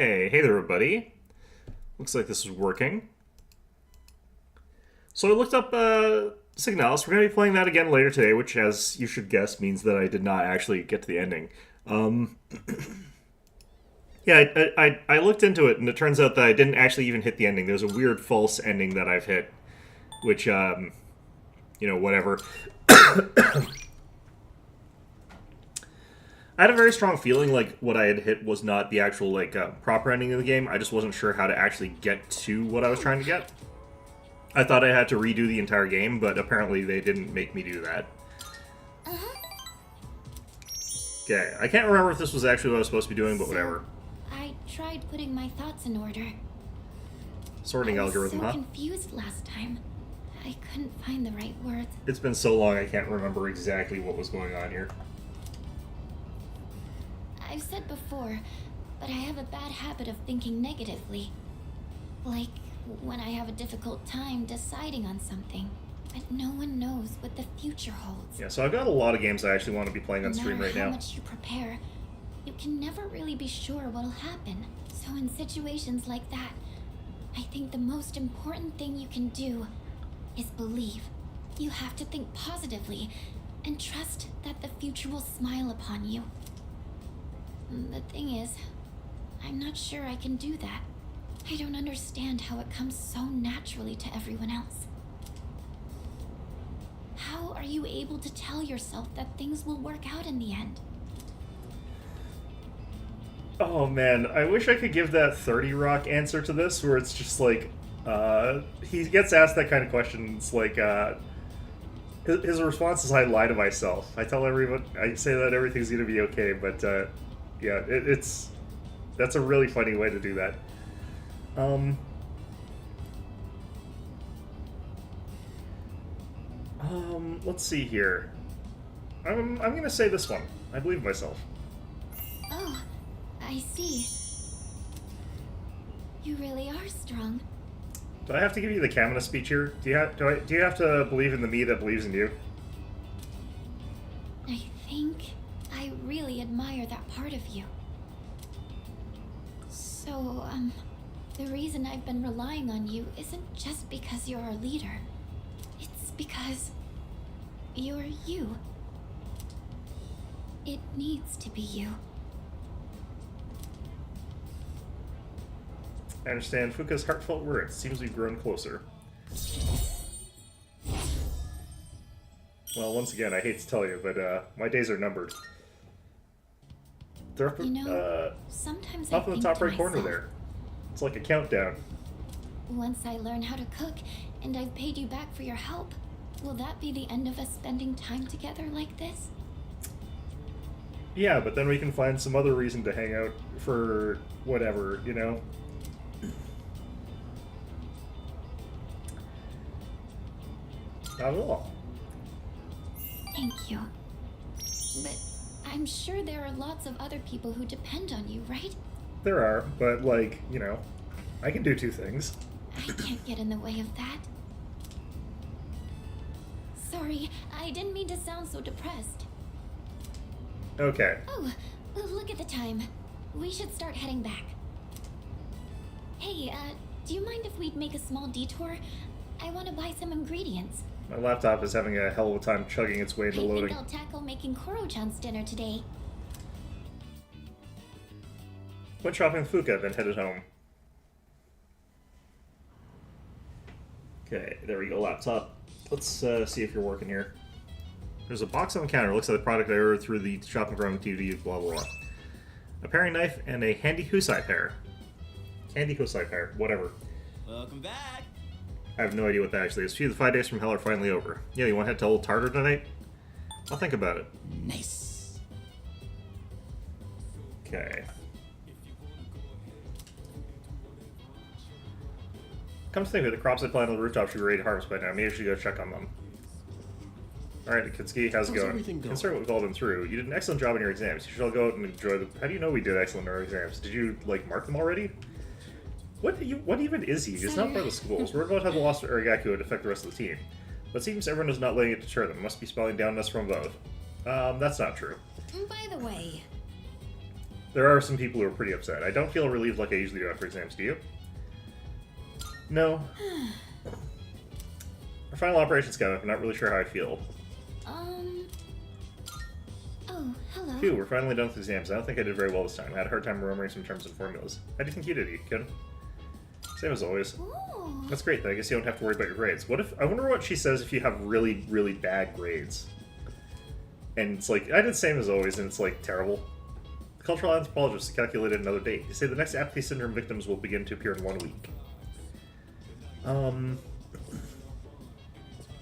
Hey there, everybody. Looks like this is working. So I looked up Signalis. We're going to be playing that again later today, which, as you should guess, means that I did not actually get to the ending. Yeah, I looked into it, and it turns out that I didn't actually even hit the ending. There's a weird false ending that I've hit, which, whatever. I had a very strong feeling like what I had hit was not the actual proper ending of the game. I just wasn't sure how to actually get to what I was trying to get. I thought I had to redo the entire game, but apparently they didn't make me do that. Okay, I can't remember if this was actually what I was supposed to be doing, but whatever. I tried putting my thoughts in order. Sorting algorithm, I was huh? so confused last time. I couldn't find the right words. It's been so long I can't remember exactly what was going on here. I've said before, but I have a bad habit of thinking negatively. Like when I have a difficult time deciding on something, but no one knows what the future holds. Yeah, so I've got a lot of games I actually want to be playing on No stream matter right how now. much you prepare, you can never really be sure what'll happen. So in situations like that, I think the most important thing you can do is believe. You have to think positively and trust that the future will smile upon you. The thing is, I'm not sure I can do that. I don't understand how it comes so naturally to everyone else. How are you able to tell yourself that things will work out in the end? Oh man, I wish I could give that 30 Rock answer to this, where it's just like, he gets asked that kind of question, it's like, his response is, I lie to myself. I tell everyone, I say that everything's gonna be okay, but, yeah, that's a really funny way to do that. Let's see here. I'm gonna say this one. I believe myself. Oh, I see. You really are strong. Do I have to give you the Kamina speech here? Do you have to believe in the me that believes in you? I think I really admire that part of you. So, the reason I've been relying on you isn't just because you're our leader. It's because you're you. It needs to be you. I understand Fuka's heartfelt words. Seems we've grown closer. Well, once again, I hate to tell you, but my days are numbered. They're up, sometimes up I in the think top to right corner myself, there. It's like a countdown. once I learn how to cook and I've paid you back for your help, will that be the end of us spending time together like this? Yeah, but then we can find some other reason to hang out for whatever, you know? Not at all. Thank you. But I'm sure there are lots of other people who depend on you, right? There are, but like, you know, I can do two things. I can't get in the way of that. Sorry, I didn't mean to sound so depressed. Okay. Oh, look at the time. We should start heading back. Hey, do you mind if we'd make a small detour? I want to buy some ingredients. My laptop is having a hell of a time chugging its way into I think loading. I'll tackle making Koro-chan's dinner today. Went shopping with Fuka, then headed home. Okay, there we go, laptop. Let's see if you're working here. There's a box on the counter. Looks like the product I ordered through the shopping cart DVD, blah, blah, blah. A paring knife and a handy husai pair. Handy husai pair, whatever. Welcome back. I have no idea what that actually is. Phew, the 5 days from hell are finally over. Yeah, you want to head to Old Tartar tonight? I'll think about it. Nice. Okay. Come to think of it, the crops I planted on the rooftop should be ready to harvest by now. Maybe I should go check on them. Alright, Akitsuki, how's it going? Considering what we've all been through, you did an excellent job in your exams. You should all go out and enjoy them. How do you know we did excellent in our exams? Did you, like, mark them already? What even is he? He's not part of the schools. We're about to have the lost Arigaku would affect the rest of the team. But it seems everyone is not letting it deter them. It must be spelling down us from above. That's not true. By the way, There are some people who are pretty upset. I don't feel relieved like I usually do after exams, do you? No. Our final operations coming up. I'm not really sure how I feel. Oh, hello. Phew, we're finally done with exams. I don't think I did very well this time. I had a hard time remembering some terms and formulas. How do you think you did, Ethan? Same as always. Ooh. That's great, though. I guess you don't have to worry about your grades. What if... I wonder what she says if you have really, really bad grades. And it's like, I did the same as always, and it's like, terrible. The cultural anthropologist calculated another date. They say the next apathy syndrome victims will begin to appear in 1 week.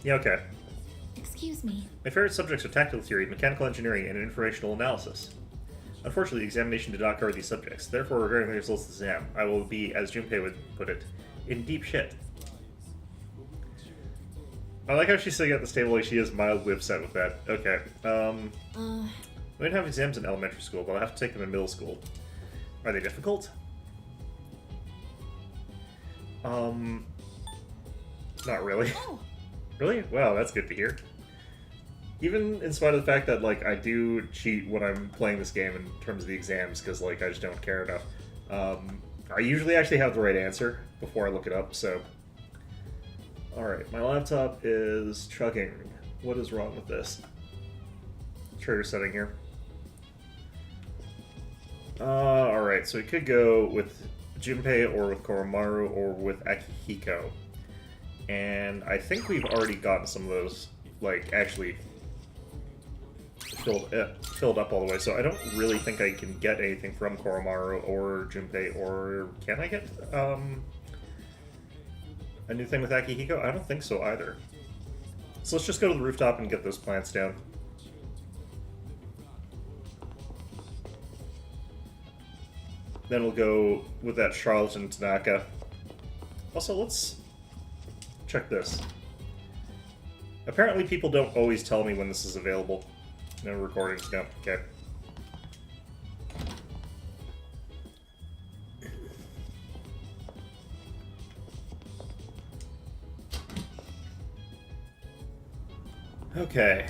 Yeah, okay. Excuse me. My favorite subjects are tactical theory, mechanical engineering, and informational analysis. Unfortunately, the examination did not cover these subjects. Therefore, regarding the results of the exam, I will be, as Junpei would put it, in deep shit. I like how she's sitting at this table like she is mildly upset with that. Okay. We didn't have exams in elementary school, but I'll have to take them in middle school. Are they difficult? Not really. Oh. Really? Wow, that's good to hear. Even in spite of the fact that, like, I do cheat when I'm playing this game in terms of the exams, because, like, I just don't care enough. I usually actually have the right answer before I look it up, so... Alright, my laptop is chugging. What is wrong with this? Trigger setting here. Alright, so we could go with Junpei, or with Koromaru, or with Akihiko. And I think we've already gotten some of those, like, actually filled up all the way, so I don't really think I can get anything from Koromaru or Junpei, or can I get a new thing with Akihiko? I don't think so either. So let's just go to the rooftop and get those plants down. Then we'll go with that charlatan Tanaka. Also, let's check this. Apparently people don't always tell me when this is available. No recordings, no, okay. Okay.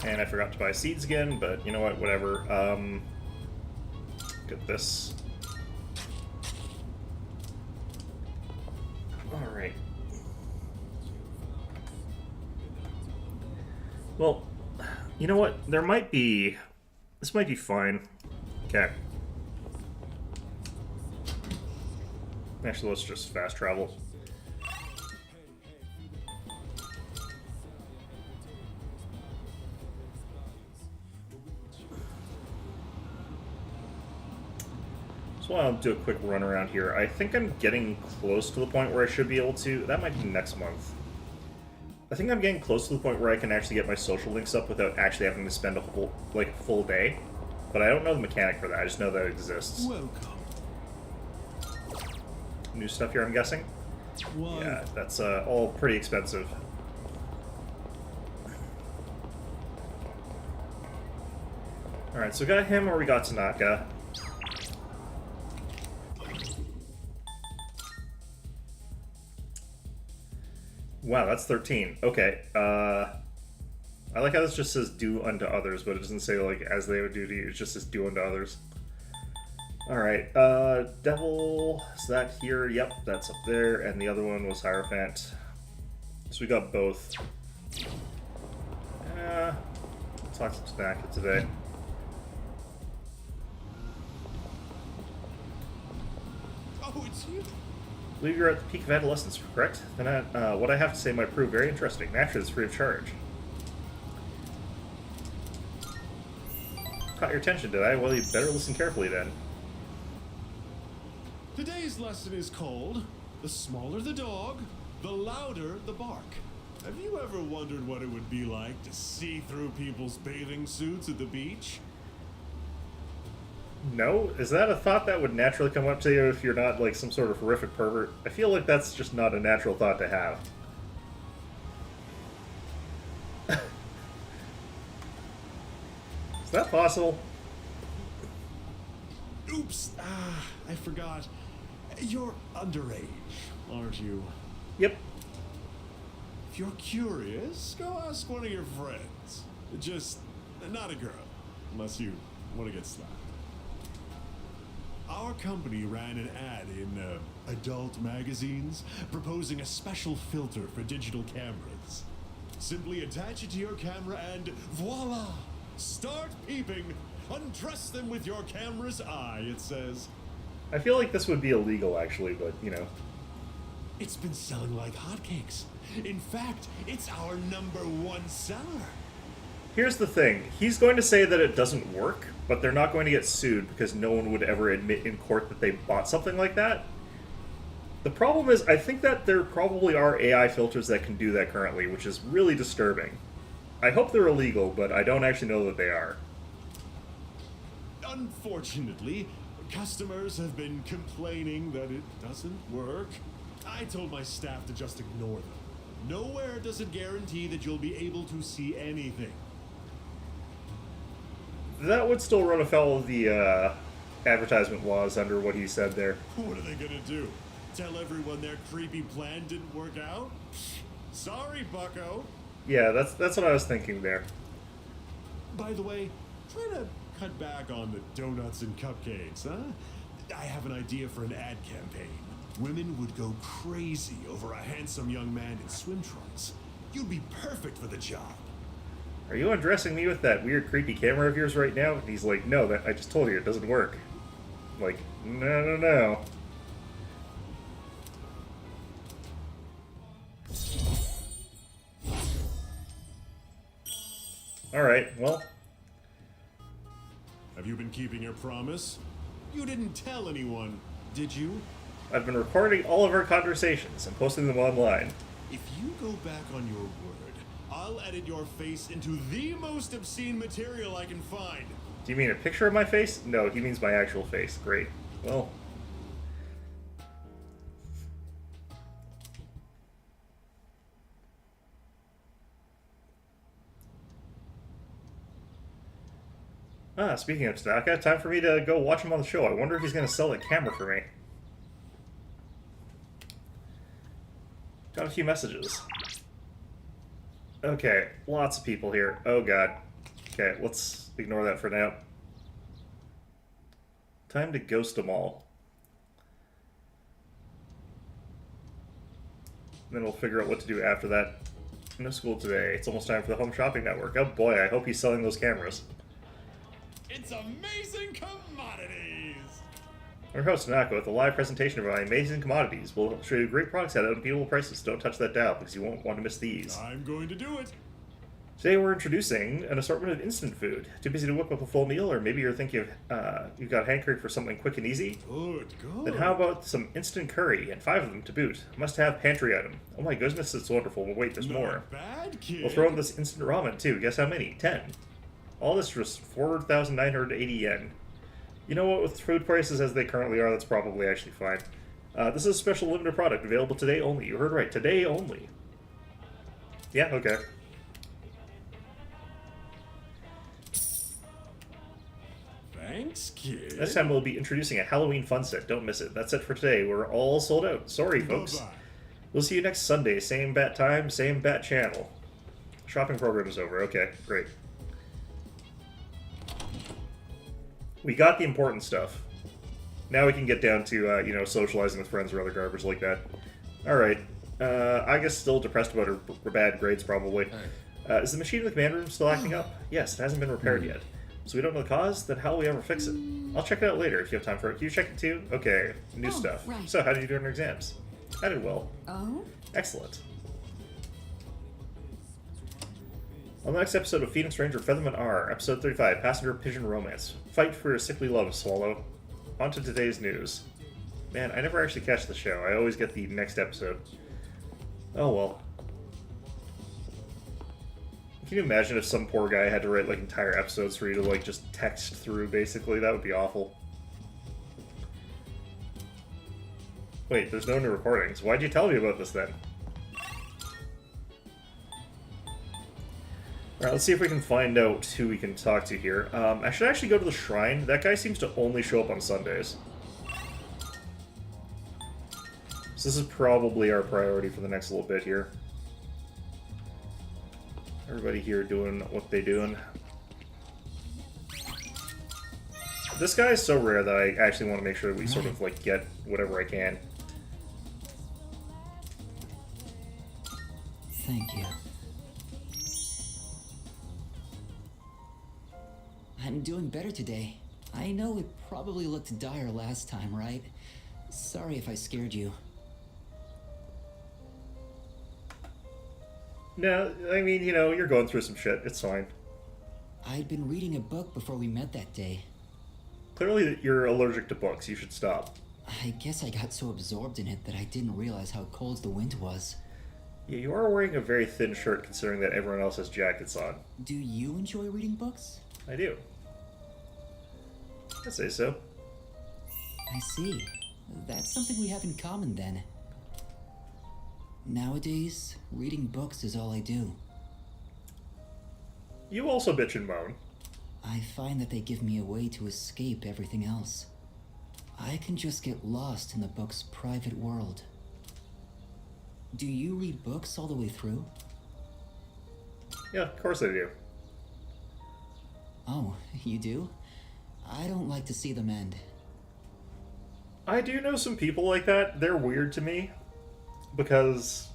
And I forgot to buy seeds again, but you know what, whatever. Get this. Alright. Well, you know what? There might be... This might be fine. Okay. Actually, let's just fast travel. So I'll do a quick run around here. I think I'm getting close to the point where I should be able to... That might be next month. I think I'm getting close to the point where I can actually get my social links up without actually having to spend a whole, like, full day. But I don't know the mechanic for that. I just know that it exists. Welcome. New stuff here, I'm guessing? Why? Yeah, that's all pretty expensive. Alright, so we got him or we got Tanaka. Wow, that's 13. Okay, I like how this just says do unto others, but it doesn't say, like, as they would do to you. It just says do unto others. Alright, Devil, is that here? Yep, that's up there, and the other one was Hierophant. So we got both. Talk to Tanaka today. Oh, it's you. I believe you're at the peak of adolescence, correct? Then what I have to say might prove very interesting. Naturally, it's free of charge. Caught your attention, did I? Well, you better listen carefully then. Today's lesson is called "The smaller the dog, the louder the bark." Have you ever wondered what it would be like to see through people's bathing suits at the beach? No? Is that a thought that would naturally come up to you if you're not, like, some sort of horrific pervert? I feel like that's just not a natural thought to have. Is that possible? Oops! I forgot. You're underage, aren't you? Yep. If you're curious, go ask one of your friends. Just not a girl, unless you want to get slapped. Our company ran an ad in adult magazines proposing a special filter for digital cameras. Simply attach it to your camera and voila! Start peeping! Undress them with your camera's eye, it says. I feel like this would be illegal, actually, but, you know. It's been selling like hotcakes. In fact, it's our #1 seller. Here's the thing. He's going to say that it doesn't work, but they're not going to get sued because no one would ever admit in court that they bought something like that. The problem is, I think that there probably are AI filters that can do that currently, which is really disturbing. I hope they're illegal, but I don't actually know that they are. Unfortunately, customers have been complaining that it doesn't work. I told my staff to just ignore them. Nowhere does it guarantee that you'll be able to see anything. That would still run afoul of the advertisement laws under what he said there. What are they gonna do? Tell everyone their creepy plan didn't work out? Sorry, bucko. Yeah, that's what I was thinking there. By the way, try to cut back on the donuts and cupcakes, huh? I have an idea for an ad campaign. Women would go crazy over a handsome young man in swim trunks. You'd be perfect for the job. Are you undressing me with that weird creepy camera of yours right now? And he's like, no, that I just told you it doesn't work. I'm like, no. Alright, well. Have you been keeping your promise? You didn't tell anyone, did you? I've been recording all of our conversations and posting them online. If you go back on your word, I'll edit your face into the most obscene material I can find. Do you mean a picture of my face? No, he means my actual face. Great. Well. Speaking of Tanaka, time for me to go watch him on the show. I wonder if he's going to sell a camera for me. Got a few messages. Okay, lots of people here. Oh god. Okay, let's ignore that for now. Time to ghost them all. And then we'll figure out what to do after that. No school today. It's almost time for the home shopping network. Oh boy, I hope he's selling those cameras. It's amazing commodities! Our host, Nako, with a live presentation of our amazing commodities. We'll show you great products at unbeatable prices. Don't touch that dial, because you won't want to miss these. I'm going to do it! Today we're introducing an assortment of instant food. Too busy to whip up a full meal, or maybe you're thinking of, you've got hankering for something quick and easy? Good. Then how about some instant curry, and 5 of them to boot? Must-have pantry item. Oh my goodness, it's wonderful. But wait, there's more. Bad kid. We'll throw in this instant ramen, too. Guess how many? 10. All this for just 4,980 yen. You know what, with food prices as they currently are, that's probably actually fine. This is a special limited product, available today only. You heard right, today only. Yeah, okay. Thanks, kid. Next time we'll be introducing a Halloween fun set. Don't miss it. That's it for today. We're all sold out. Sorry, folks. Bye-bye. We'll see you next Sunday. Same bat time, same bat channel. Shopping program is over. Okay, great. We got the important stuff. Now we can get down to, you know, socializing with friends or other garbage like that. Alright. I guess still depressed about her bad grades, probably. Is the machine in the command room still acting up? Yes, it hasn't been repaired yet. So we don't know the cause? Then how will we ever fix it? I'll check it out later if you have time for it. Can you check it too? Okay, new stuff. Right. So, how did you do in your exams? I did well. Oh? Excellent. On the next episode of Phoenix Ranger Featherman R, episode 35, Passenger Pigeon Romance. Fight for a sickly love, Swallow. On to today's news. Man, I never actually catch the show. I always get the next episode. Oh well. Can you imagine if some poor guy had to write, like, entire episodes for you to, like, just text through, basically? That would be awful. Wait, there's no new recordings. Why'd you tell me about this, then? Alright, let's see if we can find out who we can talk to here. I should actually go to the shrine. That guy seems to only show up on Sundays. So this is probably our priority for the next little bit here. Everybody here doing what they doing. This guy is so rare that I actually want to make sure that we sort of, like, get whatever I can. Thank you. I'm doing better today. I know it probably looked dire last time, right? Sorry if I scared you. No, I mean, you know, you're going through some shit. It's fine. I'd been reading a book before we met that day. Clearly, you're allergic to books. You should stop. I guess I got so absorbed in it that I didn't realize how cold the wind was. Yeah, you are wearing a very thin shirt considering that everyone else has jackets on. Do you enjoy reading books? I do. I'd say so. I see. That's something we have in common then. Nowadays, reading books is all I do. You also bitch and moan. I find that they give me a way to escape everything else. I can just get lost in the book's private world. Do you read books all the way through? Yeah, of course I do. Oh, you do? I don't like to see them end. I do know some people like that. They're weird to me. Because,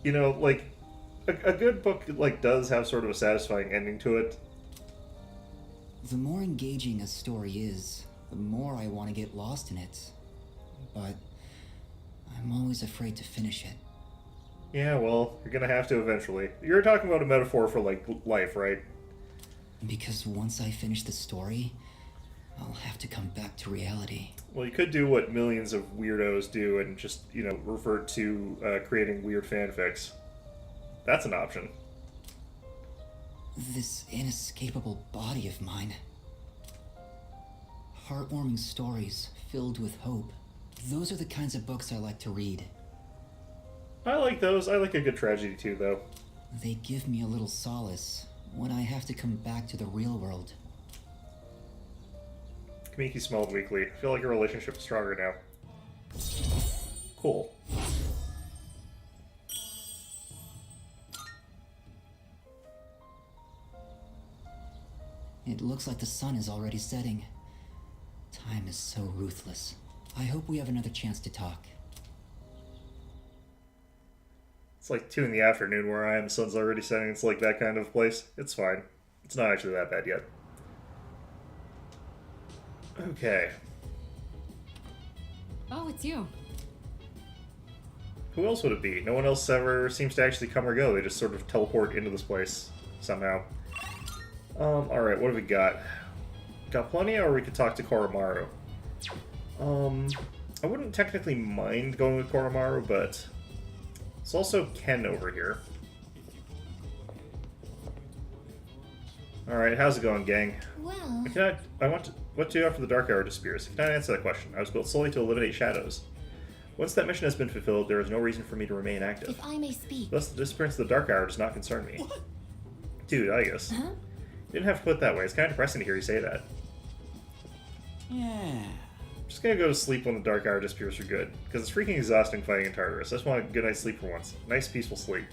you know, like, a good book, like, does have sort of a satisfying ending to it. The more engaging a story is, the more I want to get lost in it. But I'm always afraid to finish it. Yeah, well, you're gonna have to eventually. You're talking about a metaphor for, like, life, right? Because once I finish the story, I'll have to come back to reality. Well, you could do what millions of weirdos do and just, you know, revert to creating weird fanfics. That's an option. This inescapable body of mine. Heartwarming stories filled with hope. Those are the kinds of books I like to read. I like those. I like a good tragedy too, though. They give me a little solace when I have to come back to the real world. Kamiki smelled weakly. I feel like your relationship is stronger now. Cool. It looks like the sun is already setting. Time is so ruthless. I hope we have another chance to talk. It's like 2 in the afternoon where I am. The sun's already setting. It's like that kind of place. It's fine. It's not actually that bad yet. Okay. Oh, it's you. Who else would it be? No one else ever seems to actually come or go. They just sort of teleport into this place somehow. Alright, what have we got? Got plenty, or we could talk to Koromaru. I wouldn't technically mind going with Koromaru, but it's also Ken over here. Alright, how's it going, gang? Well, What do after the Dark Hour disappears? I cannot answer that question. I was built solely to eliminate shadows. Once that mission has been fulfilled, there is no reason for me to remain active. if I may speak. Thus, the disappearance of the Dark Hour does not concern me. What? Dude, I guess. Huh? You didn't have to put it that way. It's kind of depressing to hear you say that. Yeah. I'm just gonna go to sleep when the Dark Hour disappears for good, because it's freaking exhausting fighting in Tartarus. I just want a good night's sleep for once. Nice, peaceful sleep.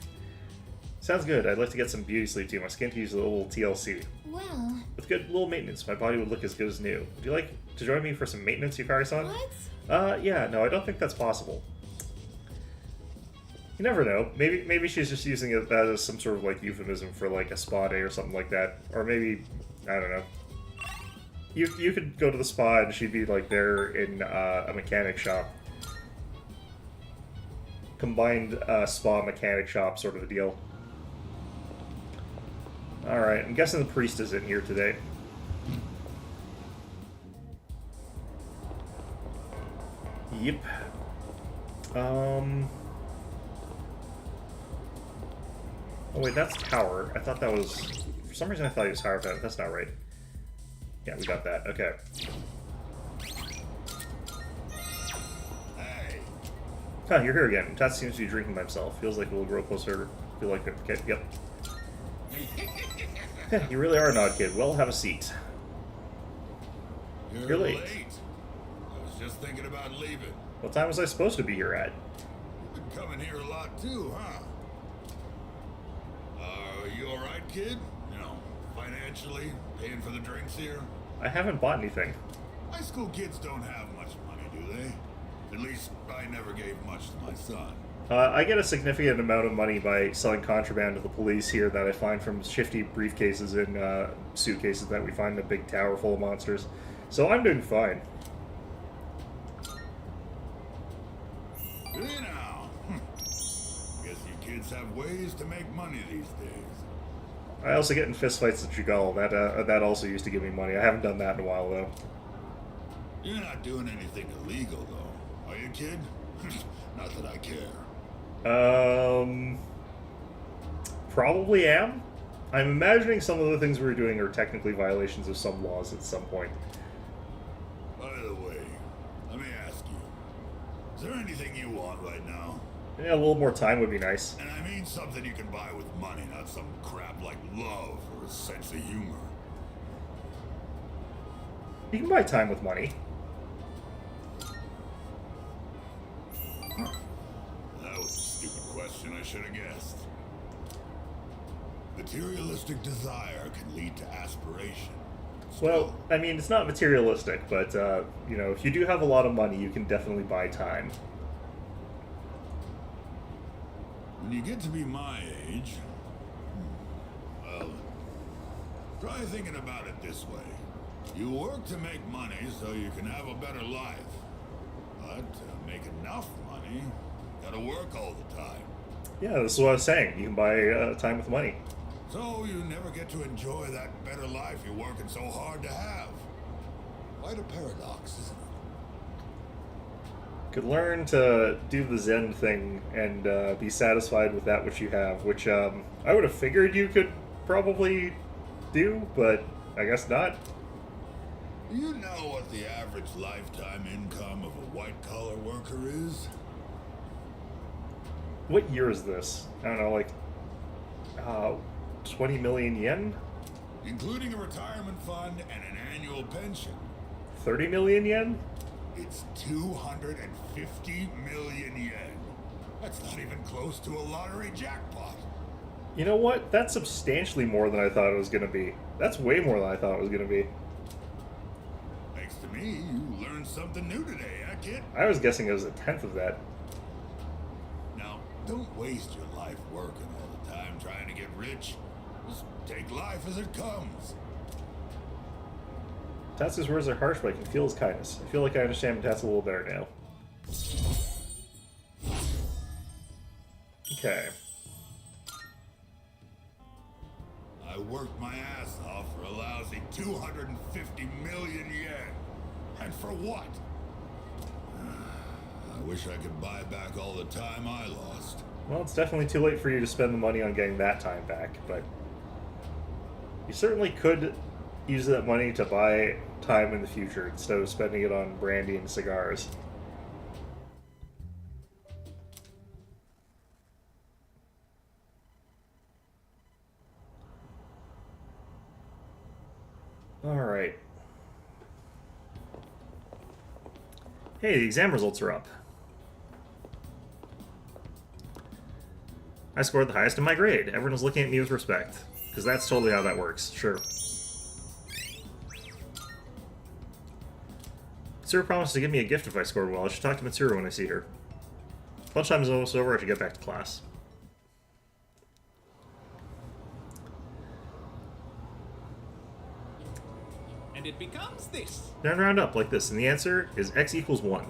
Sounds good. I'd like to get some beauty sleep too. My skin could use a little TLC. Well, With good little maintenance, my body would look as good as new. Would you like to join me for some maintenance, Yukari-san? what? Yeah, no, I don't think that's possible. You never know. Maybe she's just using it as some sort of, like, euphemism for, like, a spa day or something like that. Or maybe, I don't know. You could go to the spa and she'd be, like, there in a mechanic shop. Combined spa mechanic shop sort of a deal. Alright, I'm guessing the priest isn't here today. Yep. Oh wait, that's tower. I thought that was... For some reason I thought he was higher than that. That's not right. Yeah, we got that. Okay. Hey, Huh, you're here again. Tats seems to be drinking by himself. Feels like we'll grow closer. Feel like it. Okay, yep. You really are an odd kid. Well, have a seat. you're late. I was just thinking about leaving. What time was I supposed to be here at? You've been coming here a lot too, huh? you alright, kid? You know, financially, paying for the drinks here? I haven't bought anything. High school kids don't have much money, do they? At least, I never gave much to my son. I get a significant amount of money by selling contraband to the police here that I find from shifty briefcases and suitcases that we find in a big tower full of monsters. So I'm doing fine. You know, guess you kids have ways to make money these days. I also get in fistfights at Jugal. That also used to give me money. I haven't done that in a while, though. You're not doing anything illegal, though, are you, kid? Not that I care. Probably am. I'm imagining some of the things we're doing are technically violations of some laws at some point. By the way, let me ask you, is there anything you want right now? Yeah, a little more time would be nice. And I mean something you can buy with money, not some crap like love or a sense of humor. You can buy time with money. That was a stupid question, I should have guessed. Materialistic desire can lead to aspiration. Well, I mean, it's not materialistic, but, you know, if you do have a lot of money, you can definitely buy time. When you get to be my age, well, try thinking about it this way. You work to make money so you can have a better life. But to make enough money, you gotta work all the time. Yeah, this is what I was saying. You can buy time with money. So you never get to enjoy that better life you're working so hard to have. Quite a paradox, isn't it? Could learn to do the Zen thing and be satisfied with that which you have, which I would have figured you could probably do, but I guess not. Do you know what the average lifetime income of a white-collar worker is? What year is this? I don't know, like 20 million yen? Including a retirement fund and an annual pension. 30 million yen? It's 250 million yen. That's not even close to a lottery jackpot. You know what? That's substantially more than I thought it was going to be. That's way more than I thought it was going to be. Thanks to me, you learned something new today, huh, kid? I was guessing it was a tenth of that. Now, don't waste your life working all the time trying to get rich. Just take life as it comes. Tatsu's words are harsh, but I can feel his kindness. I feel like I understand Tatsu a little better now. Okay. I worked my ass off for a lousy 250 million yen. And for what? I wish I could buy back all the time I lost. Well, it's definitely too late for you to spend the money on getting that time back, but you certainly could use that money to buy time in the future instead of spending it on brandy and cigars. Alright. Hey, the exam results are up. I scored the highest in my grade. Everyone was looking at me with respect. Because that's totally how that works. Sure. Mitsuru promised to give me a gift if I scored well. I should talk to Mitsuru when I see her. Lunchtime is almost over. I should get back to class. And it becomes this. Then round up like this, and the answer is x equals 1.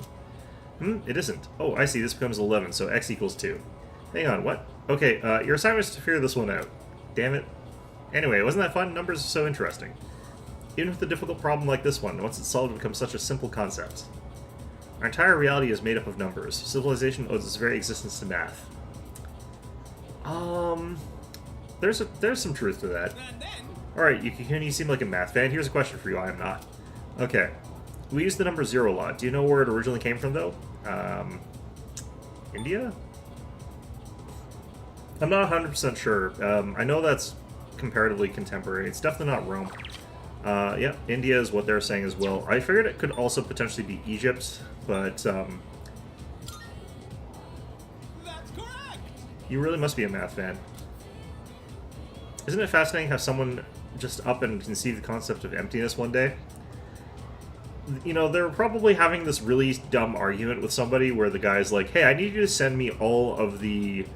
It isn't. Oh, I see. This becomes 11, so x equals 2. Hang on, what? Okay, your assignment is to figure this one out. Damn it. Anyway, wasn't that fun? Numbers are so interesting. Even with a difficult problem like this one, once it's solved, it becomes such a simple concept. Our entire reality is made up of numbers. Civilization owes its very existence to math. There's some truth to that. And then, Alright, you seem like a math fan. Here's a question for you. I am not. Okay. We use the number 0 a lot. Do you know where it originally came from, though? India? I'm not 100% sure. I know that's comparatively contemporary. It's definitely not Rome. Yeah, India is what they're saying as well. I figured it could also potentially be Egypt, but, that's correct. you really must be a math fan. Isn't it fascinating how someone just up and conceived the concept of emptiness one day? You know, they're probably having this really dumb argument with somebody where the guy's like, hey, I need you to send me all of the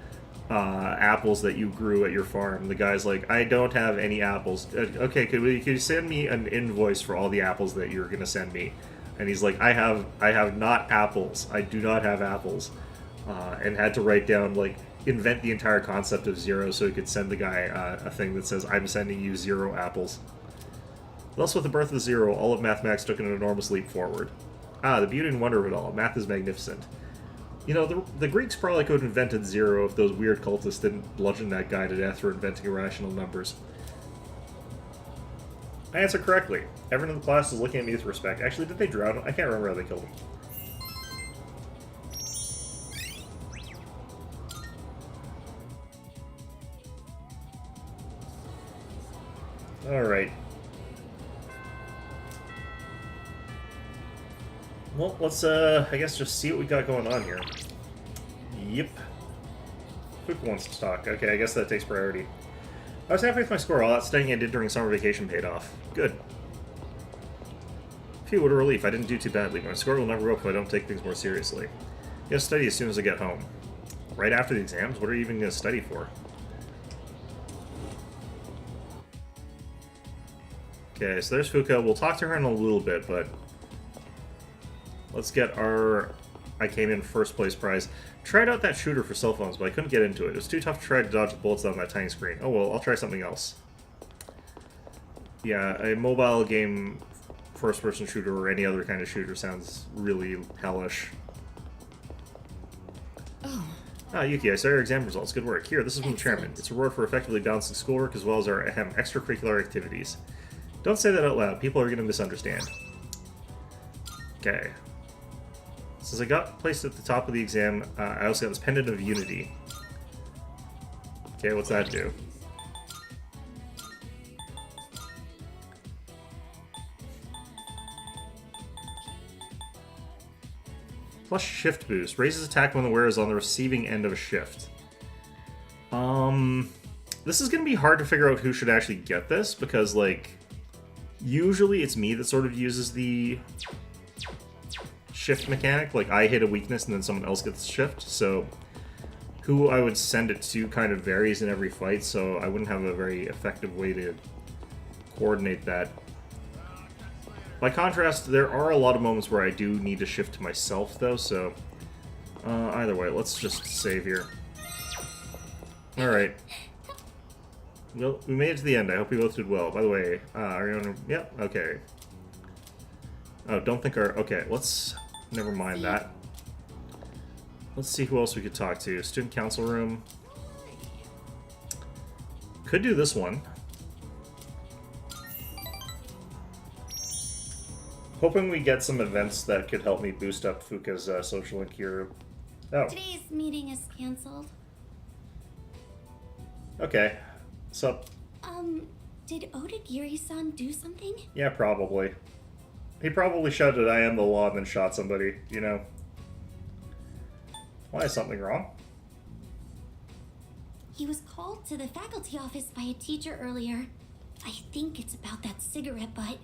apples that you grew at your farm. The guy's like, I don't have any apples. Okay, could you send me an invoice for all the apples that you're going to send me? And he's like, I have not apples. I do not have apples. And had to write down, like, invent the entire concept of zero so he could send the guy a thing that says, I'm sending you 0 apples. Thus, with the birth of zero, all of mathematics took an enormous leap forward. The beauty and wonder of it all. Math is magnificent. You know, the Greeks probably could have invented zero if those weird cultists didn't bludgeon that guy to death for inventing irrational numbers. I answered correctly. Everyone in the class is looking at me with respect. Actually, did they drown him? I can't remember how they killed him. Alright. Well, let's, I guess just see what we got going on here. Yep. Fuka wants to talk. Okay, I guess that takes priority. I was happy with my score. All that studying I did during summer vacation paid off. Good. Phew, what a relief. I didn't do too badly. My score will never go up if I don't take things more seriously. I'm gonna study as soon as I get home. Right after the exams? What are you even gonna study for? Okay, so there's Fuka. We'll talk to her in a little bit, but let's get our I came in first place prize. Tried out that shooter for cell phones, but I couldn't get into it. It was too tough to try to dodge the bullets on that tiny screen. Oh well, I'll try something else. Yeah, a mobile game first-person shooter or any other kind of shooter sounds really hellish. Oh. Ah, Yuki, I saw your exam results. Good work. Here, this is from the chairman. Excellent. It's a reward for effectively balancing schoolwork as well as our extracurricular activities. Don't say that out loud. People are going to misunderstand. Okay. Since I got placed at the top of the exam, I also got this Pendant of Unity. Okay, what's that do? Plus shift boost. Raises attack when the wearer is on the receiving end of a shift. This is going to be hard to figure out who should actually get this, because, like, usually it's me that sort of uses the shift mechanic. Like, I hit a weakness and then someone else gets shift, so who I would send it to kind of varies in every fight, so I wouldn't have a very effective way to coordinate that. By contrast, there are a lot of moments where I do need to shift to myself, though, so either way, let's just save here. Alright. Well, we made it to the end. I hope we both did well. By the way, are you on... Yep, okay. Oh, don't think our... Okay, let's... Never mind that. Let's see who else we could talk to. Student council room. Could do this one. Hoping we get some events that could help me boost up Fuka's social link here. Oh. Today's meeting is canceled. Okay. So. Did Odagiri-san do something? Yeah, probably. He probably shouted, I am the law, and then shot somebody, you know. Why, is something wrong? He was called to the faculty office by a teacher earlier. I think it's about that cigarette butt.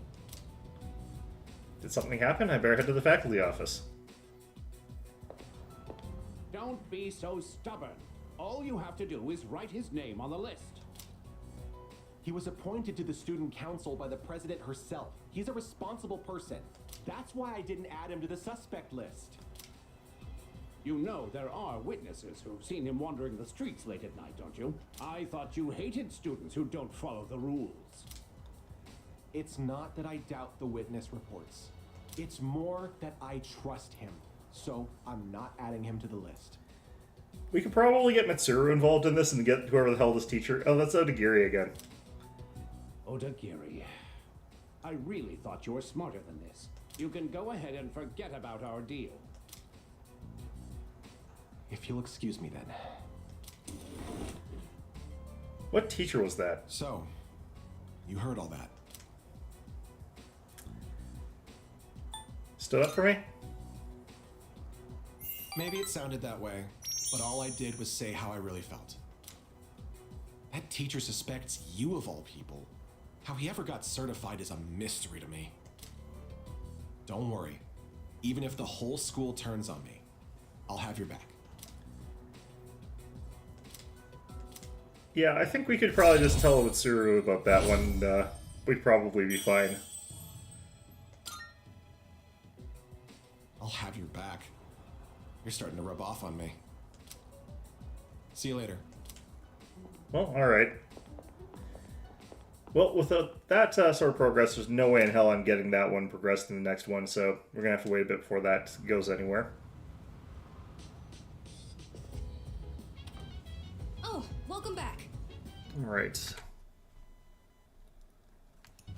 Did something happen? I better head to the faculty office. Don't be so stubborn. All you have to do is write his name on the list. He was appointed to the student council by the president herself. He's a responsible person. That's why I didn't add him to the suspect list. You know there are witnesses who've seen him wandering the streets late at night, don't you? I thought you hated students who don't follow the rules. It's not that I doubt the witness reports. It's more that I trust him. So I'm not adding him to the list. We could probably get Mitsuru involved in this and get whoever the hell this teacher... Oh, that's Odagiri again. Odagiri, I really thought you were smarter than this. You can go ahead and forget about our deal. If you'll excuse me then. What teacher was that? So, you heard all that. Stood up for me? Maybe it sounded that way, but all I did was say how I really felt. That teacher suspects you of all people. How he ever got certified is a mystery to me. Don't worry. Even if the whole school turns on me, I'll have your back. Yeah, I think we could probably just tell Mitsuru about that one, and we'd probably be fine. I'll have your back. You're starting to rub off on me. See you later. Well, alright. Well, with that sort of progress, there's no way in hell I'm getting that one progressed in the next one, so we're going to have to wait a bit before that goes anywhere. Oh, welcome back. Alright. If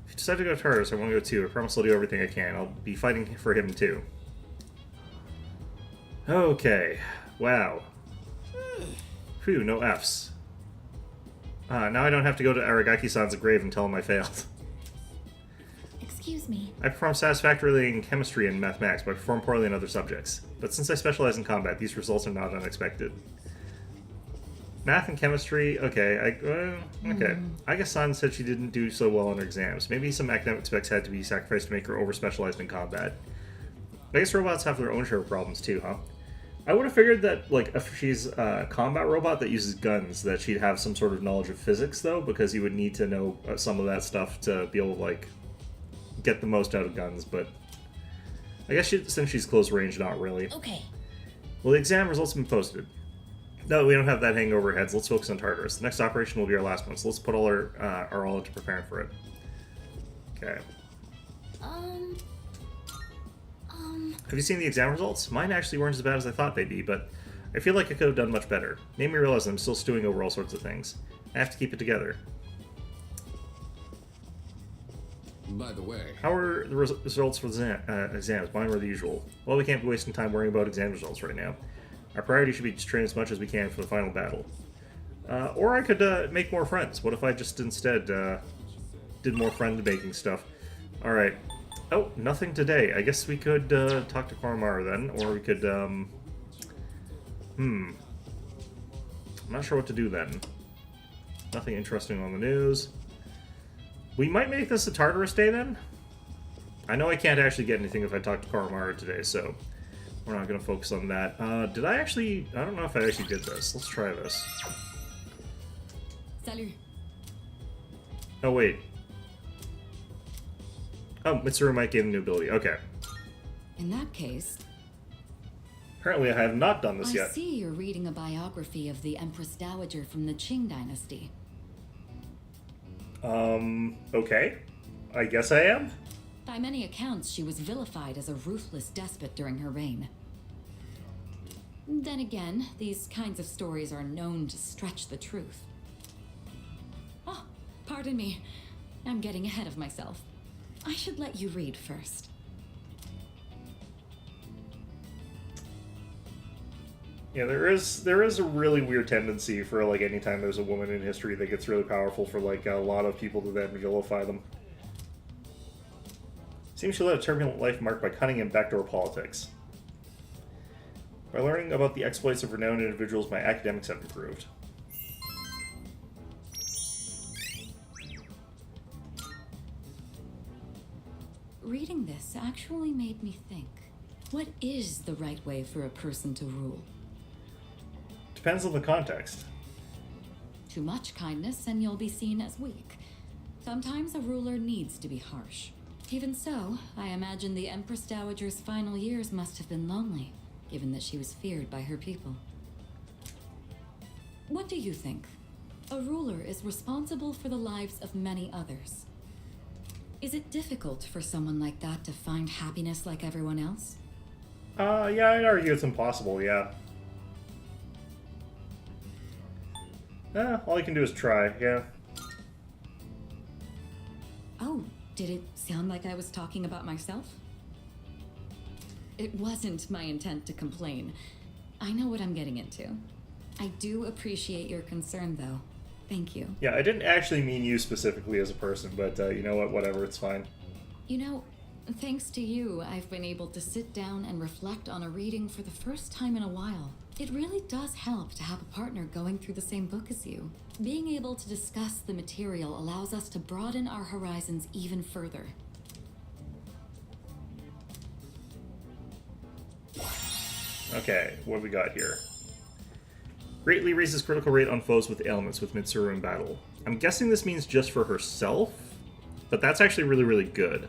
you decide to go to Tartarus, I want to go too. I promise I'll do everything I can. I'll be fighting for him too. Okay. Wow. Phew, no Fs. Now I don't have to go to Aragaki-san's grave and tell him I failed. Excuse me. I perform satisfactorily in chemistry and mathematics, but I perform poorly in other subjects. But since I specialize in combat, these results are not unexpected. Math and chemistry, okay. Okay. I guess San said she didn't do so well on her exams. Maybe some academic specs had to be sacrificed to make her over-specialized in combat. I guess robots have their own share of problems too, huh? I would have figured that, like, if she's a combat robot that uses guns, that she'd have some sort of knowledge of physics, though, because you would need to know some of that stuff to be able to, like, get the most out of guns, but I guess since she's close range, not really. Okay. Well, the exam results have been posted. No, we don't have that hanging over our heads. Let's focus on Tartarus. The next operation will be our last one, so let's put all our all into preparing for it. Okay. Have you seen the exam results? Mine actually weren't as bad as I thought they'd be, but I feel like I could have done much better. Made me realize I'm still stewing over all sorts of things. I have to keep it together. By the way... How are the results for the exams? Mine were the usual. Well, we can't be wasting time worrying about exam results right now. Our priority should be to train as much as we can for the final battle. Or I could make more friends. What if I just instead did more friend-making stuff? Alright. Oh, nothing today. I guess we could talk to Koromaru then, or we could, I'm not sure what to do then. Nothing interesting on the news. We might make this a Tartarus day then? I know I can't actually get anything if I talk to Koromaru today, so we're not going to focus on that. Did I actually... I don't know if I actually did this. Let's try this. Salut. Oh, wait. Oh, Mitsuru might gain a new ability. Okay. In that case... Apparently I have not done this I yet. see you're reading a biography of the Empress Dowager from the Qing dynasty. Okay. I guess I am? By many accounts, she was vilified as a ruthless despot during her reign. Then again, these kinds of stories are known to stretch the truth. Oh, pardon me. I'm getting ahead of myself. I should let you read first. Yeah, there is a really weird tendency for, like, anytime there's a woman in history that gets really powerful for, like, a lot of people to then vilify them. Seems she led a turbulent life marked by cunning and backdoor politics. By learning about the exploits of renowned individuals, my academics have improved. Reading this actually made me think. What is the right way for a person to rule? Depends on the context. Too much kindness and you'll be seen as weak. Sometimes a ruler needs to be harsh. Even so, I imagine the Empress Dowager's final years must have been lonely, given that she was feared by her people. What do you think? A ruler is responsible for the lives of many others. Is it difficult for someone like that to find happiness like everyone else? Yeah, I'd argue it's impossible, yeah. All you can do is try, yeah. Oh, did it sound like I was talking about myself? It wasn't my intent to complain. I know what I'm getting into. I do appreciate your concern, though. Thank you. Yeah, I didn't actually mean you specifically as a person, but you know what, whatever, it's fine. You know, thanks to you, I've been able to sit down and reflect on a reading for the first time in a while. It really does help to have a partner going through the same book as you. Being able to discuss the material allows us to broaden our horizons even further. Okay, what have we got here? Greatly raises critical rate on foes with ailments with Mitsuru in battle. I'm guessing this means just for herself, but that's actually really, really good.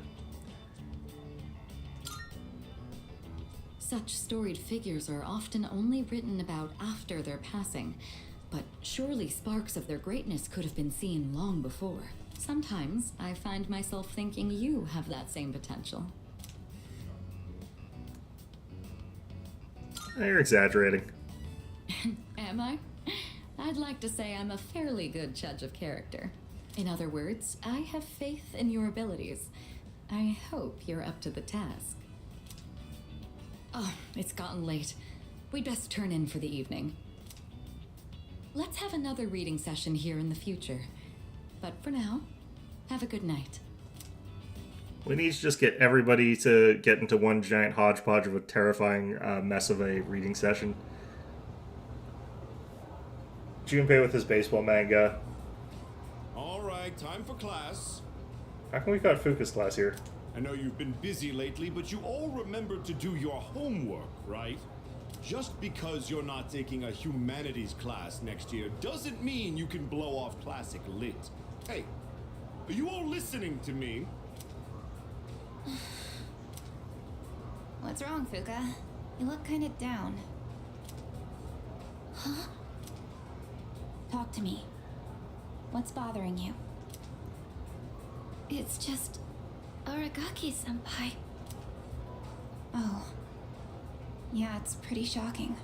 Such storied figures are often only written about after their passing, but surely sparks of their greatness could have been seen long before. Sometimes I find myself thinking you have that same potential. You're exaggerating. Am I? I'd like to say I'm a fairly good judge of character. In other words, I have faith in your abilities. I hope you're up to the task. Oh, it's gotten late. We'd best turn in for the evening. Let's have another reading session here in the future. But for now, have a good night. We need to just get everybody to get into one giant hodgepodge of a terrifying mess of a reading session. Junpei with his baseball manga. All right, time for class. How come we got Fuka's class here? I know you've been busy lately, but you all remembered to do your homework, right? Just because you're not taking a humanities class next year doesn't mean you can blow off classic lit. Hey, are you all listening to me? What's wrong, Fuka? You look kind of down. Huh? Talk to me. What's bothering you? It's just Aragaki-senpai. Oh. Yeah, it's pretty shocking.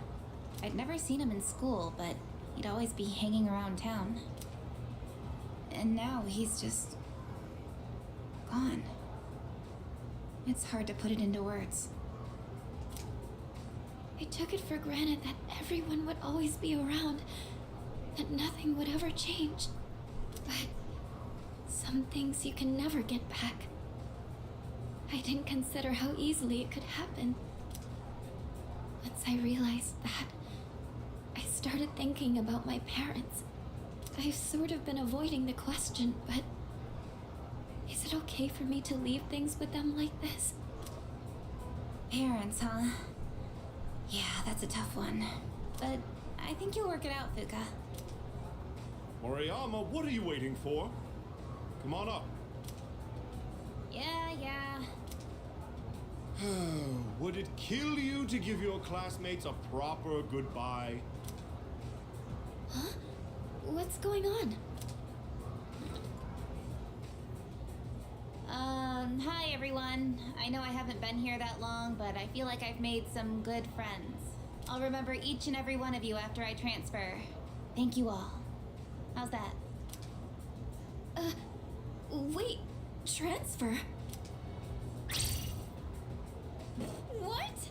I'd never seen him in school, but he'd always be hanging around town. And now he's just gone. It's hard to put it into words. I took it for granted that everyone would always be around, that nothing would ever change. But some things you can never get back. I didn't consider how easily it could happen. Once I realized that, I started thinking about my parents. I've sort of been avoiding the question, but is it okay for me to leave things with them like this? Parents, huh? Yeah, that's a tough one. But I think you'll work it out, Fuka. Moriyama, what are you waiting for? Come on up. Yeah. Would it kill you to give your classmates a proper goodbye? Huh? What's going on? Hi everyone. I know I haven't been here that long, but I feel like I've made some good friends. I'll remember each and every one of you after I transfer. Thank you all. How's that? Wait, transfer? What?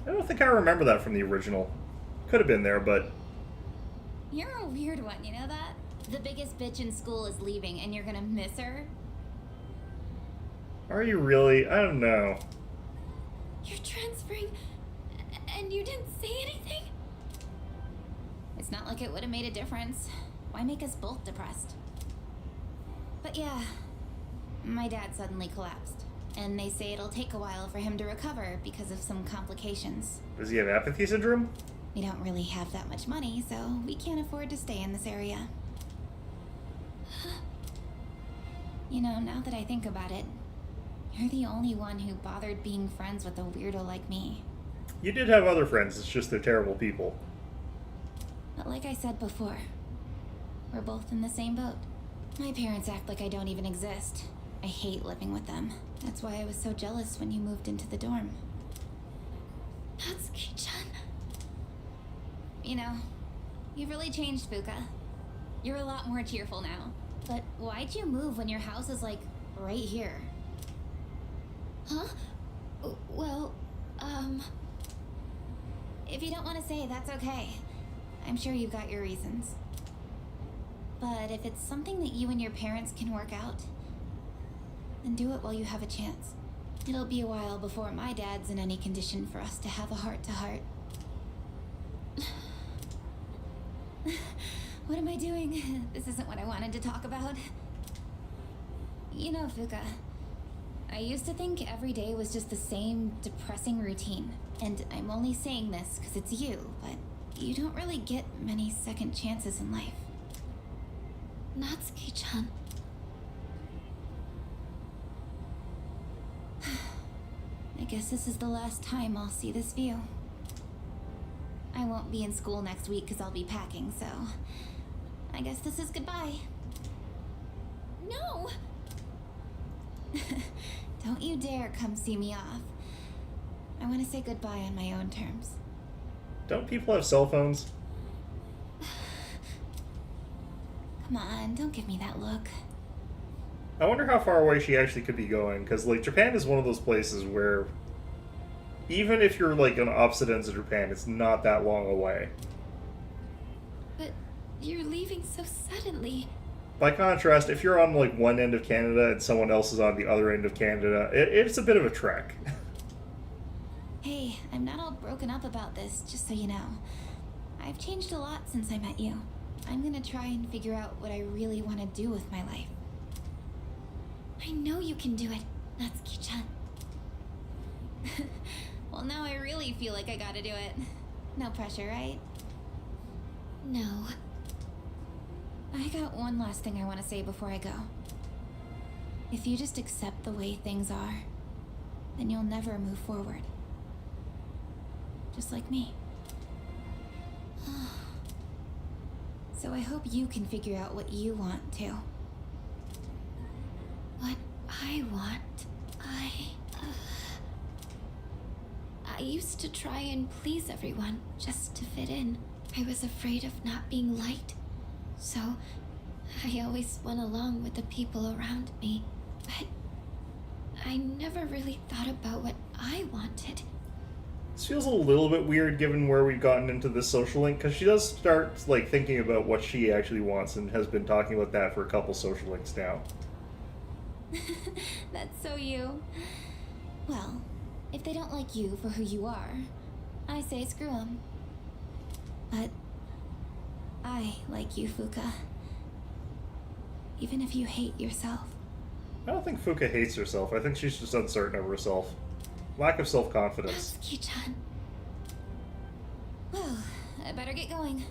I don't think I remember that from the original. Could have been there, but... You're a weird one, you know that? The biggest bitch in school is leaving and you're gonna miss her? Are you really? I don't know. You're transferring, and you didn't say anything? It's not like it would have made a difference. Why make us both depressed? But yeah, my dad suddenly collapsed. And they say it'll take a while for him to recover because of some complications. Does he have apathy syndrome? We don't really have that much money, so we can't afford to stay in this area. You know, now that I think about it, you're the only one who bothered being friends with a weirdo like me. You did have other friends, it's just they're terrible people. But like I said before, we're both in the same boat. My parents act like I don't even exist. I hate living with them. That's why I was so jealous when you moved into the dorm. Natsuki-chan. You know, you've really changed, Fuka. You're a lot more cheerful now. But why'd you move when your house is, like, right here? Huh? Well, If you don't want to say, that's okay. I'm sure you've got your reasons. But if it's something that you and your parents can work out, then do it while you have a chance. It'll be a while before my dad's in any condition for us to have a heart-to-heart. What am I doing? This isn't what I wanted to talk about. You know, Fuka, I used to think every day was just the same depressing routine. And I'm only saying this because it's you, but you don't really get many second chances in life. Natsuki-chan. I guess this is the last time I'll see this view. I won't be in school next week because I'll be packing, so I guess this is goodbye. No! Don't you dare come see me off. I want to say goodbye on my own terms. Don't people have cell phones? Come on, don't give me that look. I wonder how far away she actually could be going, because, like, Japan is one of those places where even if you're, like, on opposite ends of Japan, it's not that long away. But you're leaving so suddenly. By contrast, if you're on, like, one end of Canada and someone else is on the other end of Canada, it's a bit of a trek. Hey, I'm not all broken up about this, just so you know. I've changed a lot since I met you. I'm gonna try and figure out what I really want to do with my life. I know you can do it, Natsuki-chan. Well, now I really feel like I gotta do it. No pressure, right? No. I got one last thing I want to say before I go. If you just accept the way things are, then you'll never move forward. Just like me. So I hope you can figure out what you want too. What I want, I used to try and please everyone just to fit in. I was afraid of not being liked, so I always went along with the people around me. But I never really thought about what I wanted. This feels a little bit weird given where we've gotten into this social link, because she does start, like, thinking about what she actually wants and has been talking about that for a couple social links now. That's so you. Well, if they don't like you for who you are, I say screw them. But I like you, Fuka. Even if you hate yourself. I don't think Fuka hates herself. I think she's just uncertain of herself. Lack of self-confidence. Natsuki-chan. Well, I better get going.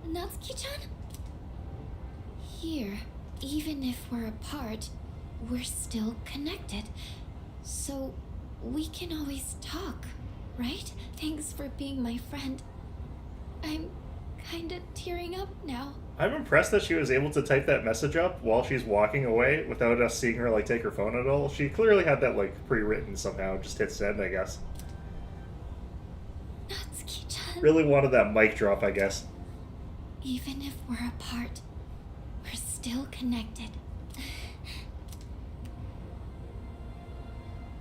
Natsuki-chan? Here, even if we're apart, we're still connected. So, we can always talk, right? Thanks for being my friend. I'm kinda tearing up now. I'm impressed that she was able to type that message up while she's walking away without us seeing her, like, take her phone at all. She clearly had that, like, pre-written somehow. Just hit send, I guess. Natsuki-chan. Really wanted that mic drop, I guess. Even if we're apart, we're still connected.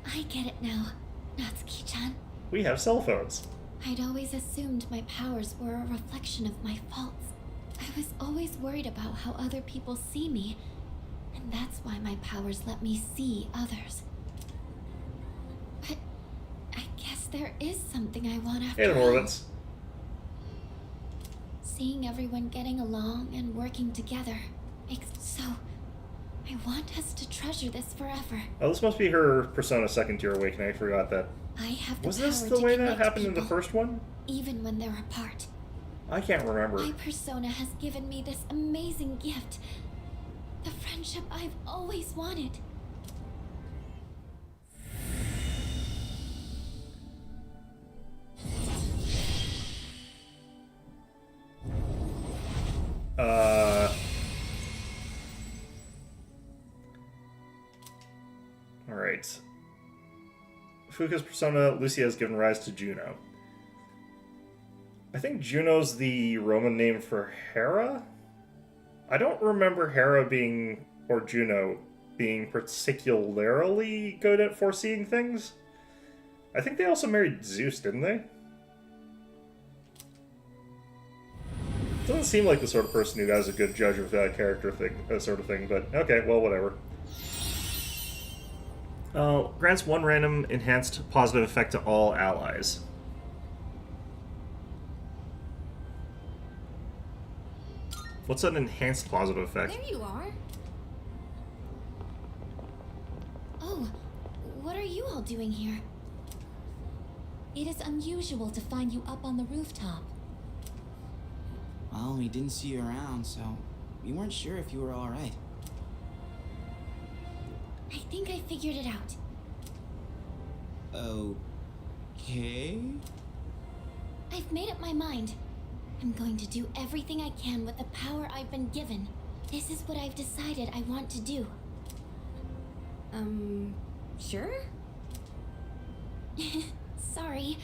I get it now, Natsuki-chan. We have cell phones. I'd always assumed my powers were a reflection of my faults. I was always worried about how other people see me, and that's why my powers let me see others. But I guess there is something I want after Hey, all. Morvitz. Seeing everyone getting along and working together makes so... I want us to treasure this forever. Oh, this must be her Persona second tier awakening. I forgot that. I have the Was power this the to way that connect happened in the people, first one? even when they're apart. I can't remember. My persona has given me this amazing gift. The friendship I've always wanted. Alright. Fuka's persona, Lucia, has given rise to Juno. I think Juno's the Roman name for Hera? I don't remember Hera being, or Juno, being particularly good at foreseeing things. I think they also married Zeus, didn't they? Doesn't seem like the sort of person who has a good judge of character thing, sort of thing, but okay, well, whatever. Grants 1 random enhanced positive effect to all allies. What's an enhanced positive effect? There you are. Oh, what are you all doing here? It is unusual to find you up on the rooftop. Well, we didn't see you around, so we weren't sure if you were alright. I think I figured it out. Okay? I've made up my mind. I'm going to do everything I can with the power I've been given. This is what I've decided I want to do. Sure? Sorry.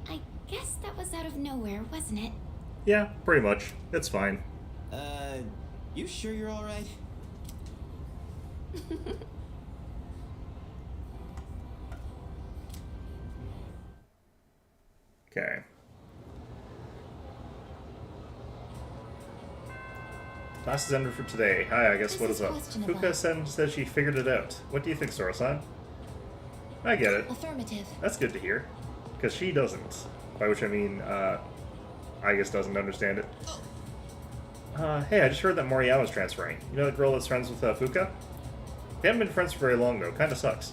I guess that was out of nowhere, wasn't it? Yeah, pretty much. It's fine. You sure you're alright? Okay. Class is ended for today. Hi, I guess This what is is up? questionable. Fuka said she figured it out. What do you think, Sora-san? I get it. Affirmative. That's good to hear. Because she doesn't. By which I mean, I guess doesn't understand it. Hey, I just heard that Moriyama's transferring. You know the girl that's friends with Fuka? They haven't been friends for very long, though. Kinda sucks.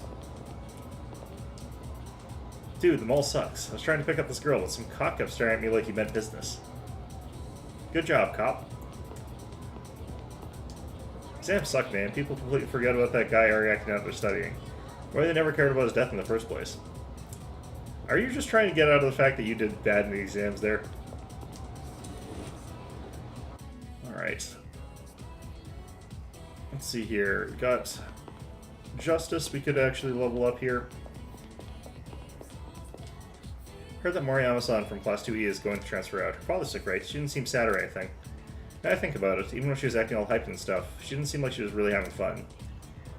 Dude, the mall sucks. I was trying to pick up this girl, but some cock kept staring at me like he meant business. Good job, cop. Exams suck, man. People completely forget about that guy already acting out they're studying. Why they never cared about his death in the first place. Are you just trying to get out of the fact that you did bad in the exams there? Alright. Let's see here. We got Justice we could actually level up here. Heard that Moriyama-san from Class 2E is going to transfer out. Her father's sick, right? She didn't seem sad or anything. Now I think about it, even when she was acting all hyped and stuff, she didn't seem like she was really having fun.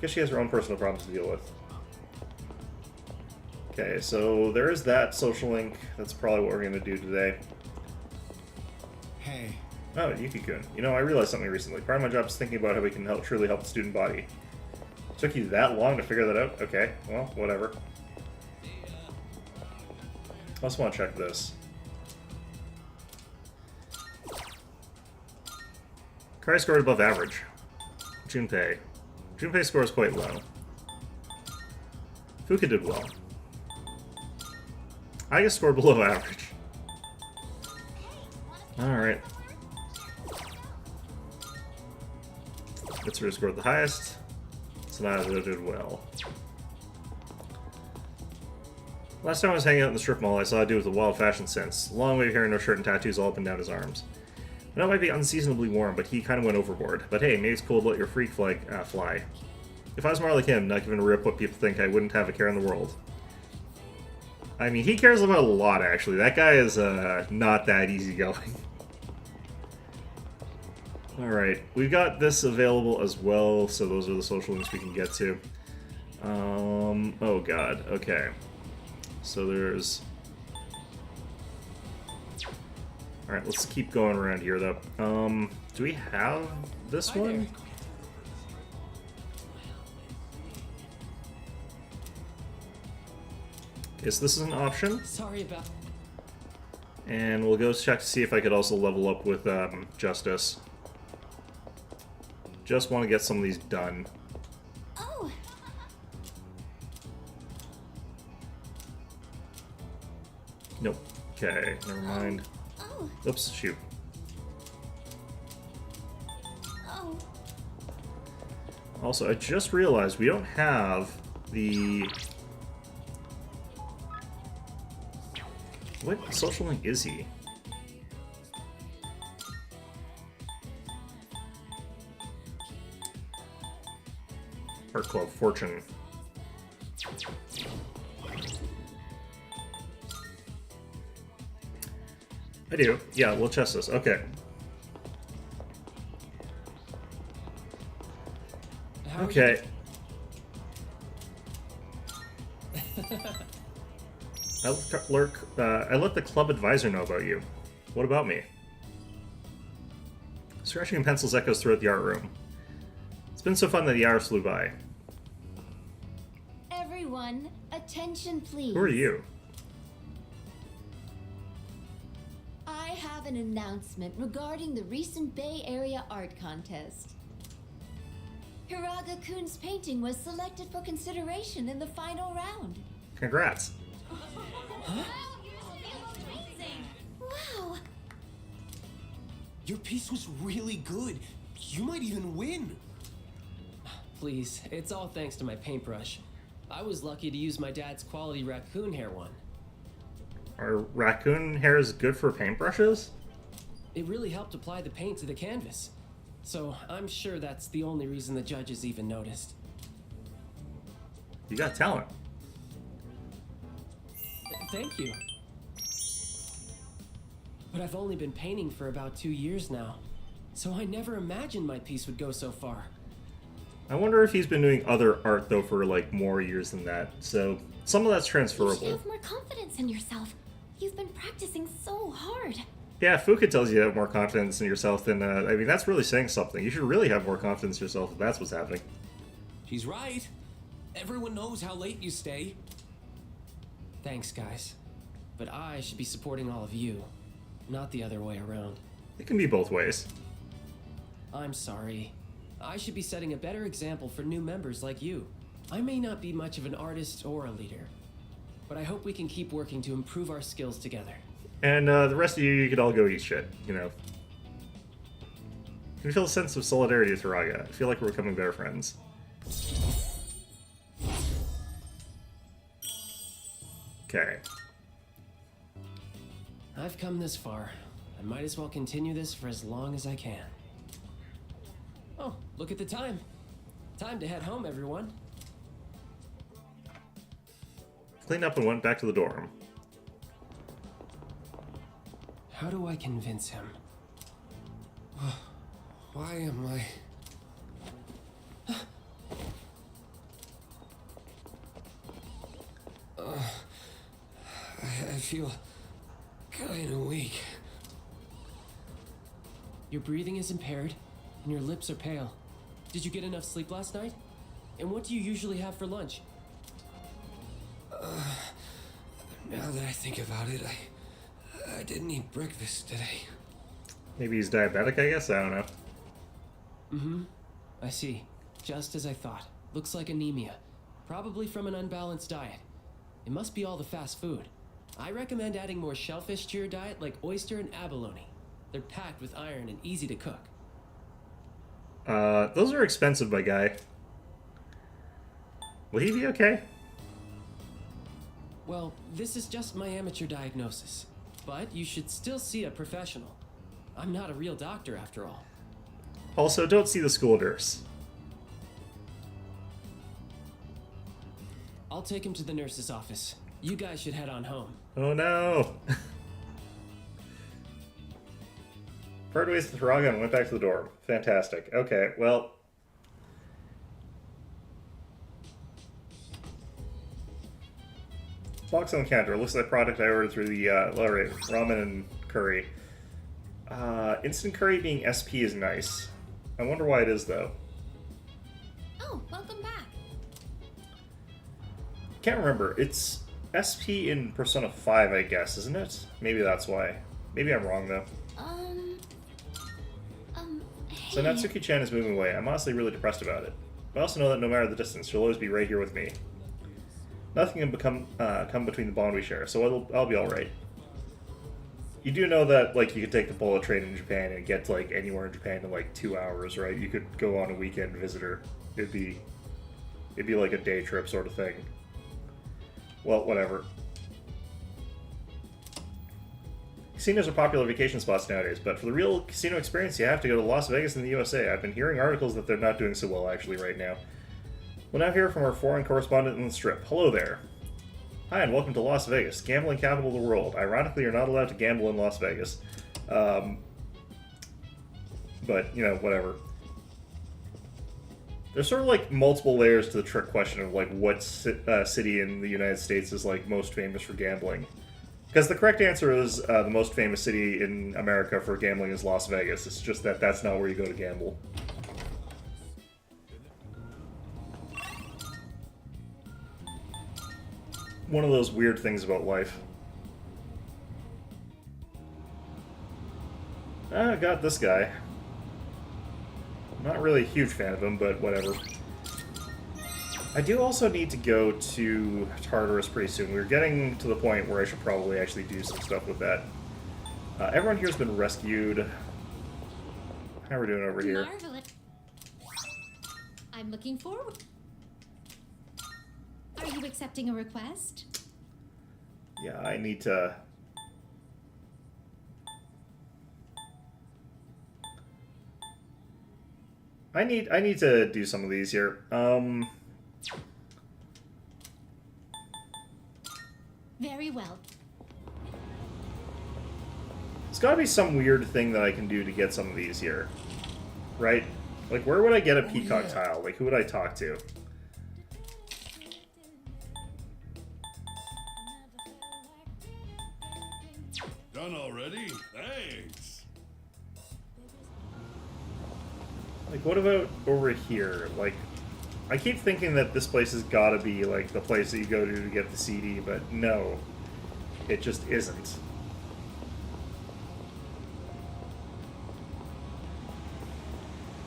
Guess she has her own personal problems to deal with. Okay, so there is that social link. That's probably what we're going to do today. Hey. Oh, Yuki-kun. You know, I realized something recently. Part of my job is thinking about how we can truly help the student body. Took you that long to figure that out? Okay, well, whatever. I also want to check this. Kari scored above average. Junpei. Junpei scores quite low. Fuka did well. I guess scored below average. Alright. Mitsuru scored the highest. Sonata did well. Last time I was hanging out in the strip mall, I saw a dude with a wild fashion sense. Long wave hair, no shirt, and tattoos all up and down his arms. I know it might be unseasonably warm, but he kind of went overboard. But hey, maybe it's cool to let your freak flag fly. If I was more like him, not giving a rip what people think, I wouldn't have a care in the world. I mean, he cares about a lot, actually. That guy is not that easygoing. Alright, we've got this available as well, so those are the social links we can get to. Oh god, okay. So there's... Alright, let's keep going around here, though. Do we have this one? Okay, so this is an option. Sorry about... And we'll go check to see if I could also level up with Justice. Just want to get some of these done. Oh! Nope. Okay, never mind. Oh! Oops, shoot. Oh! Also, I just realized we don't have the... What social link is he? Art Club, Fortune. I do. Yeah, we'll chest this. Okay. Okay. I let the club advisor know about you. What about me? Scratching and pencils echoes throughout the art room. It's been so fun that the hours flew by. Everyone, attention please. Who are you? I have an announcement regarding the recent Bay Area art contest. Hiraga-kun's painting was selected for consideration in the final round. Congrats. Wow! Your piece was really good. You might even win. Please, it's all thanks to my paintbrush. I was lucky to use my dad's quality raccoon hair one. Are raccoon hairs good for paintbrushes? It really helped apply the paint to the canvas. So I'm sure that's the only reason the judges even noticed. You got talent. Thank you. But I've only been painting for about 2 years now, so I never imagined my piece would go so far. I wonder if he's been doing other art, though, for, like, more years than that. So, some of that's You transferable. should have more confidence in yourself. You've been practicing so hard. Yeah, Fuka tells you to have more confidence in yourself than, I mean, that's really saying something. You should really have more confidence in yourself if that's what's happening. He's right. Everyone knows how late you stay. Thanks, guys. But I should be supporting all of you, not the other way around. It can be both ways. I'm sorry. I should be setting a better example for new members like you. I may not be much of an artist or a leader, but I hope we can keep working to improve our skills together. And the rest of you could all go eat shit, you know. You can feel a sense of solidarity with Hiraga. I feel like we're becoming better friends. Okay. I've come this far. I might as well continue this for as long as I can. Oh, look at the time. Time to head home, everyone. Cleaned up and went back to the dorm. How do I convince him? Why am I... I feel kind of weak. Your breathing is impaired, and your lips are pale. Did you get enough sleep last night? And what do you usually have for lunch? Now that I think about it, I didn't eat breakfast today. Maybe he's diabetic, I guess? I don't know. Mm-hmm. I see. Just as I thought. Looks like anemia. Probably from an unbalanced diet. It must be all the fast food. I recommend adding more shellfish to your diet, like oyster and abalone. They're packed with iron and easy to cook. Those are expensive, my guy. Will he be okay? Well, this is just my amateur diagnosis. But you should still see a professional. I'm not a real doctor, after all. Also, don't see the school nurse. I'll take him to the nurse's office. You guys should head on home. Oh no! Parted ways with Hiraga and went back to the dorm. Fantastic. Okay, well... Box on the counter. Looks like the product I ordered through the, alright, ramen and curry. Instant curry being SP is nice. I wonder why it is, though. Oh, welcome back. Can't remember. It's SP in Persona 5, I guess, isn't it? Maybe that's why. Maybe I'm wrong, though. Hey. So Natsuki-chan is moving away. I'm honestly really depressed about it. But I also know that no matter the distance, she'll always be right here with me. Nothing can come between the bond we share, so I'll be alright. You do know that, like, you could take the bullet train in Japan and get to, like, anywhere in Japan in, like, 2 hours, right? You could go on a weekend visitor. It'd be like a day trip sort of thing. Well, whatever. Casinos are popular vacation spots nowadays, but for the real casino experience, you have to go to Las Vegas in the USA. I've been hearing articles that they're not doing so well, actually, right now. We'll now hear from our foreign correspondent in the Strip. Hello there. Hi, and welcome to Las Vegas, gambling capital of the world. Ironically, you're not allowed to gamble in Las Vegas. But, you know, whatever. There's sort of, like, multiple layers to the trick question of, like, what city in the United States is, like, most famous for gambling. Because the correct answer is the most famous city in America for gambling is Las Vegas. It's just that that's not where you go to gamble. One of those weird things about life. I got this guy. Not really a huge fan of him, but whatever. I do also need to go to Tartarus pretty soon. We're getting to the point where I should probably actually do some stuff with that. Everyone here's been rescued. How are we doing over here? Marvelous. I'm looking forward. Are you accepting a request? Yeah, I need to... I need to do some of these here. Very well. There's gotta be some weird thing that I can do to get some of these here. Right? Like, where would I get a peacock tile? Like, who would I talk to? Done already? Thanks. Like, what about over here? Like, I keep thinking that this place has gotta be, like, the place that you go to get the CD, but no. It just isn't.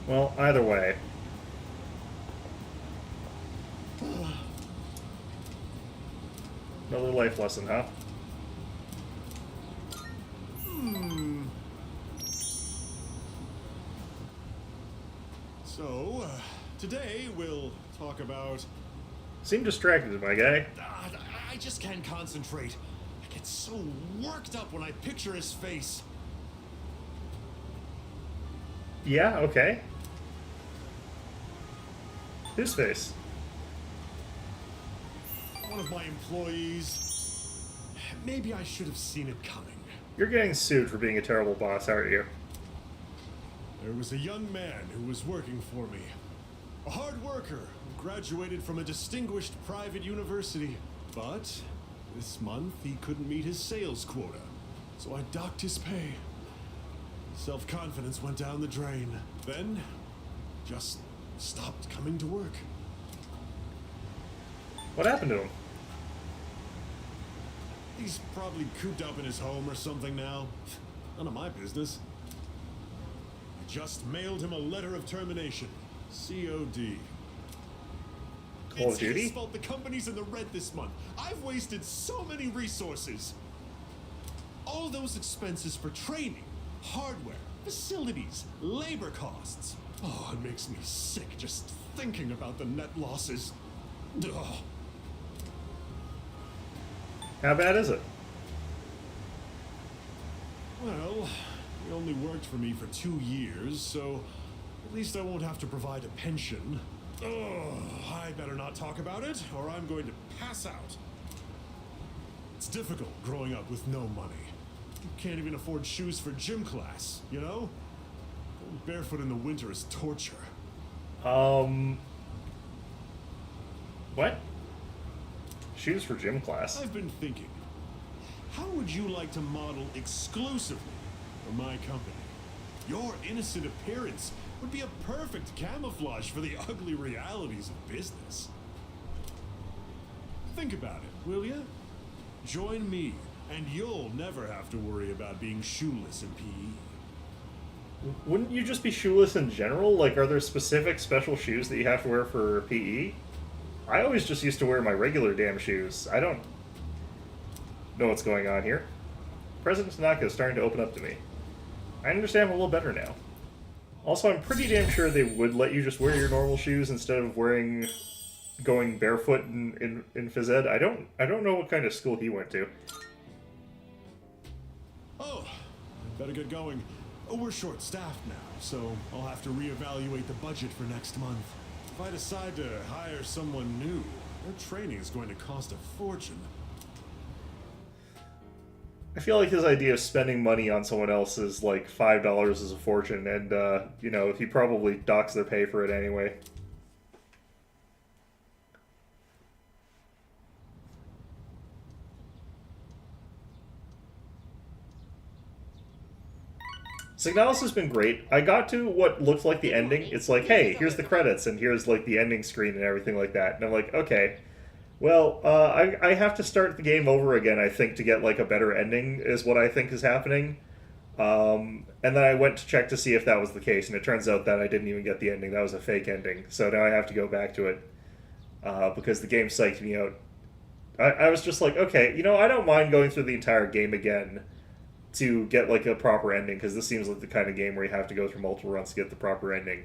Well, either way. Another life lesson, huh? So, today we'll talk about... Seem distracted, my guy. I just can't concentrate. I get so worked up when I picture his face. Yeah, okay. Whose face? One of my employees. Maybe I should have seen it coming. You're getting sued for being a terrible boss, aren't you? There was a young man who was working for me. A hard worker who graduated from a distinguished private university. But this month he couldn't meet his sales quota, so I docked his pay. Self-confidence went down the drain. Then, just stopped coming to work. What happened to him? He's probably cooped up in his home or something now. None of my business. I just mailed him a letter of termination. COD. Call of It's Duty? his fault the company's in the red this month. I've wasted so many resources. All those expenses for training, hardware, facilities, labor costs. Oh, it makes me sick just thinking about the net losses. Ugh. How bad is it? Well, he only worked for me for 2 years, so at least I won't have to provide a pension. Ugh, I better not talk about it, or I'm going to pass out. It's difficult growing up with no money. You can't even afford shoes for gym class, you know? Going barefoot in the winter is torture. What? Shoes for gym class? I've been thinking, how would you like to model exclusively for my company? Your innocent appearance would be a perfect camouflage for the ugly realities of business. Think about it, will ya? Join me, and you'll never have to worry about being shoeless in PE. Wouldn't you just be shoeless in general? Like, are there specific special shoes that you have to wear for PE? I always just used to wear my regular damn shoes. I don't know what's going on here. President Tanaka is starting to open up to me. I understand him a little better now. Also, I'm pretty damn sure they would let you just wear your normal shoes instead of going barefoot in phys ed. I don't know what kind of school he went to. Oh, better get going. Oh, we're short-staffed now, so I'll have to reevaluate the budget for next month. If I decide to hire someone new, their training is going to cost a fortune. I feel like his idea of spending money on someone else is like $5 is a fortune, and, you know, he probably docks their pay for it anyway. Signalis has been great. I got to what looked like the ending. It's like, hey, here's the credits, and here's like the ending screen and everything like that. And I'm like, okay. Well, I have to start the game over again, I think, to get like a better ending, is what I think is happening. And then I went to check to see if that was the case, and it turns out that I didn't even get the ending. That was a fake ending. So now I have to go back to it, because the game psyched me out. I was just like, okay, you know, I don't mind going through the entire game again to get like a proper ending, because this seems like the kind of game where you have to go through multiple runs to get the proper ending.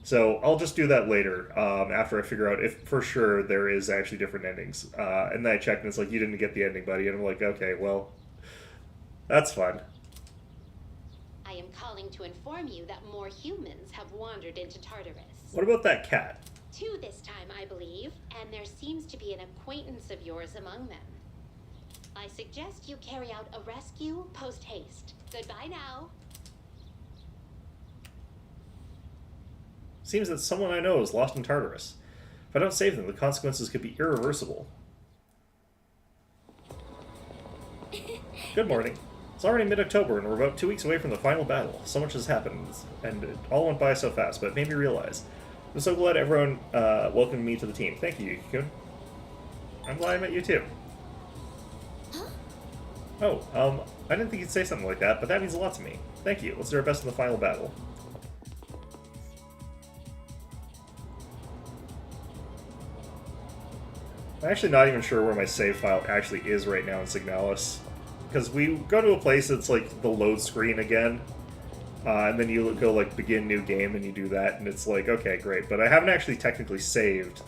So I'll just do that later, after I figure out if for sure there is actually different endings. And then I checked and it's like, you didn't get the ending, buddy. And I'm like, okay, well, that's fun. I am calling to inform you that more humans have wandered into Tartarus. What about that cat? 2 this time, I believe, and there seems to be an acquaintance of yours among them. I suggest you carry out a rescue post-haste. Goodbye now. Seems that someone I know is lost in Tartarus. If I don't save them, the consequences could be irreversible. Good morning. It's already mid-October, and we're about 2 weeks away from the final battle. So much has happened, and it all went by so fast, but it made me realize. I'm so glad everyone welcomed me to the team. Thank you, Yuki-kun. I'm glad I met you too. Oh, I didn't think you'd say something like that, but that means a lot to me. Thank you. Let's do our best in the final battle. I'm actually not even sure where my save file actually is right now in Signalis. Because we go to a place that's like the load screen again, and then you go like begin new game and you do that, and it's like, okay, great. But I haven't actually technically saved.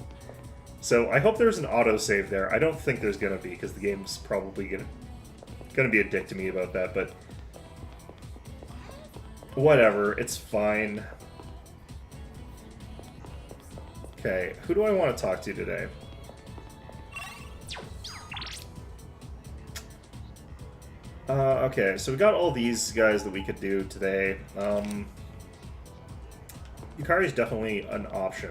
So I hope there's an autosave there. I don't think there's going to be, because the game's probably going to be a dick to me about that, but whatever, it's fine. Okay, who do I want to talk to today? Okay, so we got all these guys that we could do today. Yukari's definitely an option.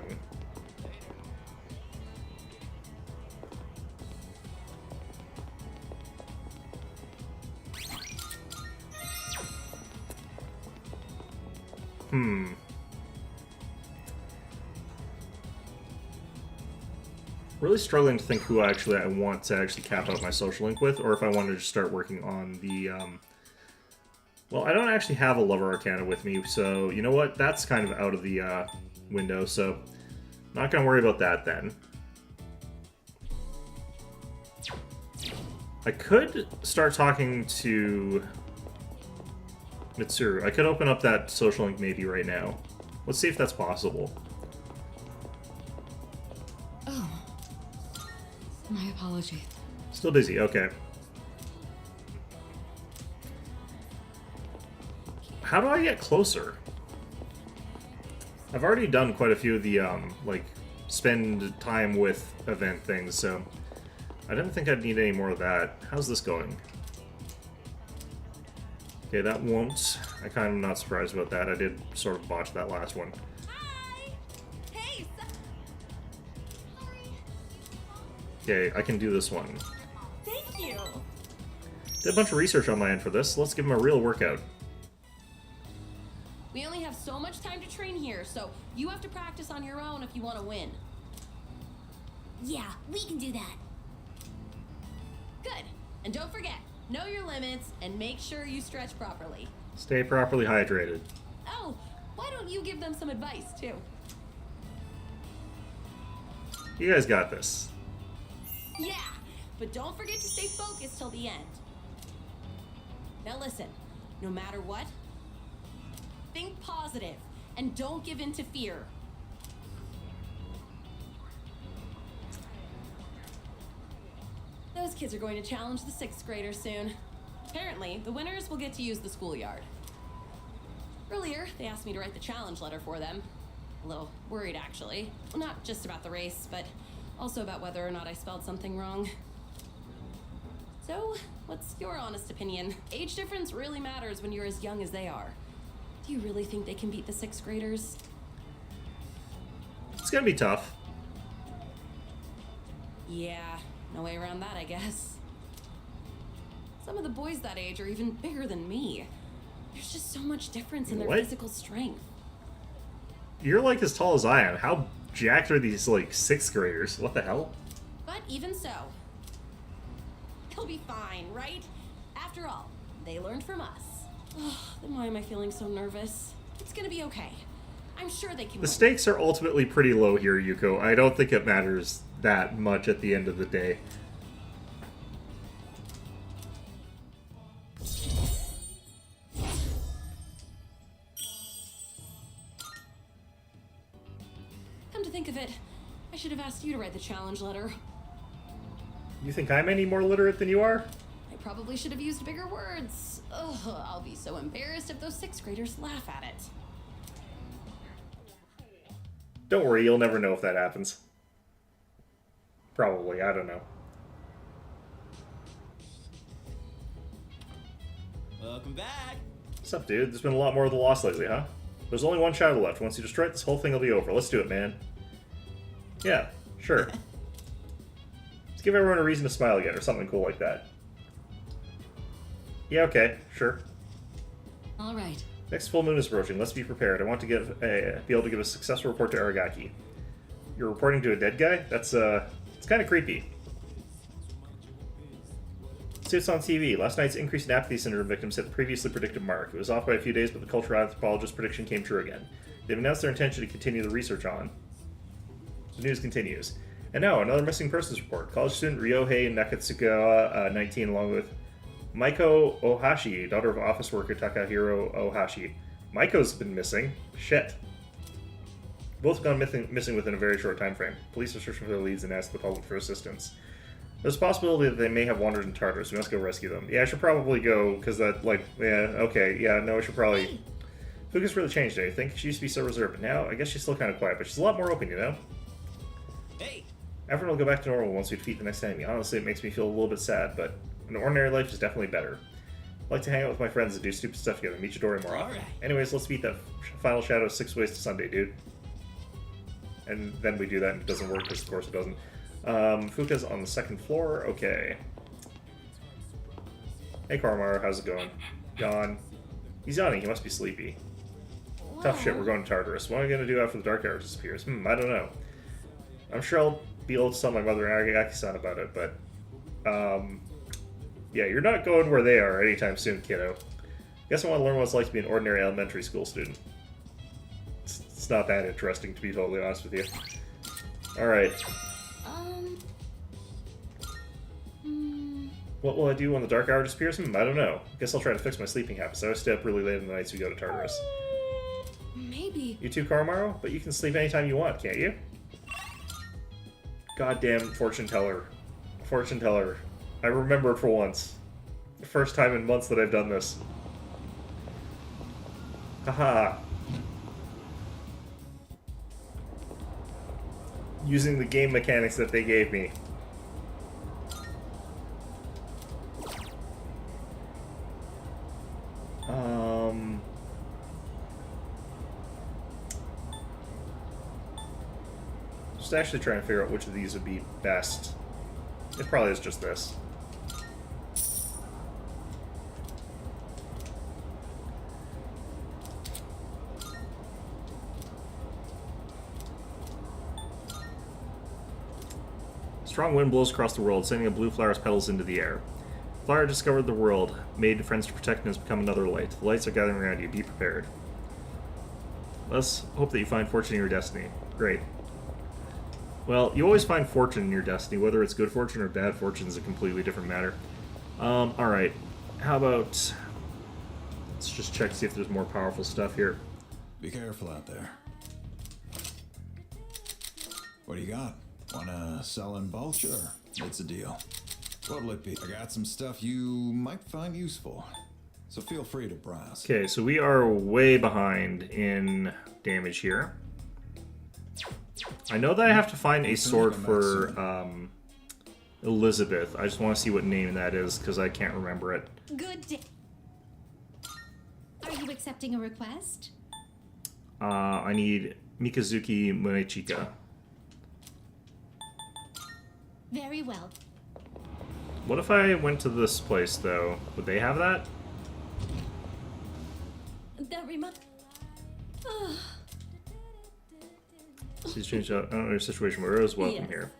Really struggling to think who I want to actually cap out my social link with, or if I want to just start working on the, well, I don't actually have a Lover Arcana with me, so you know what? That's kind of out of the window, so not going to worry about that then. I could start talking to Mitsuru. I could open up that social link maybe right now. Let's see if that's possible. My apologies. Still busy, okay. How do I get closer? I've already done quite a few of the, like, spend time with event things, so I didn't think I'd need any more of that. How's this going? Okay, that won't. I'm kind of not surprised about that. I did sort of botch that last one. Okay, I can do this one. Thank you. Did a bunch of research on my end for this. Let's give him a real workout. We only have so much time to train here, so you have to practice on your own if you want to win. Yeah, we can do that. Good. And don't forget, know your limits and make sure you stretch properly. Stay properly hydrated. Oh, why don't you give them some advice, too? You guys got this. Yeah, but don't forget to stay focused till the end. Now listen, no matter what, think positive and don't give in to fear. Those kids are going to challenge the 6th graders soon. Apparently, the winners will get to use the schoolyard. Earlier, they asked me to write the challenge letter for them. A little worried, actually. Well, not just about the race, but also about whether or not I spelled something wrong. So, what's your honest opinion? Age difference really matters when you're as young as they are. Do you really think they can beat the 6th graders? It's gonna be tough. Yeah, no way around that, I guess. Some of the boys that age are even bigger than me. There's just so much difference in their What? physical strength. You're like as tall as I am. How jacked are these like 6th graders? What the hell? But even so, they'll be fine, right? After all, they learned from us. Ugh, then why am I feeling so nervous? It's gonna be okay. I'm sure they can The win. stakes are ultimately pretty low here, Yuko. I don't think it matters that much at the end of the day. Come to think of it, I should have asked you to write the challenge letter. You think I'm any more literate than you are? I probably should have used bigger words. Ugh, I'll be so embarrassed if those 6th graders laugh at it. Don't worry, you'll never know if that happens. Probably, I don't know. Welcome back. What's up, dude? There's been a lot more of the Lost lately, huh? There's only one shadow left. Once you destroy it, this whole thing will be over. Let's do it, man. Yeah, sure. Let's give everyone a reason to smile again, or something cool like that. Yeah, okay, sure. All right. Next full moon is approaching. Let's be prepared. I want to be able to give a successful report to Aragaki. You're reporting to a dead guy? That's, it's kind of creepy. Suits on TV. Last night's increase in apathy syndrome victims hit the previously predicted mark. It was off by a few days, but the cultural anthropologist's prediction came true again. They've announced their intention to continue the research on. The news continues. And now, another missing persons report. College student Ryohei Nakatsugawa, 19, along with Maiko Ohashi, daughter of office worker Takahiro Ohashi. Maiko's been missing. Shit. Both have gone missing within a very short time frame. Police are searching for their leads and ask the public for assistance. There's a possibility that they may have wandered in Tartarus. We must go rescue them. Yeah, I should probably go, because that, like, yeah, okay, yeah, no, I should probably... Fuka's really changed, I think. She used to be so reserved, but now I guess she's still kind of quiet, but she's a lot more open, you know? Hey! Everyone will go back to normal once we defeat the next enemy. Honestly, it makes me feel a little bit sad, but an ordinary life is definitely better. I like to hang out with my friends and do stupid stuff together. Meet Chidori more often. Right. Anyways, let's beat that final shadow 6 ways to Sunday, dude. And then we do that and it doesn't work, because of course it doesn't. Fuka's on the 2nd floor. Okay. Hey, Karmar, how's it going? Yawn. He's yawning. He must be sleepy. Whoa. Tough shit. We're going to Tartarus. What am I going to do after the dark hour disappears? I don't know. I'm sure I'll be able to tell my mother and Aragaki-san about it, but... yeah, you're not going where they are anytime soon, kiddo. Guess I want to learn what it's like to be an ordinary elementary school student. It's not that interesting, to be totally honest with you. Alright. What will I do when the dark hour disappears? I don't know. Guess I'll try to fix my sleeping habits. I always stay up really late in the nights we go to Tartarus. Maybe. You too, Karmaro? But you can sleep anytime you want, can't you? Goddamn fortune teller. Fortune teller. I remembered for once. The first time in months that I've done this. Haha. Using the game mechanics that they gave me. Just actually trying to figure out which of these would be best. It probably is just this. Strong wind blows across the world, sending a blue flower's petals into the air. The flower discovered the world, made friends to protect, and has become another light. The lights are gathering around you. Be prepared. Let's hope that you find fortune in your destiny. Great. Well, you always find fortune in your destiny. Whether it's good fortune or bad fortune is a completely different matter. Alright. How about... Let's just check to see if there's more powerful stuff here. Be careful out there. What do you got? Wanna sell in bulk? Sure. What's the deal? What'll it be? I got some stuff you might find useful. So feel free to browse. Okay, so we are way behind in damage here. I know that I have to find a sword for Elizabeth. I just want to see what name that is, because I can't remember it. Good day. Are you accepting a request? I need Mikazuki Munechika. Very well. What if I went to this place, though? Would they have that? That reminds. She's changed out. I don't know your situation. Where is welcome Yes. here.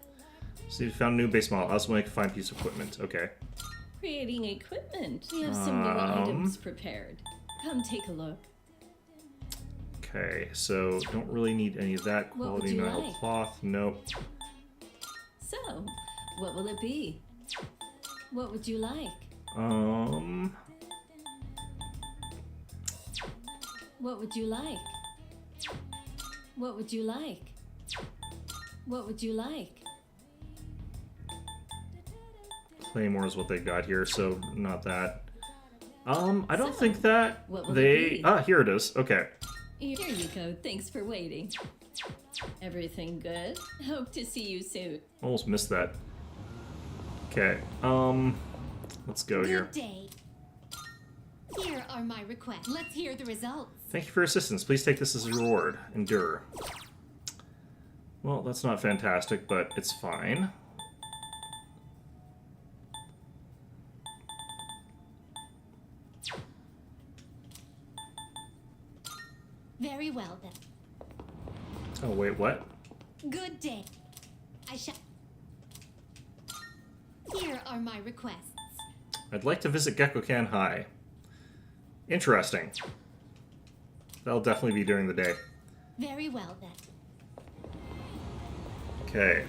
So you found a new base model. Also make a fine piece of equipment. Okay. Creating equipment. We have some new items prepared. Come take a look. Okay, so don't really need any of that. What would Quality you metal like? cloth. Nope. So, what will it be? What would you like? What would you like? What would you like? What would you like? Claymore is what they got here, so not that. I don't think that what will it they. be? Ah, here it is. Okay. Here you go. Thanks for waiting. Everything good? Hope to see you soon. Almost missed that. Okay. Let's go here. Good day. Here are my requests. Let's hear the results. Thank you for your assistance. Please take this as a reward. Endure. Well, that's not fantastic, but it's fine. Very well then. Oh, wait, what? Good day. I shall. Here are my requests. I'd like to visit Gekkokan High. Interesting. That'll definitely be during the day. Very well then. Okay,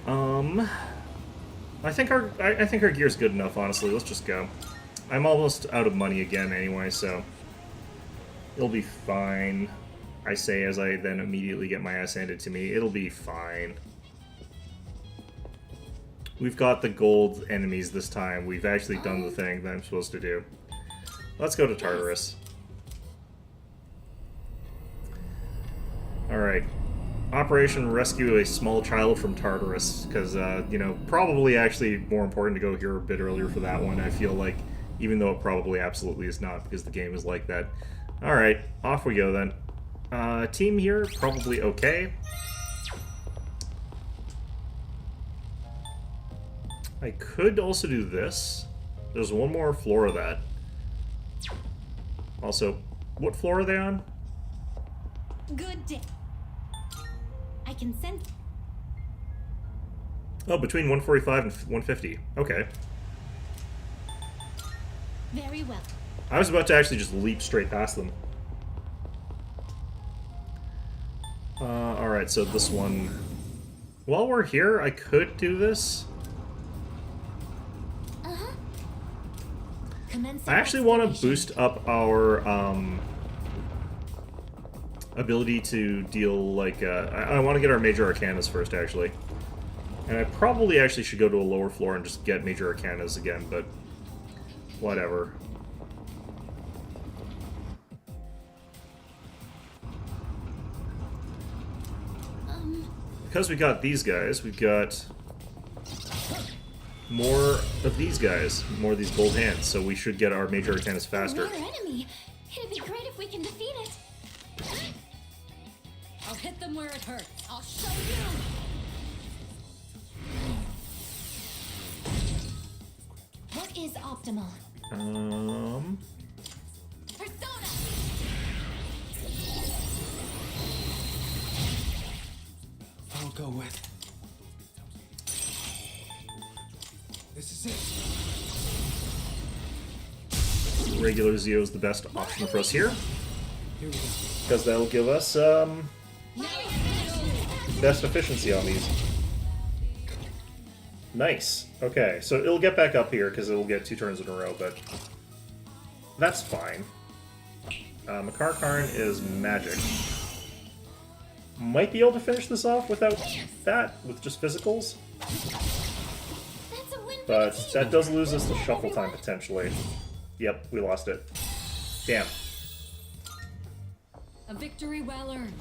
I think our gear's good enough, honestly. Let's just go. I'm almost out of money again anyway, so it'll be fine. I say as I then immediately get my ass handed to me. It'll be fine. We've got the gold enemies this time. We've actually done the thing that I'm supposed to do. Let's go to Tartarus. Alright. Operation Rescue a Small Child from Tartarus. Because, you know, probably actually more important to go here a bit earlier for that one, I feel like. Even though it probably absolutely is not, because the game is like that. Alright, off we go then. Team here, probably okay. I could also do this. There's one more floor of that. Also, what floor are they on? Good day. I can sense. Oh, between 145 and 150. Okay. Very well. I was about to actually just leap straight past them. Alright, so this one... While we're here, I could do this. I actually want to boost up our, ability to deal, like, I want to get our Major Arcanas first, actually. And I probably actually should go to a lower floor and just get Major Arcanas again, but... whatever. Because we got these guys, we've got more of these guys, more of these gold hands, so we should get our Major Arcanas faster. Another enemy. It'd be great if we can defeat it. I'll hit them where it hurts. I'll show you. What is optimal? Persona. I'll go with. This is it. Regular Zeo is the best option for us here, Here we go. because that'll give us best efficiency on these. Nice. Okay, so it'll get back up here because it'll get 2 turns in a row, but that's fine. Makar Karn is magic. Might be able to finish this off without that, with just physicals. But that does lose us the shuffle time potentially. Yep, we lost it. Damn. A victory well earned.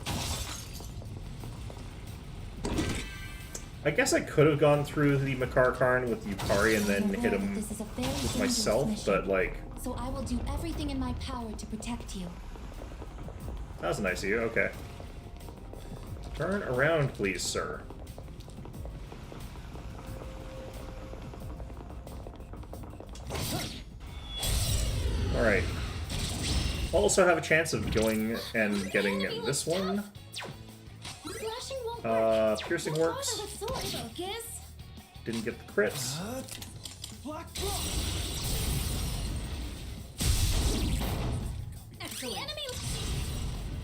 I guess I could have gone through the Makar Karn with Yukari and then hit him This is a very with dangerous myself, mission. but like, So I will do everything in my power to protect you. that was nice of you, okay. Turn around, please, sir. Alright. also have a chance of going and getting this one. Piercing works. Didn't get the crits.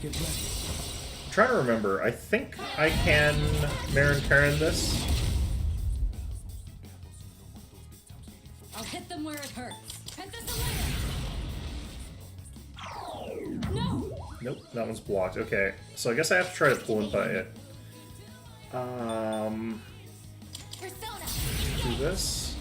Get ready. I'm trying to remember. I think I can Marin Karen this. I'll hit them where it hurts. No. Nope, that one's blocked. Okay, so I guess I have to try to pull in by it. Do this.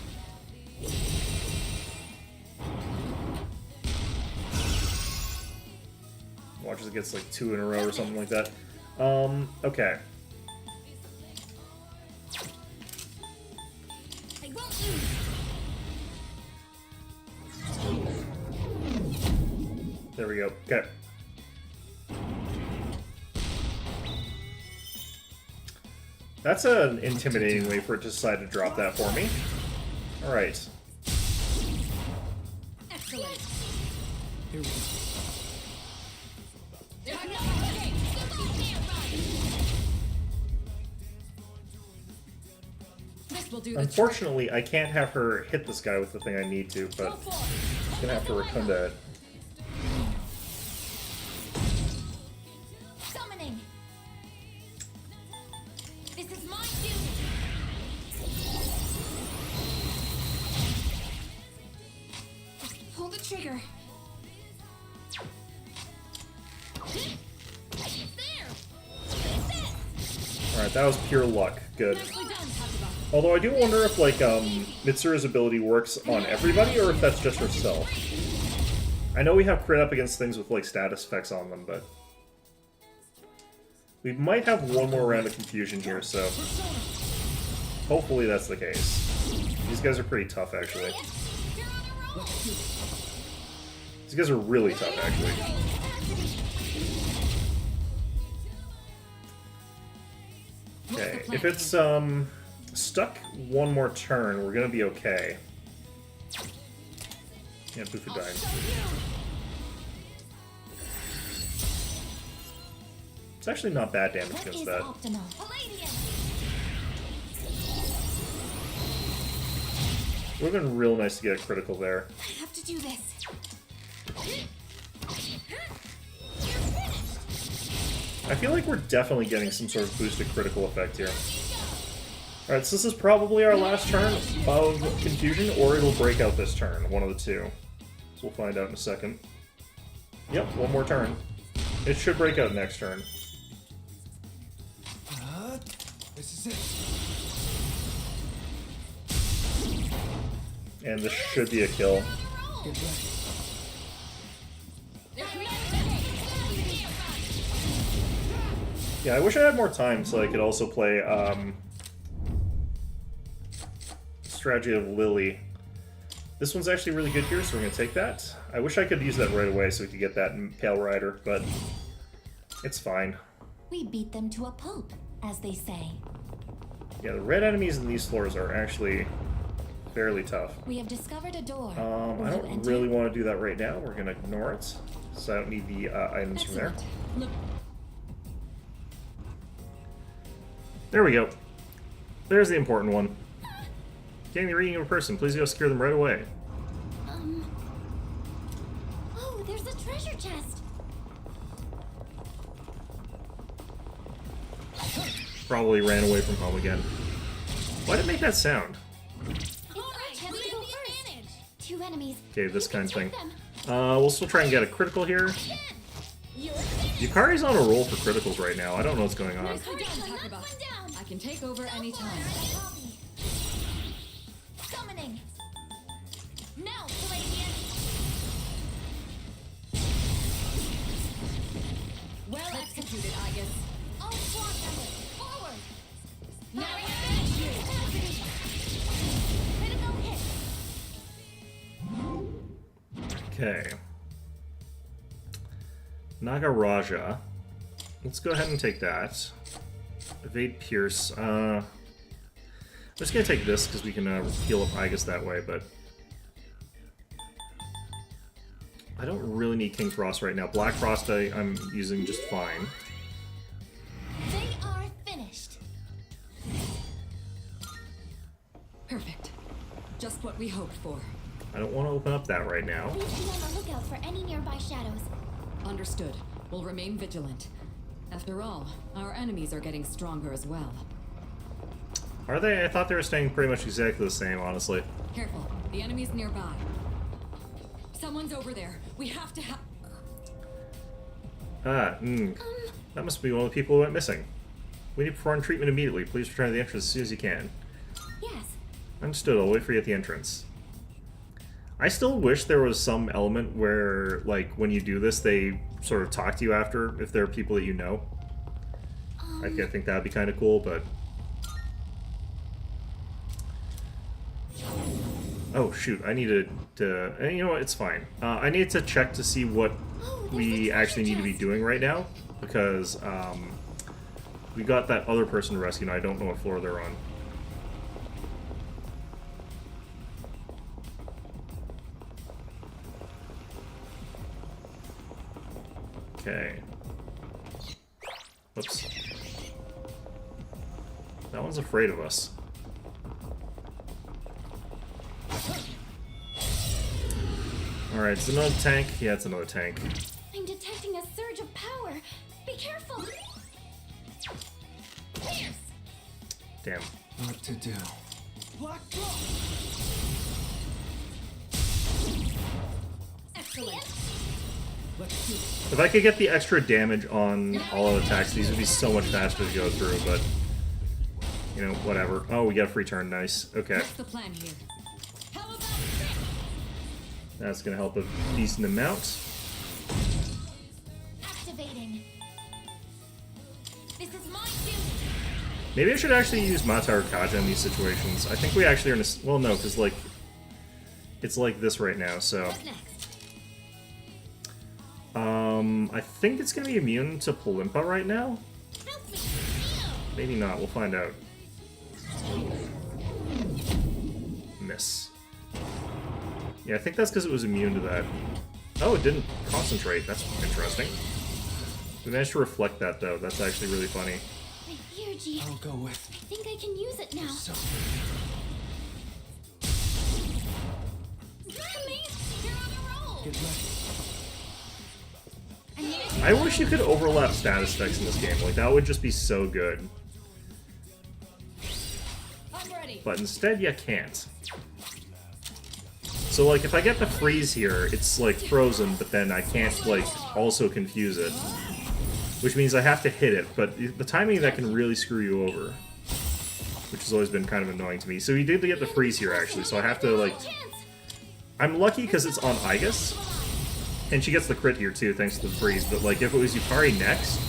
Watch as it gets like 2 in a row or something like that. Okay. There we go. Okay. That's an intimidating way for it to decide to drop that for me. Alright. Excellent. Here we go. This will do the Unfortunately, I can't have her hit this guy with the thing I need to, but I'm just gonna have to Rotunda it. Summoning. This is my duty. Pull the trigger. Alright, that was pure luck. Good. Although I do wonder if, like, Mitsuru's ability works on everybody, or if that's just herself. I know we have crit up against things with, like, status effects on them, but... we might have one more round of confusion here, so... hopefully that's the case. These guys are pretty tough, actually. These guys are really tough, actually. Okay, if it's, stuck one more turn, we're gonna be okay. Yeah, Bufu died. It's actually not bad damage against that. It would have been real nice to get a critical there. I have to do this. I feel like we're definitely getting some sort of boosted critical effect here. Alright, so this is probably our last turn of Confusion, or it'll break out this turn. One of the two. So we'll find out in a second. Yep, one more turn. It should break out next turn. This is it. And this should be a kill. Get ready. Yeah, I wish I had more time so I could also play, Strategy of Lily. This one's actually really good here, so we're gonna take that. I wish I could use that right away so we could get that in Pale Rider, but it's fine. We beat them to a pulp, as they say. Yeah, the red enemies in these floors are actually fairly tough. We have discovered a door. I don't really want to do that right now. We're gonna ignore it, so I don't need the items from there. Look. There we go. There's the important one. Getting the reading of a person. Please go secure them right away. Oh, there's a treasure chest. Probably ran away from home again. Why did it make that sound? Two enemies. Okay, this kind of thing. We'll still try and get a critical here. Yukari's on a roll for criticals right now. I don't know what's going on. I can take over anytime. Summoning. Now, Palladian. Well executed, Aegis. All squad members, forward. Now Critical hit. Okay. Nagaraja. Let's go ahead and take that. Evade Pierce. I'm just gonna take this because we can heal up Aegis that way, but I don't really need King Frost right now. Black Frost I'm using just fine. They are finished. Perfect. Just what we hoped for. I don't want to open up that right now. Please be on the lookout for any nearby shadows. Understood. We'll remain vigilant. After all, our enemies are getting stronger as well. Are they? I thought they were staying pretty much exactly the same, honestly. Careful. The enemy's nearby. Someone's over there. We have to help. That must be one of the people who went missing. We need to perform treatment immediately. Please return to the entrance as soon as you can. Yes. Understood. I'll wait for you at the entrance. I still wish there was some element where, like, when you do this, they sort of talk to you after, if there are people that you know. I think that would be kind of cool, but... Oh, shoot. I needed to... And you know what? It's fine. I need to check to see what we actually need to be doing right now, because we got that other person to rescue, and I don't know what floor they're on. Okay. Whoops. That one's afraid of us. Alright, it's another tank. Yeah, it's another tank. I'm detecting a surge of power. Be careful. Fierce. Damn. What to do? Excellent. If I could get the extra damage on all of the attacks, these would be so much faster to go through, but... You know, whatever. Oh, we got a free turn. Nice. Okay. What's the plan here? That's gonna help a decent amount. Activating. This is my duty. Maybe I should actually use Mata or Kaja in these situations. I think we actually are in a... Well, no, because, like... It's like this right now, so... I think it's gonna be immune to Polimpa right now? Maybe not, we'll find out. Miss. Yeah, I think that's because it was immune to that. Oh, it didn't concentrate. That's interesting. We managed to reflect that, though. That's actually really funny. My Theurgy. I'll go with. I think I can use it now. So You're on a roll. get ready. I wish you could overlap status effects in this game. Like, that would just be so good. I'm ready. But instead, you can't. So, like, if I get the freeze here, it's, like, frozen, but then I can't, like, also confuse it. Which means I have to hit it, but the timing of that can really screw you over. Which has always been kind of annoying to me. So we did get the freeze here, actually, so I have to, like... I'm lucky because it's on Aigis. And she gets the crit here, too, thanks to the freeze. But, like, if it was Yukari next,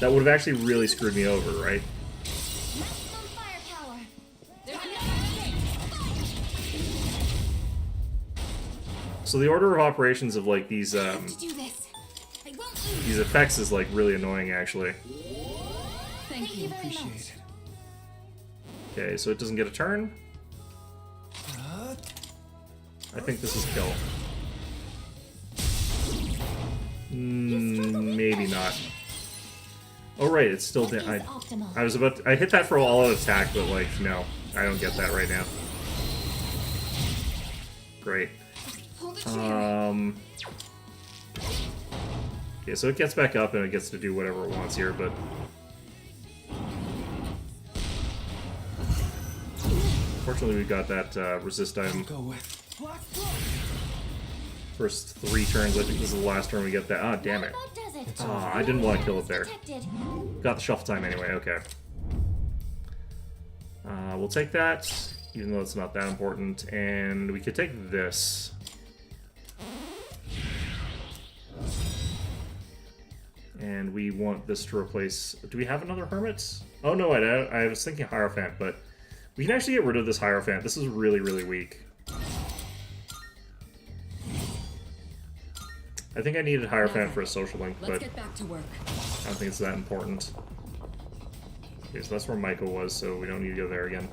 that would have actually really screwed me over, right? So the order of operations of, like, these effects is, like, really annoying, actually. Thank you. Appreciate it. Okay, so it doesn't get a turn. I think this is kill. Maybe not. Oh right, it's still I was about to, I hit that for all out attack, but like no, I don't get that right now. Great. Okay, so it gets back up and it gets to do whatever it wants here, but fortunately we got that resist item. Go with. First 3 turns, I think this is the last turn we get that. Ah, damn it. I didn't want to kill it there. Got the shuffle time anyway, okay. We'll take that, even though it's not that important, and we could take this. And we want this to replace... Do we have another Hermit? Oh no, I was thinking Hierophant, but we can actually get rid of this Hierophant. This is really, really weak. I think I needed Hierophant for a social link, but get back to work. I don't think it's that important. Okay, so that's where Michael was, so we don't need to go there again.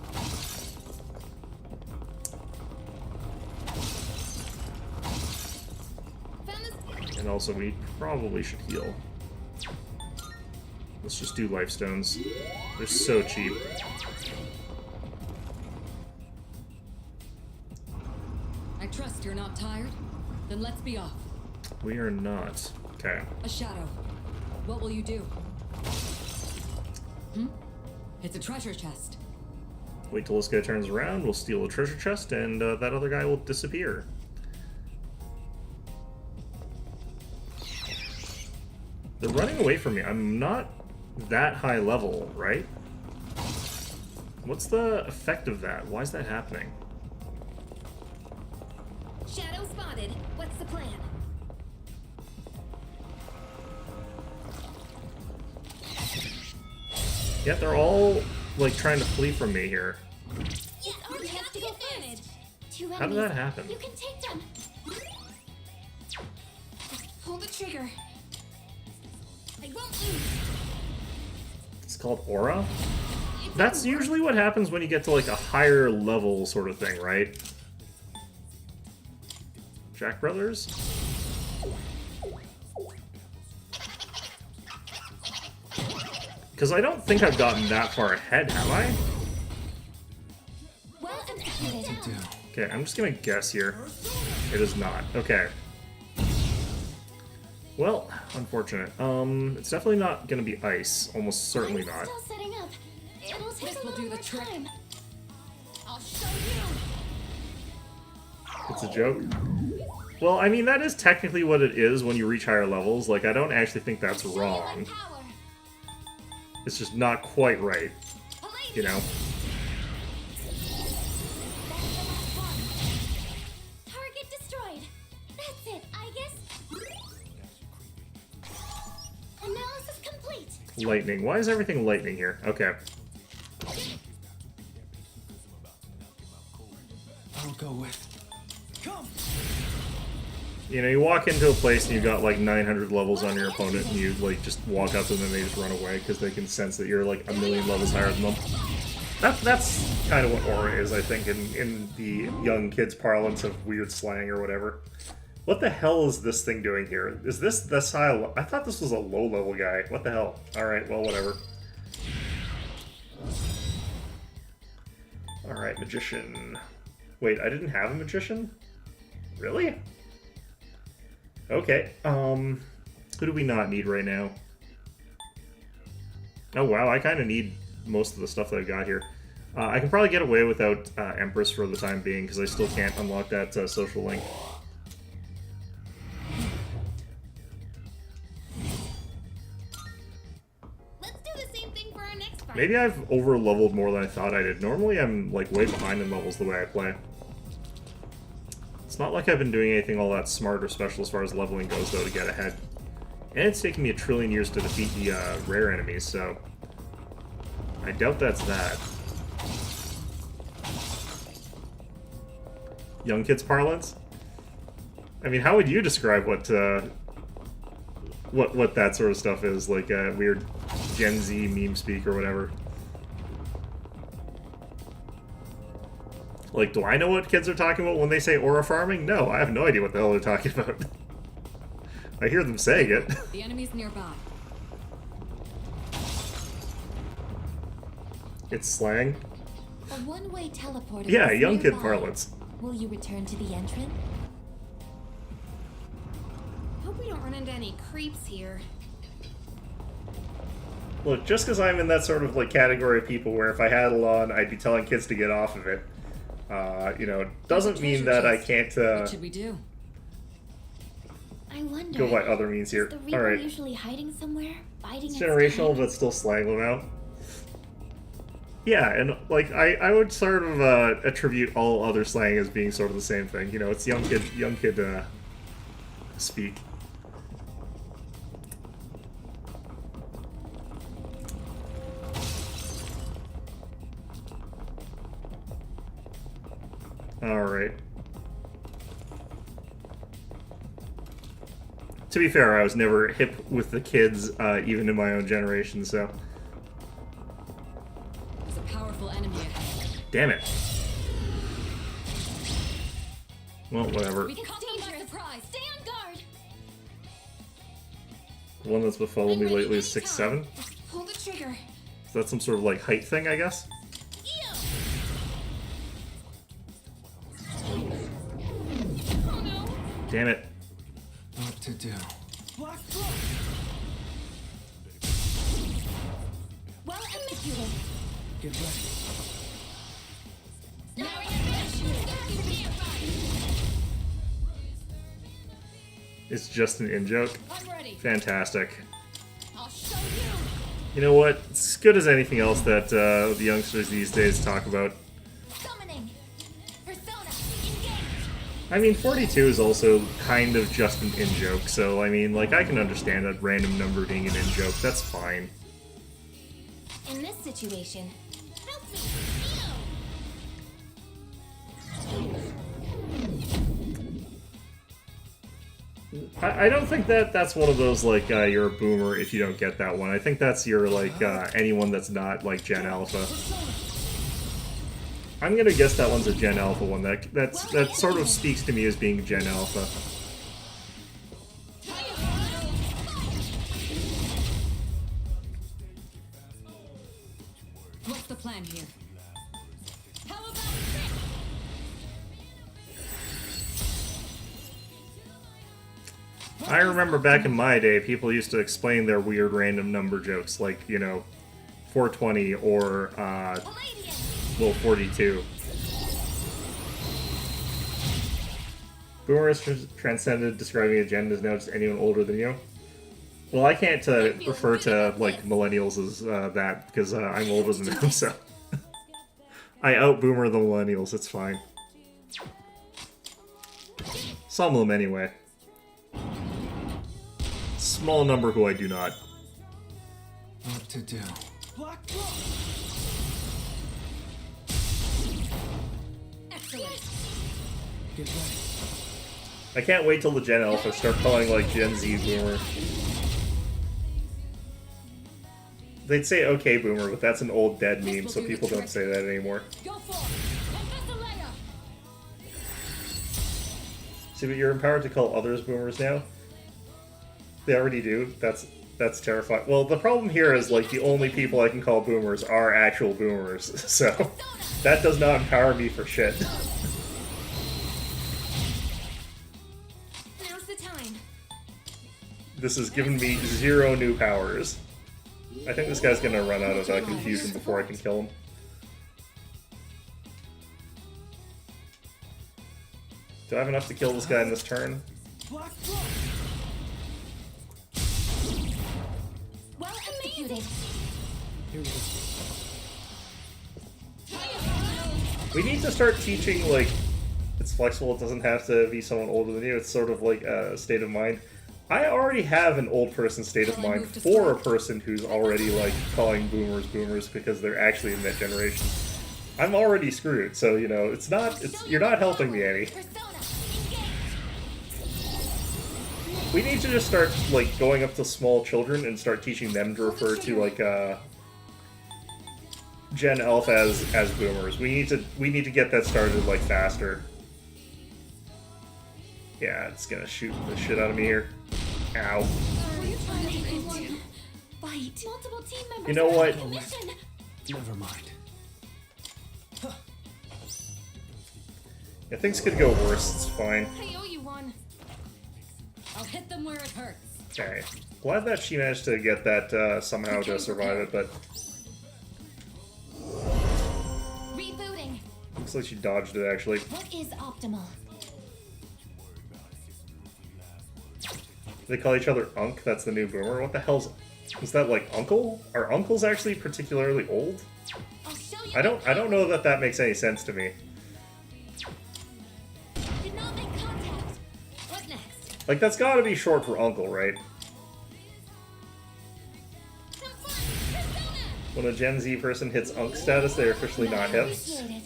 Found the And also, we probably should heal. Let's just do life stones. They're so cheap. I trust you're not tired. Then let's be off. We are not. Okay. A shadow. What will you do? Hmm? It's a treasure chest. Wait till this guy turns around, we'll steal a treasure chest, and that other guy will disappear. They're running away from me. I'm not that high level, right? What's the effect of that? Why is that happening? Shadow spotted. What's the plan? Yeah, they're all, like, trying to flee from me here. Yes, our chance to go first. Two enemies. How did that happen? You can take them. Pull the trigger. I won't lose. It's called aura? That's usually what happens when you get to, like, a higher level sort of thing, right? Jack Brothers? Because I don't think I've gotten that far ahead, have I? Well executed. Okay, I'm just gonna guess here. It is not. Okay. Well, unfortunate. It's definitely not gonna be ice. Almost certainly not. Still setting up. It'll take This a will little do the more trick. time. I'll show you. It's a joke. Well, I mean, that is technically what it is when you reach higher levels. Like, I don't actually think that's wrong. It's just not quite right. You know? Target destroyed. That's it, I guess. Analysis complete. Lightning. Why is everything lightning here? Okay. I'll go with. Come. You know, you walk into a place and you've got like 900 levels on your opponent, and you like just walk up to them and they just run away because they can sense that you're like a million levels higher than them. That's kind of what aura is, I think, in the young kids' parlance of weird slang or whatever. What the hell is this thing doing here? Is this high? I thought this was a low-level guy. What the hell? Alright, well, whatever. Alright, magician. Wait, I didn't have a magician? Really? Okay, who do we not need right now? Oh wow, I kind of need most of the stuff that I've got here. I can probably get away without Empress for the time being, because I still can't unlock that social link. Let's do the same thing for our next fight. Maybe I've over-leveled more than I thought I did. Normally I'm like way behind in levels the way I play. It's not like I've been doing anything all that smart or special as far as leveling goes, though, to get ahead. And it's taken me a trillion years to defeat the rare enemies, so I doubt that's that. Young kids parlance? I mean, how would you describe what that sort of stuff is? Like weird Gen Z meme speak or whatever. Like, do I know what kids are talking about when they say aura farming? No, I have no idea what the hell they're talking about. I hear them saying it. The enemy's nearby. It's slang. A one-way teleporter. Yeah, is young kid nearby. parlance. Will you return to the entrance? Hope we don't run into any creeps here. Look, just because I'm in that sort of like category of people where if I had a lawn, I'd be telling kids to get off of it. You know, doesn't mean that I can't What should we do? I wonder. go by other means here. Is the Reaper Alright. usually hiding somewhere, biting It's its generational, time? but still slang them out. Yeah, and like I would sort of attribute all other slang as being sort of the same thing. You know, it's young kid speak. Alright. To be fair, I was never hip with the kids, even in my own generation, so... There's a powerful enemy ahead. Damn it. Well, whatever. We caught them by surprise. Stay on guard. The one that's been following me lately is 6'7". Pull the trigger. Is that some sort of like height thing, I guess? Damn it. What to do? Black Book. Well executed. Get ready. It's just an in-joke. I'm ready. Fantastic. I'll show you. You know what? It's as good as anything else that the youngsters these days talk about. Summoning. Persona. Engage. I mean, 42 is also kind of just an in-joke, so I mean, like, I can understand a random number being an in-joke. That's fine. In this situation, help me. I don't think that's one of those, like, you're a boomer if you don't get that one. I think that's your, like, anyone that's not, like, Gen Alpha. I'm gonna guess that one's a Gen Alpha one. That sort of speaks to me as being Gen Alpha. What's the plan here? How about I remember back in my day, people used to explain their weird random number jokes, like, you know, 420 or, well, 42. Boomer is transcended, describing a gen as now just anyone older than you. Well, I can't refer to, like, millennials as that, because I'm older than them, so... I out-boomer the millennials, it's fine. Some of them, anyway. Small number who I do not. What to do? Black Book. excellent? Get ready. I can't wait till the Gen Alpha start calling, like, Gen Z boomer. They'd say okay boomer, but that's an old dead meme, so people don't say that anymore. Go for it. Professor Leia. See, but you're empowered to call others boomers now? They already do? That's terrifying. Well, the problem here is, like, the only people I can call boomers are actual boomers, so that does not empower me for shit. Now's the time. This has given me 0 new powers. I think this guy's gonna run out of confusion before I can kill him. Do I have enough to kill this guy in this turn? Black Book. Well executed. Here we go. We need to start teaching, like, it's flexible, it doesn't have to be someone older than you, it's sort of like a state of mind. I already have an old person state of mind for a person who's already, like, calling boomers boomers because they're actually in that generation. I'm already screwed, so, you know, you're not helping me any. We need to just start, like, going up to small children and start teaching them to refer to, like, Gen Alpha as boomers. We need to get that started, like, faster. Yeah, it's gonna shoot the shit out of me here. Ow. Fight. Multiple team members. You know what? Never mind. Yeah, things could go worse, it's fine. I owe you one. I'll hit them where it hurts. Okay. Glad that she managed to get that somehow to survive it, but Rebooting. looks like she dodged it, actually. What is optimal? They call each other Unk, that's the new boomer. What the hell's... Is that, like, uncle? Are uncles actually particularly old? I'll show you. I don't know that makes any sense to me. Did not make contact. What next? Like, that's gotta be short for uncle, right? When a Gen Z person hits Unk status, they're officially not hip.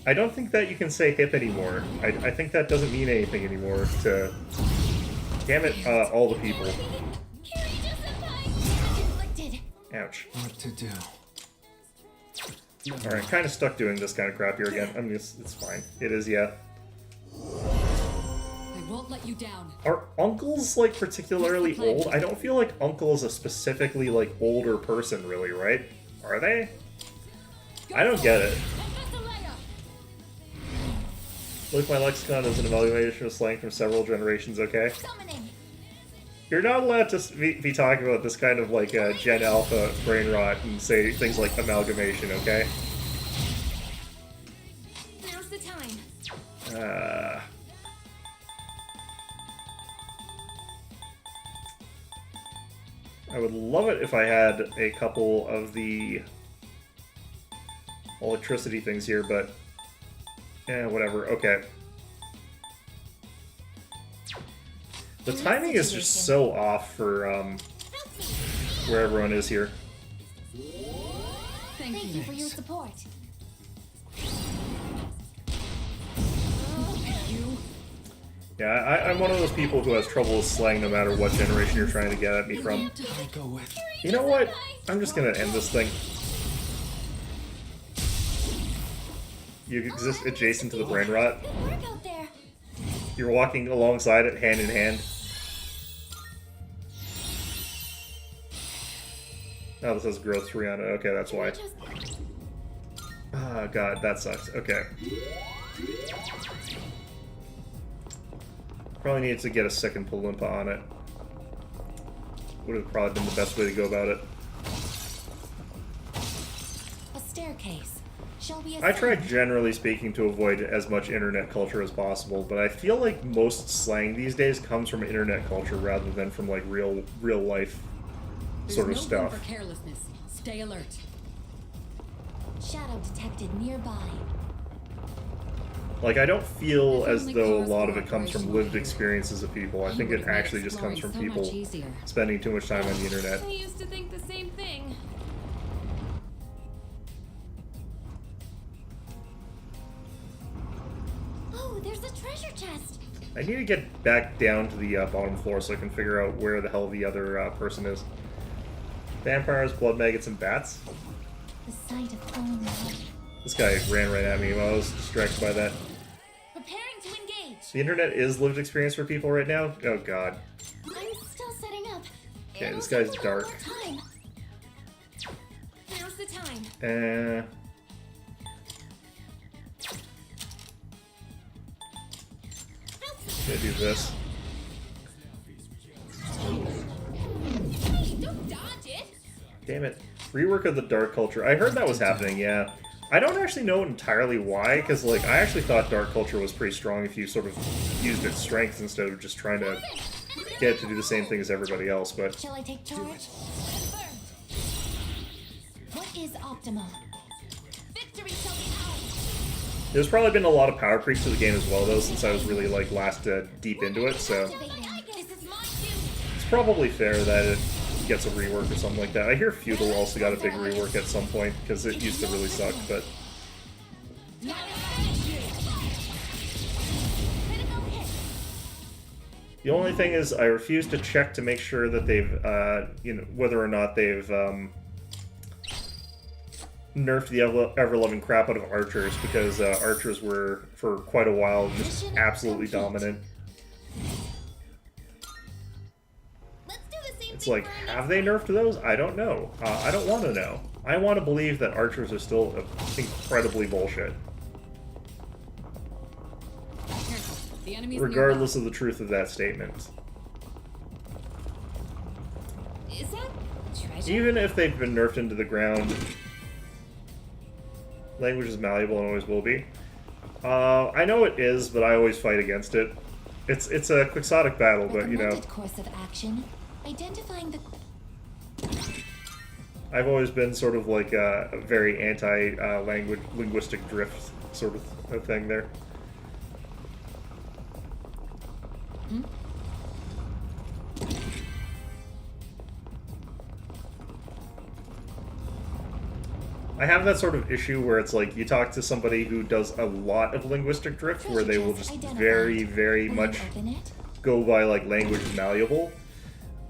I don't think that you can say hip anymore. I think that doesn't mean anything anymore to... Damn it, all the people. Ouch. What to do? Alright, kinda stuck doing this kind of crap here again. I mean, it's fine. It is, yeah. I won't let you down. Are uncles, like, particularly old? I don't feel like uncle is a specifically, like, older person, really, right? Are they? I don't get it. Look, my lexicon is an amalgamation of slang from several generations, okay? You're not allowed to be talking about this kind of, like, Gen Alpha brain rot and say things like amalgamation, okay? Now's the time. I would love it if I had a couple of the electricity things here, but whatever. Okay. The timing is just so off for where everyone is here. Thank you for your support. Yeah, I'm one of those people who has trouble with slang no matter what generation you're trying to get at me from. You know what? I'm just gonna end this thing. You exist adjacent to the brain rot. You're walking alongside it, hand in hand. Oh, this has growth 3 on it. Okay, that's why. Ah, God, that sucks. Okay. Probably needed to get a second Palumpa on it. Would have probably been the best way to go about it. A staircase. Shall we I try, generally speaking, to avoid as much internet culture as possible, but I feel like most slang these days comes from internet culture rather than from, like, real life sort of There's no stuff. room for carelessness. Stay alert. Shadow detected nearby. Like, I don't feel as though a lot of it comes from lived experiences of people. I think it actually just comes from people spending too much time on the internet. I used to think the same thing. Oh, there's a treasure chest. I need to get back down to the bottom floor so I can figure out where the hell the other person is. Vampires, blood maggots, and bats? The sight of falling blood. This guy ran right at me while I was distracted by that. Preparing to engage. The internet is lived experience for people right now? Oh god. I'm still setting up. Okay, this guy's dark. Now's the time. Gonna do this. Hey, don't dodge it. Damn it. Rework of the dark culture. I heard that was happening, yeah. I don't actually know entirely why, because, like, I actually thought dark culture was pretty strong if you sort of used its strengths instead of just trying to get it to do the same thing as everybody else, but... Shall I take charge? What is optimal? Victory shall be ours. There's probably been a lot of power creep to the game as well, though, since I was really, like, last deep into it, so... It's probably fair that it gets a rework or something like that. I hear Feudal also got a big rework at some point, because it used to really suck, but... The only thing is, I refuse to check to make sure that they've, you know, whether or not they've, nerfed the ever-loving crap out of archers, because archers were, for quite a while, just absolutely dominant. It's like, have they nerfed those? I don't know. I don't want to know. I want to believe that archers are still incredibly bullshit. Regardless of the truth of that statement. Is that treasure? Even if they've been nerfed into the ground, language is malleable and always will be. I know it is, but I always fight against it. It's a quixotic battle, but you know. Course of action. Identifying the... I've always been sort of like a very linguistic drift sort of thing there. Hmm? I have that sort of issue where it's like you talk to somebody who does a lot of linguistic drift, where they will just very much go by like language is malleable,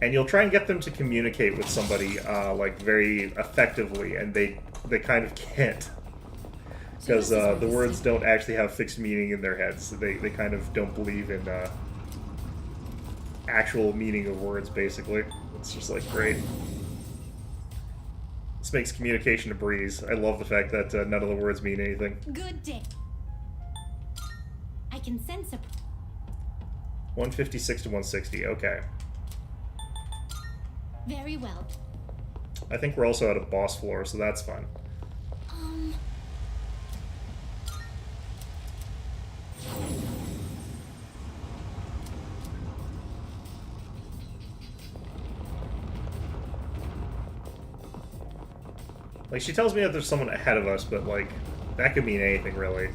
and you'll try and get them to communicate with somebody like very effectively, and they kind of can't, because the words don't actually have fixed meaning in their heads. They kind of don't believe in actual meaning of words, basically. It's just like, great. This makes communication a breeze. I love the fact that none of the words mean anything. Good day. I can sense a... 156 to 160, okay. Very well. I think we're also at a boss floor, so that's fun. Like, she tells me that there's someone ahead of us, but, like, that could mean anything, really.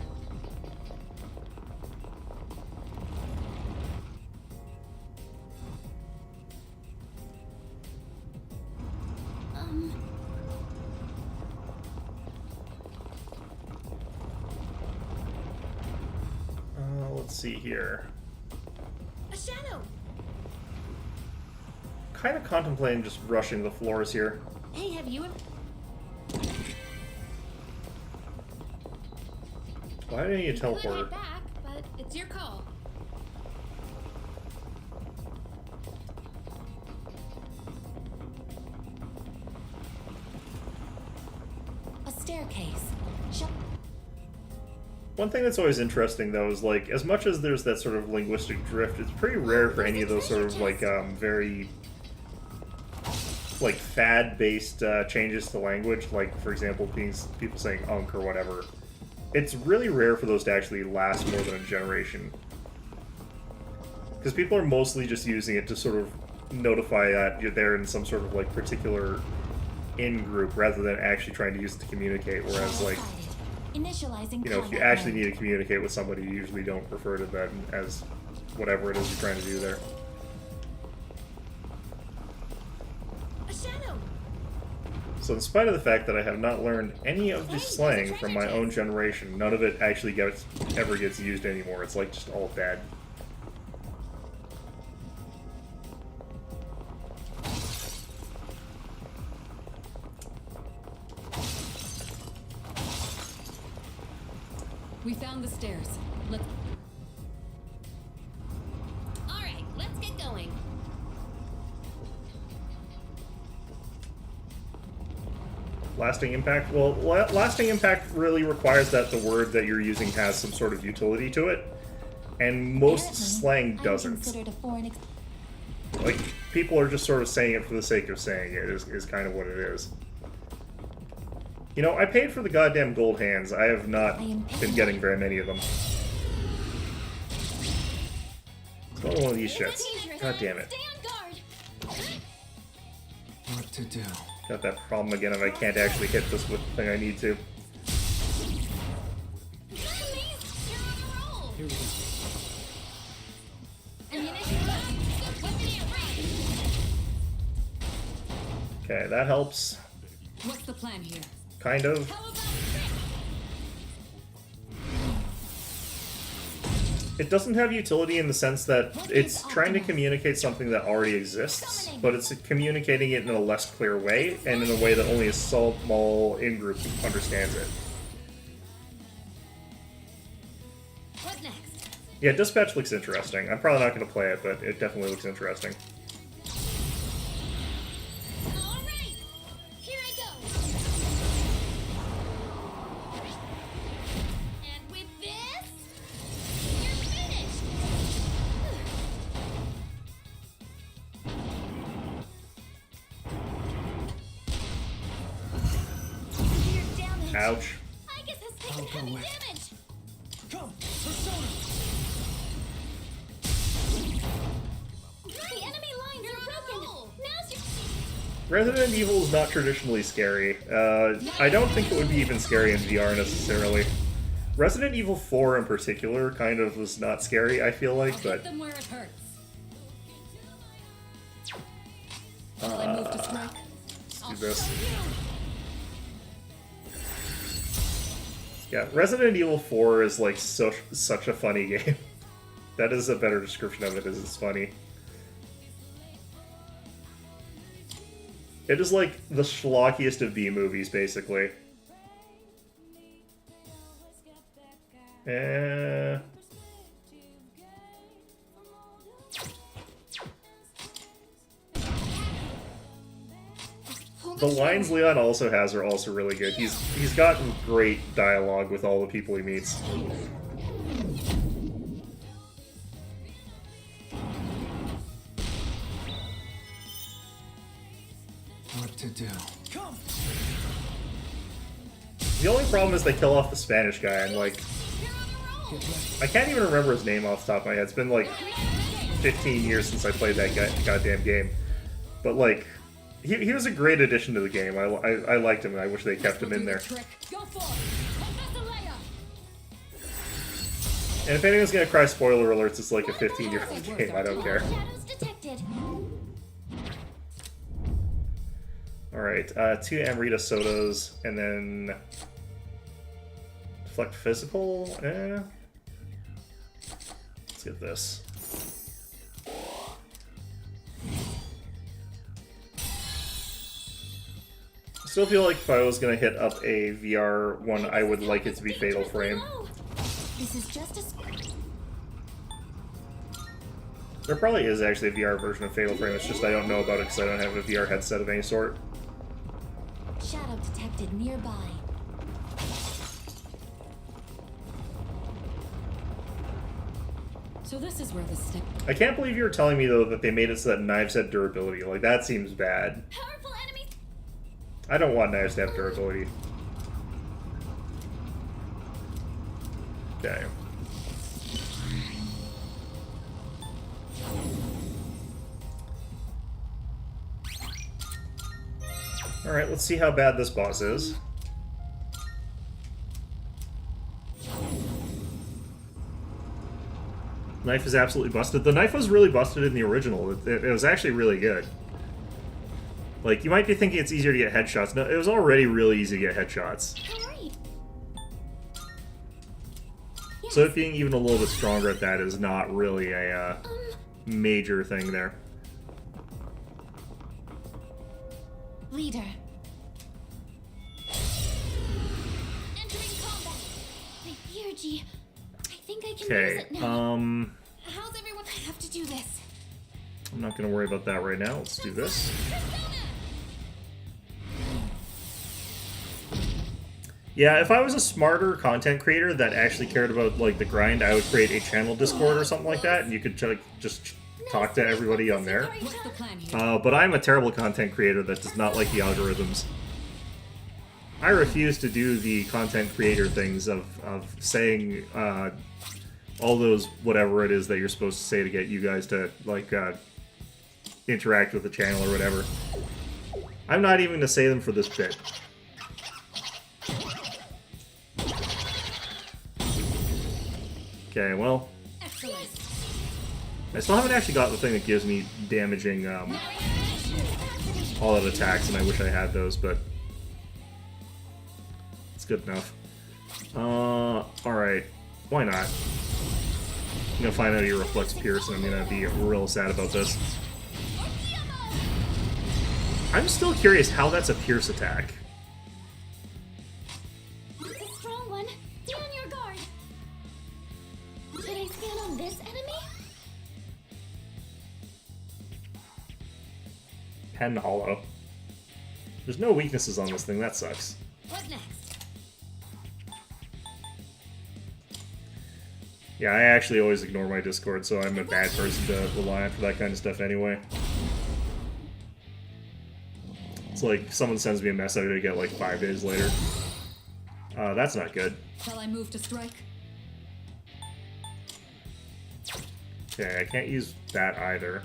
Let's see here. A shadow. Kind of contemplating just rushing the floors here. Hey, have you... Why didn't you teleport? Could head back, but it's your call. A staircase. One thing that's always interesting, though, is, like, as much as there's that sort of linguistic drift, it's pretty rare for any of those sort of, like, very, like, fad-based changes to language, like, for example, people saying unk or whatever. It's really rare for those to actually last more than a generation. Because people are mostly just using it to sort of notify that you're there in some sort of, like, particular in-group, rather than actually trying to use it to communicate, whereas, like... Initializing You know, if you actually need to communicate with somebody, you usually don't refer to that as whatever it is you're trying to do there. A shadow. So in spite of the fact that I have not learned any of the slang from my own generation, none of it actually ever gets used anymore. It's like just all dead. We found the stairs. Let's... Alright, let's get going. Lasting impact? Well, lasting impact really requires that the word that you're using has some sort of utility to it, and most slang doesn't. Like, people are just sort of saying it for the sake of saying it, is kind of what it is. You know, I paid for the goddamn gold hands. I have not been getting very many of them. It's not one of these shits. God damn it. What to do? Got that problem again if I can't actually hit this with the thing I need to. Here we go. Okay, that helps. What's the plan here? Kind of. It doesn't have utility in the sense that it's trying to communicate something that already exists, but it's communicating it in a less clear way, and in a way that only a small in-group understands it. What next? Yeah, Dispatch looks interesting. I'm probably not going to play it, but it definitely looks interesting. Ouch. I guess that's taken heavy damage. Come, Persona. The enemy lines are broken. Now's your... Resident Evil is not traditionally scary. I don't think it would be even scary in VR necessarily. Resident Evil 4 in particular kind of was not scary, I feel like, but... Hit them where it hurts. Shall I move to strike? Let's do this. Yeah, Resident Evil 4 is like such a funny game. That is a better description of it, is it's funny. It is like the schlockiest of B movies, basically. The lines Leon also has are also really good. He's gotten great dialogue with all the people he meets. What to do? The only problem is they kill off the Spanish guy, and like, I can't even remember his name off the top of my head. It's been like 15 years since I played that goddamn game. But like, he was a great addition to the game. I liked him, and I wish they kept him in there. And if anyone's gonna cry spoiler alerts, it's like a 15-year-old game. I don't care. Alright, 2 Amrita sodas, and then deflect physical. Let's get this. I still feel like if I was gonna hit up a VR one, I would like it to be Fatal Frame. This is just a... There probably is actually a VR version of Fatal Frame, it's just I don't know about it because I don't have a VR headset of any sort. Shadow detected nearby. So this is where the step... I can't believe you were telling me, though, that they made it so that knives had durability. Like, that seems bad. Powerful enemies. I don't want knives to have durability. Okay. Alright, let's see how bad this boss is. Knife is absolutely busted. The knife was really busted in the original. It was actually really good. Like, you might be thinking it's easier to get headshots. No, it was already really easy to get headshots. Right. Yes. So it being even a little bit stronger at that is not really a major thing there. Leader. Entering combat. My Theurgy. I think I can use it now. How's everyone? I have to do this. I'm not going to worry about that right now. Let's do this. Yeah, if I was a smarter content creator that actually cared about like the grind, I would create a channel Discord or something like that, and you could just talk to everybody on there. But I'm a terrible content creator that does not like the algorithms. I refuse to do the content creator things of saying all those whatever it is that you're supposed to say to get you guys to like interact with the channel or whatever. I'm not even going to say them for this bit. Okay, well, I still haven't actually got the thing that gives me damaging all-out attacks, and I wish I had those, but it's good enough. Alright, why not? I'm gonna find out your Reflex Pierce, and I'm gonna be real sad about this. I'm still curious how that's a Pierce attack. It's a strong one. Be on your guard. Should I stand on this enemy? Pen Hollow. There's no weaknesses on this thing, that sucks. What next? Yeah, I actually always ignore my Discord, so I'm a bad person to rely on for that kind of stuff anyway. It's like someone sends me a message I get like 5 days later. That's not good. Shall I move to strike? Okay, I can't use that either.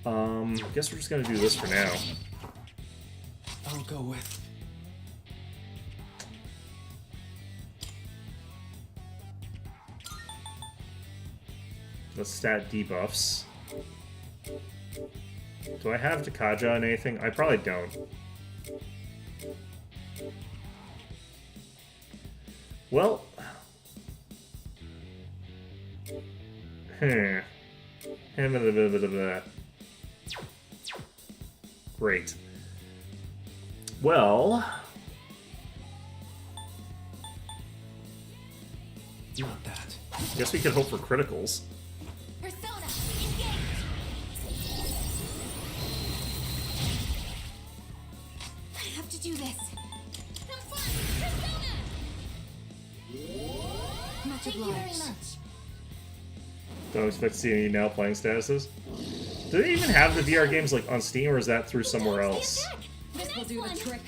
I guess we're just gonna do this for now. I'll go with. The stat debuffs. Do I have Takaja on anything? I probably don't. Well. Great. Well. Not that. Guess we could hope for criticals. obliged. Don't expect to see any now playing statuses. Do they even have the VR games like on Steam, or is that through somewhere else? This will do the trick.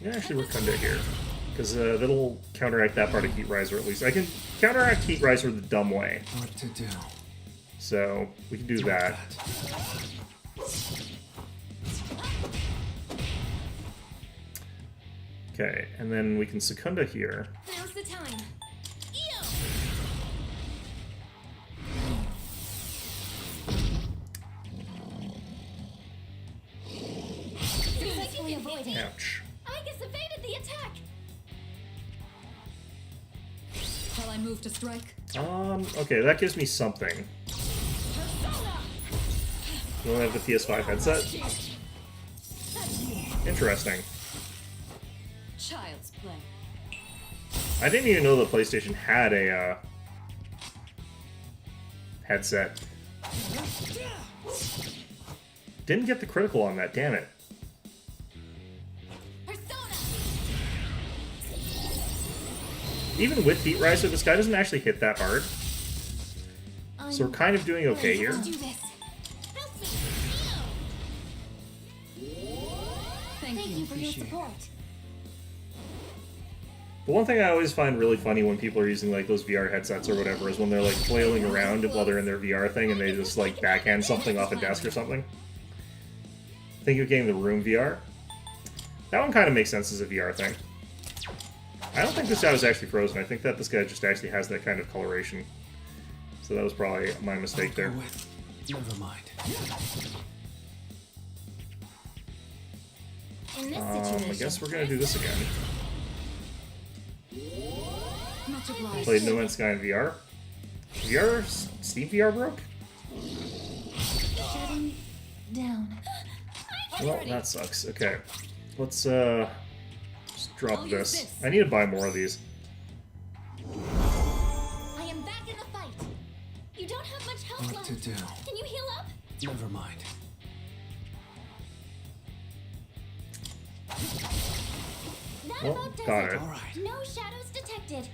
Yeah, actually Rotunda here. Because that'll counteract that part of Heat Riser at least. I can counteract Heat Riser the dumb way. What to do? So, we can do that. Okay, and then we can Secunda here. Now's the time. Successfully avoided. Ouch. Igus evaded the attack. Shall I move to strike? Okay, that gives me something. You only have the PS5 headset? Interesting. Child's play. I didn't even know the PlayStation had a headset. Didn't get the critical on that, damn it. Even with Heat Riser, this guy doesn't actually hit that hard. So we're kind of doing okay here. Thank you for your support. The one thing I always find really funny when people are using like those VR headsets or whatever is when they're like flailing around while they're in their VR thing and they just like backhand something off a desk or something. Think you're getting the Room VR? That one kind of makes sense as a VR thing. I don't think this guy was actually frozen. I think that this guy just actually has that kind of coloration. So that was probably my mistake there. Never mind. I guess we're gonna do this again. Much obliged. Played No Man's Sky in VR. VR? Steam VR broke? Shutting down. Well, that sucks. Okay. Let's, just drop this. I need to buy more of these. I am back in the fight. You don't have much health What left. to do? Can you heal up? Never mind. That Well, about does got it. it. Alright. No shadows detected.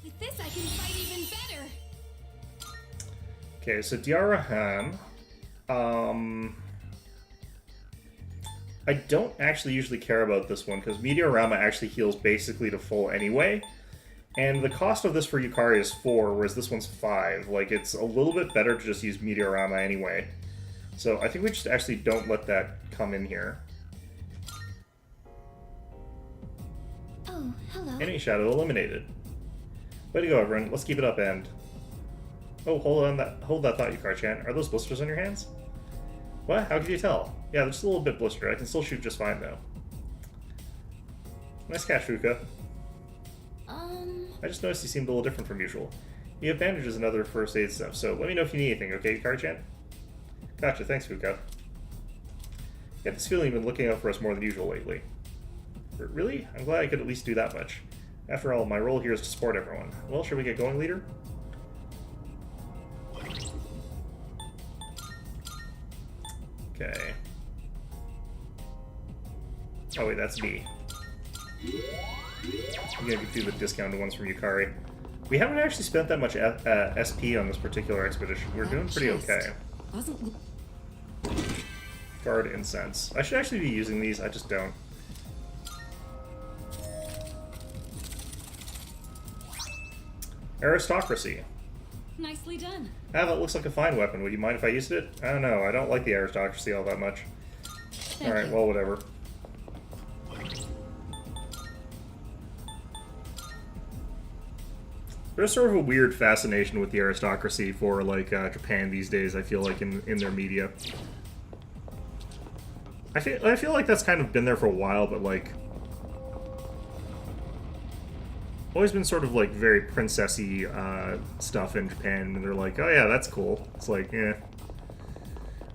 With this, I can fight even better. Okay, so Diara Ham. I don't actually usually care about this one, because Meteorama actually heals basically to full anyway. And the cost of this for Yukari is 4, whereas this one's 5. Like, it's a little bit better to just use Meteorama anyway. So I think we just actually don't let that come in here. Oh, hello. Enemy shadow eliminated. Way to go, everyone. Let's keep it up, and... Oh, hold that thought, Yukari-chan. Are those blisters on your hands? What? How could you tell? Yeah, they're just a little bit blistered. I can still shoot just fine, though. Nice catch, Fuka. I just noticed you seemed a little different from usual. You have bandages and other first aid stuff, so let me know if you need anything, okay, Yukari-chan? Gotcha, thanks, Fuka. Get this feeling you've been looking out for us more than usual lately. Really? I'm glad I could at least do that much. After all, my role here is to support everyone. Well, should we get going, leader? Okay. Oh wait, that's B. I'm gonna do the discounted ones from Yukari. We haven't actually spent that much SP on this particular expedition. We're doing pretty okay. Guard Incense. I should actually be using these, I just don't. Aristocracy. Nicely done. Ah, that looks like a fine weapon. Would you mind if I used it? I don't know. I don't like the aristocracy all that much. Alright, well, whatever. There's sort of a weird fascination with the aristocracy for, like, Japan these days, I feel like, in their media. I feel like that's kind of been there for a while, but, like... always been sort of, like, very princessy stuff in Japan, and they're like, oh yeah, that's cool. It's like, eh.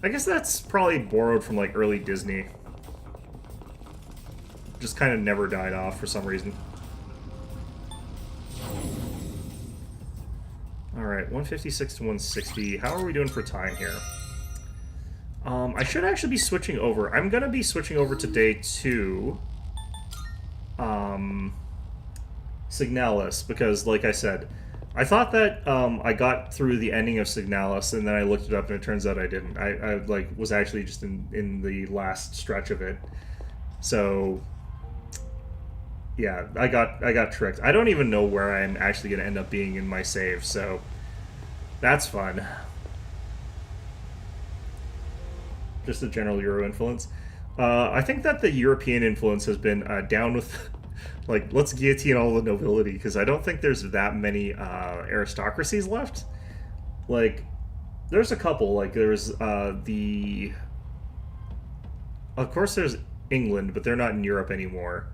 I guess that's probably borrowed from, like, early Disney. Just kind of never died off for some reason. Alright, 156 to 160. How are we doing for time here? I should actually be switching over. I'm going to be switching over to day 2. Signalis, because, like I said, I thought that I got through the ending of Signalis, and then I looked it up, and it turns out I didn't. I like was actually just in the last stretch of it. So yeah, I got tricked. I don't even know where I'm actually going to end up being in my save, so that's fun. Just a general Euro influence. I think that the European influence has been down with, like, let's guillotine all the nobility, because I don't think there's that many aristocracies left. Like, there's a couple. Like, there's the... Of course there's England, but they're not in Europe anymore.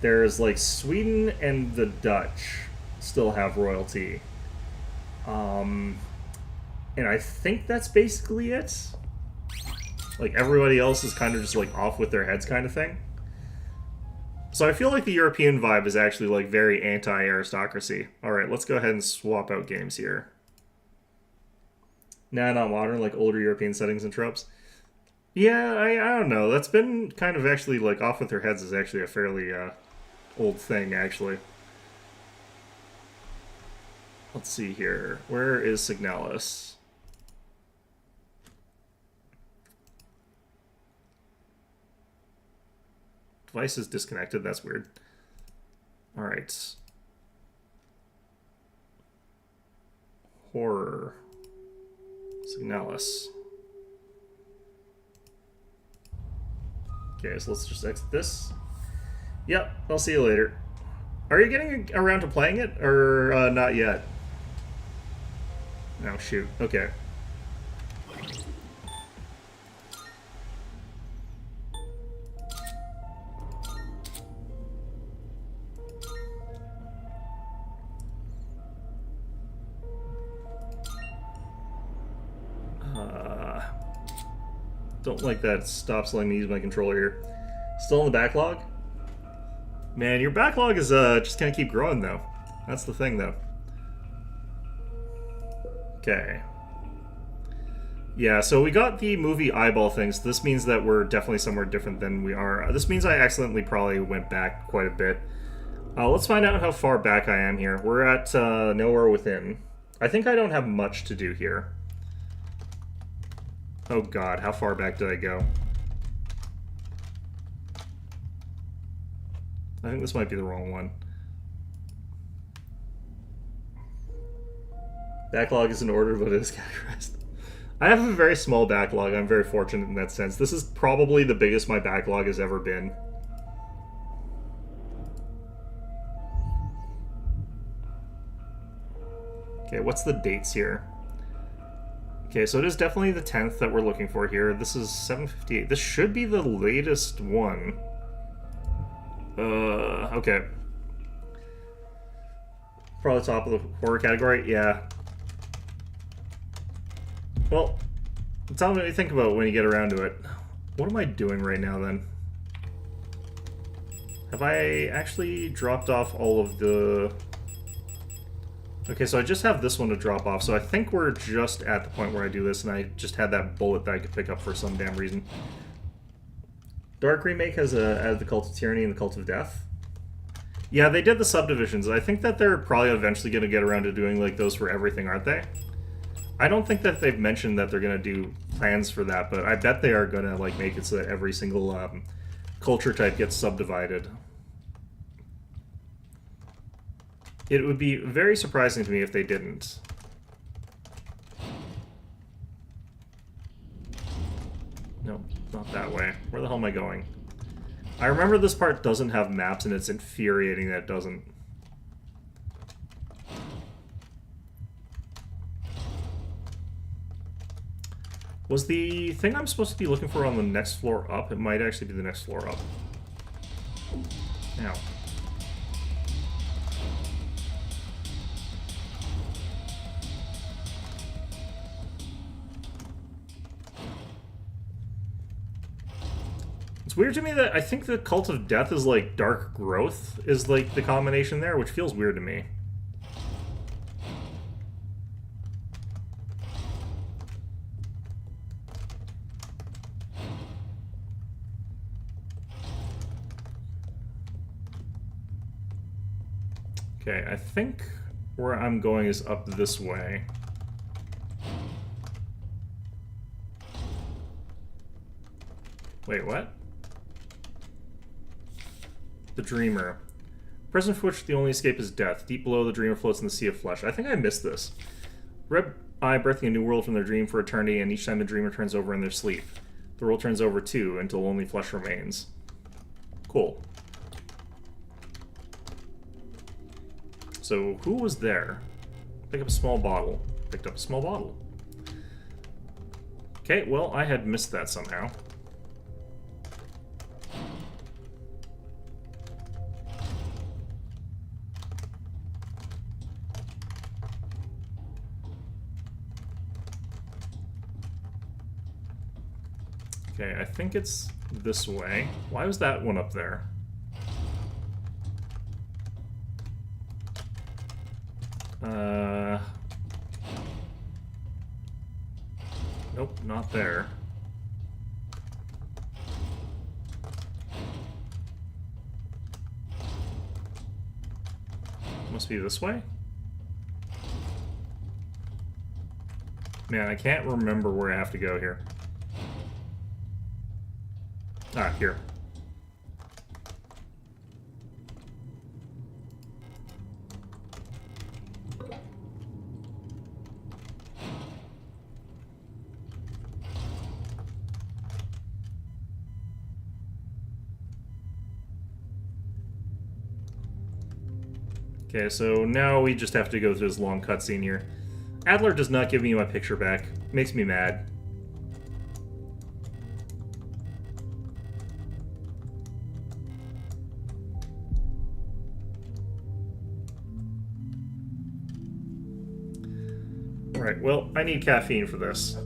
There's, like, Sweden and the Dutch still have royalty. And I think that's basically it. Like, everybody else is kind of just, like, off with their heads kind of thing. So I feel like the European vibe is actually, like, very anti-aristocracy. Alright, let's go ahead and swap out games here. Nah, not modern, like older European settings and tropes. Yeah, I don't know. That's been kind of actually, like, off with their heads is actually a fairly old thing, actually. Let's see here. Where is Signalis? Device is disconnected. That's weird. Alright. Horror. Signalis. Okay, so let's just exit this. Yep, I'll see you later. Are you getting around to playing it, or not yet? Oh, shoot. Okay. Don't like that. Stops letting me use my controller here. Still in the backlog? Man, your backlog is just gonna keep growing, though. That's the thing, though. Okay. Yeah, so we got the movie eyeball things. This means that we're definitely somewhere different than we are. This means I accidentally probably went back quite a bit. Let's find out how far back I am here. We're at Nowhere Within. I think I don't have much to do here. Oh god, how far back did I go? I think this might be the wrong one. Backlog is in order, but it is categorized. I have a very small backlog. I'm very fortunate in that sense. This is probably the biggest my backlog has ever been. Okay, what's the dates here? Okay, so it is definitely the 10th that we're looking for here. This is 7:58. This should be the latest one. Okay. Probably top of the horror category, yeah. Well, tell me what you think about it when you get around to it. What am I doing right now, then? Have I actually dropped off all of the... Okay, so I just have this one to drop off, so I think we're just at the point where I do this, and I just had that bullet that I could pick up for some damn reason. Dark Remake has added the Cult of Tyranny and the Cult of Death. Yeah, they did the subdivisions. I think that they're probably eventually going to get around to doing like those for everything, aren't they? I don't think that they've mentioned that they're going to do plans for that, but I bet they are going to like make it so that every single culture type gets subdivided. It would be very surprising to me if they didn't. Nope, not that way. Where the hell am I going? I remember this part doesn't have maps, and it's infuriating that it doesn't. Was the thing I'm supposed to be looking for on the next floor up? It might actually be the next floor up. Now. It's weird to me that I think the Cult of Death is like Dark Growth is like the combination there, which feels weird to me. Okay, I think where I'm going is up this way. Wait, what? The Dreamer. Present for which the only escape is death. Deep below, the Dreamer floats in the sea of flesh. I think I missed this. Red Eye birthing a new world from their dream for eternity, and each time the Dreamer turns over in their sleep, the world turns over too, until only flesh remains. Cool. So, who was there? Pick up a small bottle. Picked up a small bottle. Okay, well, I had missed that somehow. Okay, I think it's this way. Why was that one up there? Nope, not there. Must be this way? Man, I can't remember where I have to go here. Ah, here. Okay, so now we just have to go through this long cutscene here. Adler does not give me my picture back. Makes me mad. Alright, well, I need caffeine for this.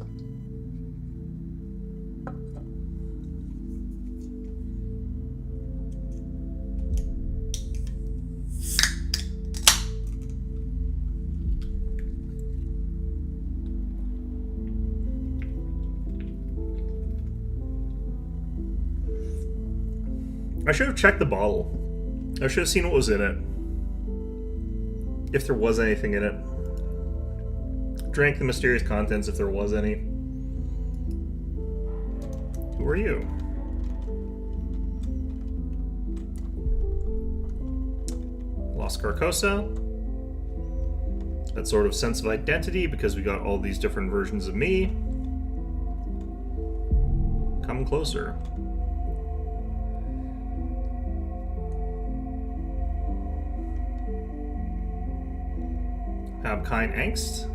I should have checked the bottle. I should have seen what was in it. If there was anything in it. Drank the mysterious contents if there was any. Who are you? Las Carcosa. That sort of sense of identity because we got all these different versions of me. Come closer. Have kind angst.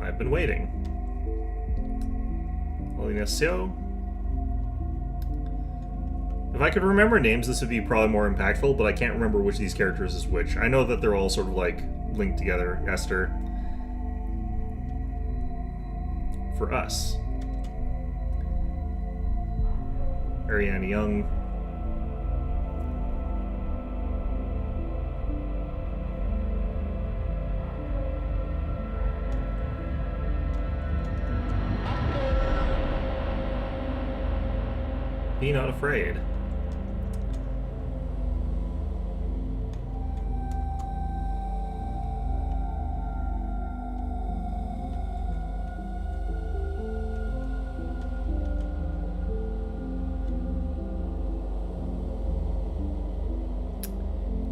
I've been waiting. Ignacio. If I could remember names, this would be probably more impactful, but I can't remember which of these characters is which. I know that they're all sort of like linked together. Esther. For us. Ariana Young. Be not afraid.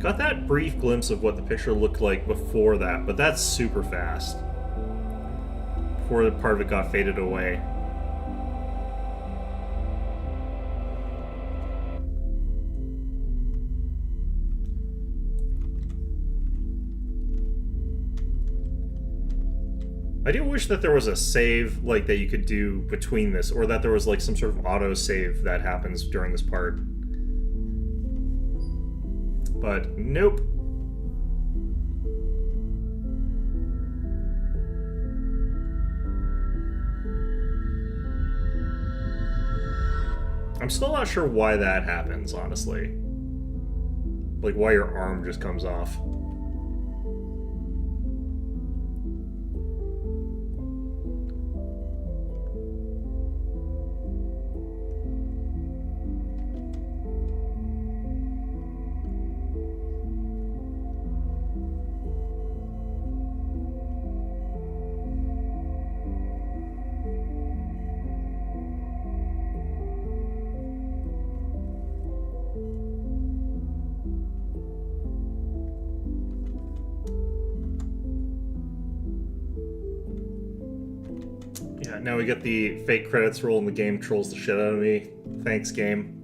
Got that brief glimpse of what the picture looked like before that, but that's super fast. Before the part of it got faded away. I do wish that there was a save like that you could do between this, or that there was like some sort of auto save that happens during this part. But nope. I'm still not sure why that happens, honestly. Like why your arm just comes off. Yeah, now we get the fake credits roll and the game trolls the shit out of me. Thanks, game.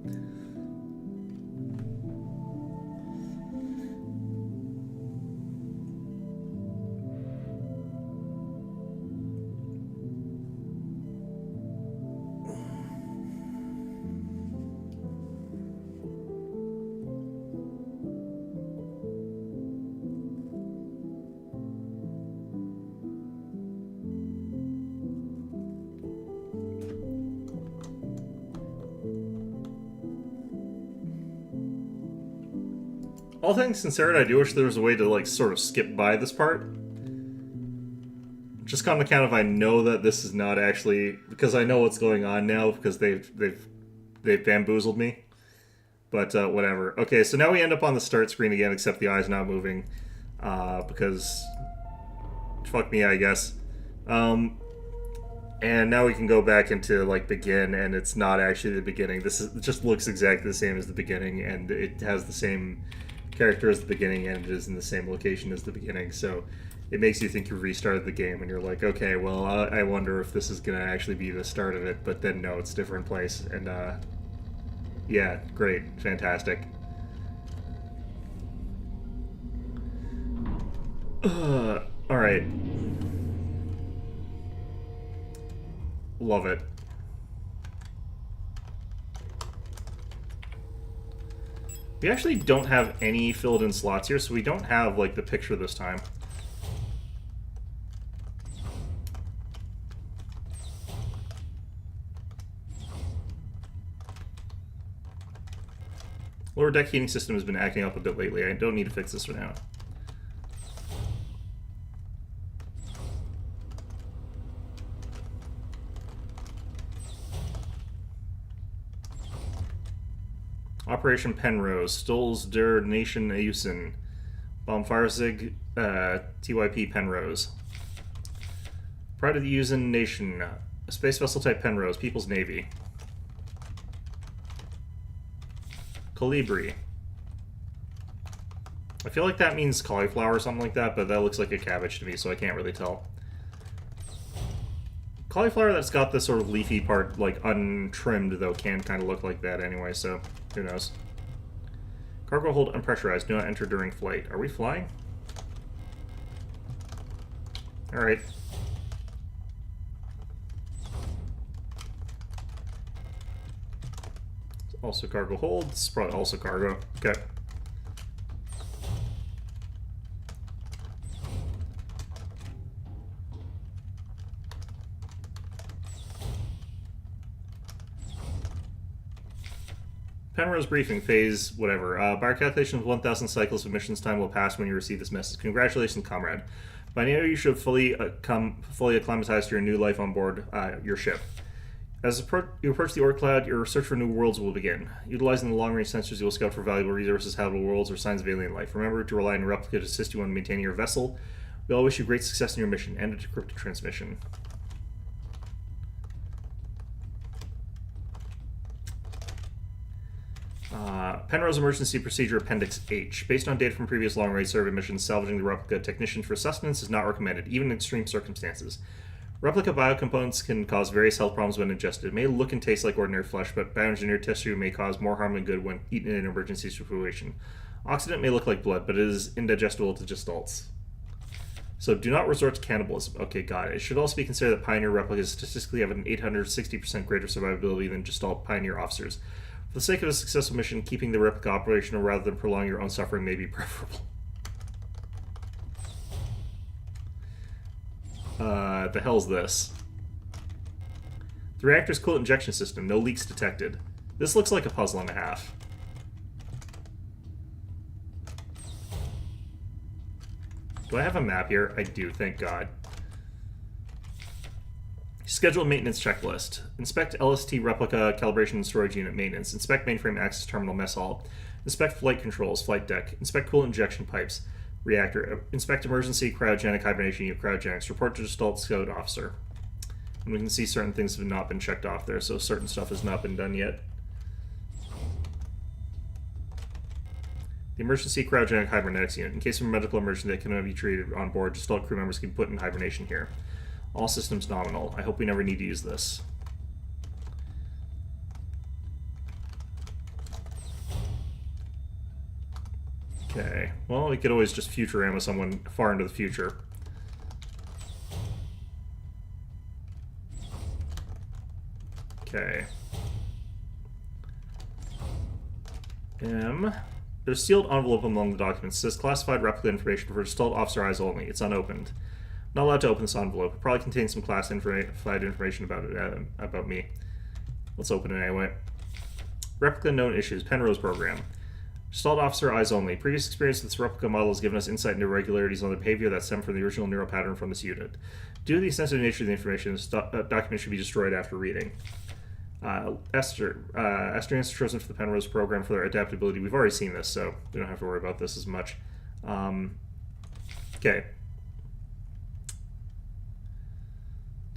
All things considered, I do wish there was a way to, like, sort of skip by this part. Just on account of I know that this is not actually... Because I know what's going on now, because they've bamboozled me. But, whatever. Okay, so now we end up on the start screen again, except the eye's not moving. Because... Fuck me, I guess. And now we can go back into, like, begin, and it's not actually the beginning. It just looks exactly the same as the beginning, and it has the same character as the beginning, and it is in the same location as the beginning, so it makes you think you restarted the game, and you're like, okay, well, I wonder if this is going to actually be the start of it, but then no, it's a different place, and yeah, great, fantastic. Alright. Love it. We actually don't have any filled in slots here, so we don't have, like, the picture this time. Lower deck heating system has been acting up a bit lately. I don't need to fix this for now. Operation Penrose, Stolz der Nation Eusen, Bombfarzig, TYP Penrose. Pride of the Eusen Nation, a space vessel type Penrose, People's Navy. Colibri. I feel like that means cauliflower or something like that, but that looks like a cabbage to me, so I can't really tell. Cauliflower that's got this sort of leafy part, like, untrimmed, though, can kind of look like that anyway, so who knows. Cargo hold unpressurized. Do not enter during flight. Are we flying? Alright. Also cargo hold. This is probably also cargo. Okay. Penrose briefing phase, whatever. By our calculations, 1,000 cycles of missions time will pass when you receive this message. Congratulations, comrade. By now, you should have fully acclimatized to your new life on board your ship. As you approach the Oort Cloud, your search for new worlds will begin. Utilizing the long-range sensors, you will scout for valuable resources, habitable worlds, or signs of alien life. Remember to rely on a replica to assist you in maintaining your vessel. We all wish you great success in your mission. End a decrypted transmission. Penrose Emergency Procedure Appendix H. Based on data from previous long-range survey missions, salvaging the replica technician for sustenance is not recommended, even in extreme circumstances. Replica biocomponents can cause various health problems when ingested. It may look and taste like ordinary flesh, but bioengineered tissue may cause more harm than good when eaten in an emergency situation. Oxidant may look like blood, but it is indigestible to gestalt. So do not resort to cannibalism. Okay, got it. It should also be considered that Pioneer replicas statistically have an 860% greater survivability than Gestalt Pioneer officers. For the sake of a successful mission, keeping the replica operational rather than prolonging your own suffering may be preferable. The hell's this? The reactor's coolant injection system. No leaks detected. This looks like a puzzle and a half. Do I have a map here? I do, thank God. Scheduled maintenance checklist. Inspect LST replica calibration and storage unit maintenance. Inspect mainframe access terminal mess hall. Inspect flight controls, flight deck. Inspect coolant injection pipes. Reactor. Inspect emergency cryogenic hibernation unit cryogenics. Report to Gestalt Scout officer. And we can see certain things have not been checked off there, so certain stuff has not been done yet. The emergency cryogenic hibernetics unit. In case of a medical emergency that cannot be treated on board, Gestalt crew members can be put in hibernation here. All systems nominal. I hope we never need to use this. Okay. Well, we could always just Futurama someone far into the future. Okay. There's a sealed envelope among the documents. It says classified replica information for installed officer eyes only. It's unopened. Not allowed to open this envelope. It probably contains some classified information about it, about me. Let's open it anyway. Replica known issues. Penrose program. Installed officer eyes only. Previous experience with this replica model has given us insight into irregularities on the behavior that stem from the original neural pattern from this unit. Due to the sensitive nature of the information, this document should be destroyed after reading. Esther answers chosen for the Penrose program for their adaptability. We've already seen this, so we don't have to worry about this as much. Okay.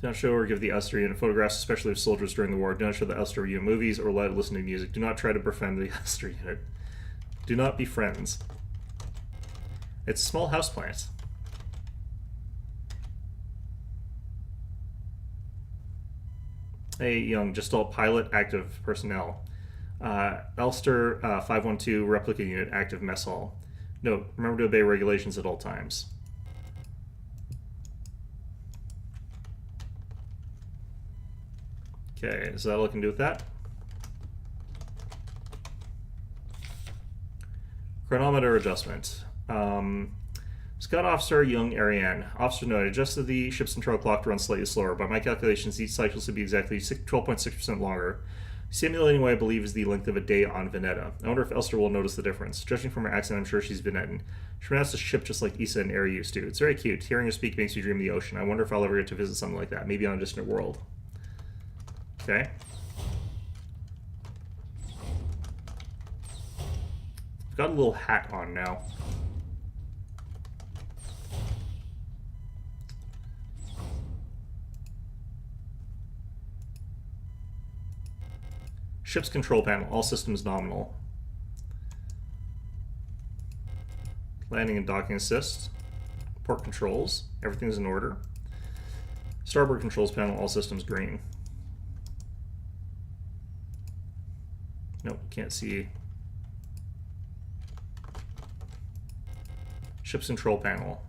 Do not show or give the Esther unit photographs, especially of soldiers during the war. Do not show the Esther unit movies or let it listen to music. Do not try to befriend the Esther unit. Do not be friends. It's a small houseplant. Hey, young Gestalt pilot, active personnel. Elster 512 replica unit, active mess hall. Note, remember to obey regulations at all times. Okay, is that all I can do with that? Chronometer adjustment. Scout Officer Young Ariane. Officer note, I adjusted the ship's internal clock to run slightly slower. By my calculations, each cycle should be exactly 12.6% longer. Simulating what I believe is the length of a day on Veneta. I wonder if Elster will notice the difference. Judging from her accent, I'm sure she's Venetan. She pronounced the ship just like Issa and Eri used to. It's very cute. Hearing her speak makes me dream of the ocean. I wonder if I'll ever get to visit something like that. Maybe on a distant world. Okay. I've got a little hat on now. Ship's control panel, all systems nominal. Landing and docking assist. Port controls, everything's in order. Starboard controls panel, all systems green. Nope, can't see. Ship's control panel.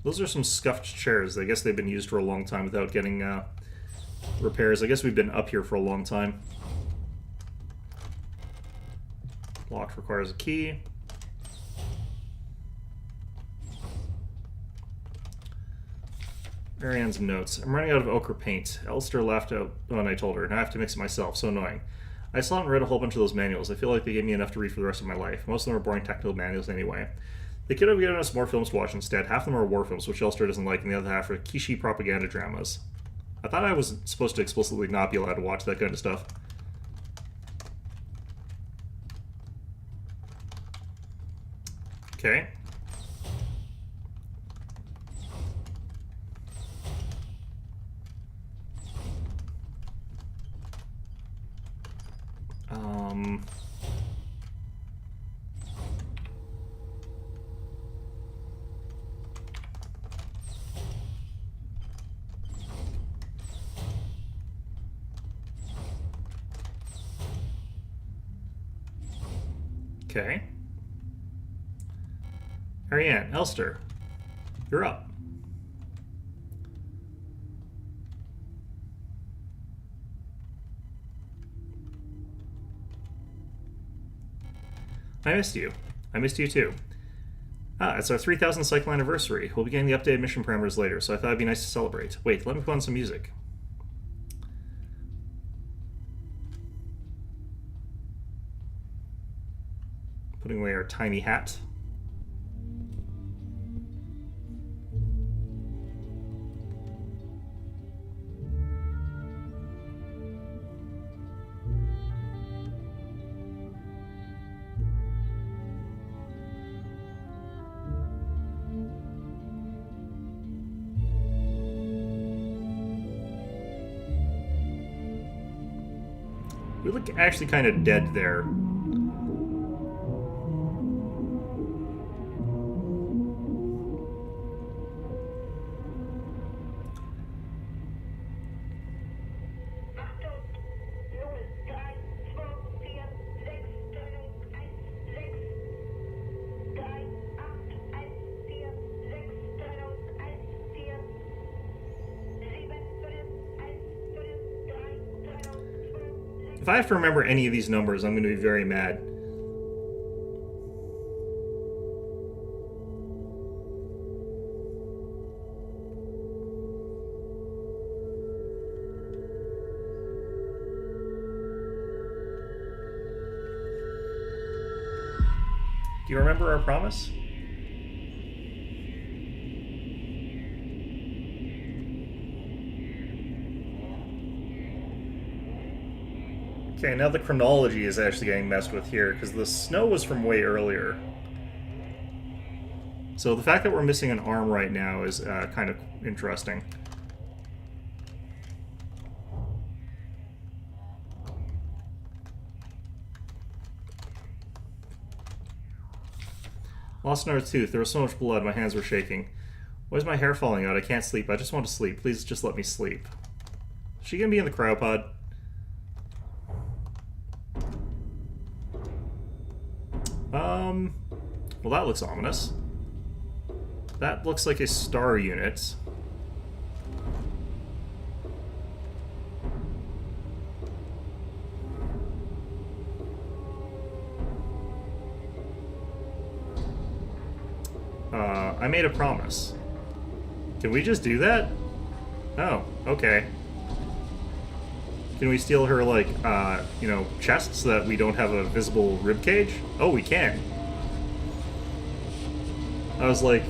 Those are some scuffed chairs. I guess they've been used for a long time without getting repairs. I guess we've been up here for a long time. Lock requires a key. Marianne's notes. I'm running out of ochre paint. Elster laughed out when I told her, and I have to mix it myself. So annoying. I still haven't read a whole bunch of those manuals. I feel like they gave me enough to read for the rest of my life. Most of them are boring technical manuals anyway. They could have given us more films to watch instead. Half of them are war films, which Elster doesn't like, and the other half are Kishi propaganda dramas. I thought I was supposed to explicitly not be allowed to watch that kind of stuff. Okay. Okay. Ariane, Elster, you're up. I missed you. I missed you too. Ah, it's our 3000th cycle anniversary. We'll be getting the updated mission parameters later, so I thought it'd be nice to celebrate. Wait, let me put on some music. Putting away our tiny hat. We look actually kind of dead there. If I have to remember any of these numbers, I'm going to be very mad. Do you remember our promise? Okay, now the chronology is actually getting messed with here, because the snow was from way earlier. So the fact that we're missing an arm right now is kind of interesting. Lost another tooth. There was so much blood, my hands were shaking. Why is my hair falling out? I can't sleep. I just want to sleep. Please just let me sleep. Is she gonna be in the cryopod? Well, that looks ominous. That looks like a star unit. I made a promise. Can we just do that? Oh, okay. Can we steal her, like, you know, chest so that we don't have a visible ribcage? Oh, we can. I was like,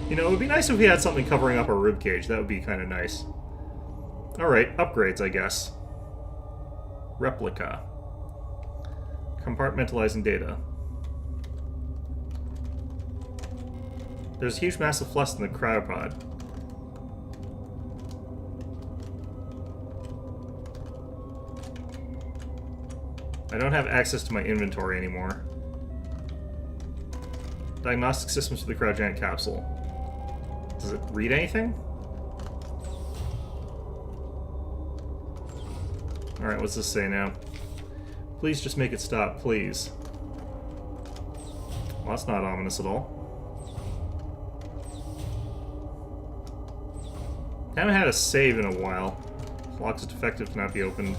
you know, it would be nice if we had something covering up our ribcage. That would be kind of nice. Alright, upgrades, I guess. Replica. Compartmentalizing data. There's a huge mass of flesh in the cryopod. I don't have access to my inventory anymore. Diagnostic systems for the cryogenic capsule. Does it read anything? Alright, what's this say now? Please just make it stop, please. Well, that's not ominous at all. Haven't had a save in a while. Lock is defective, cannot be opened.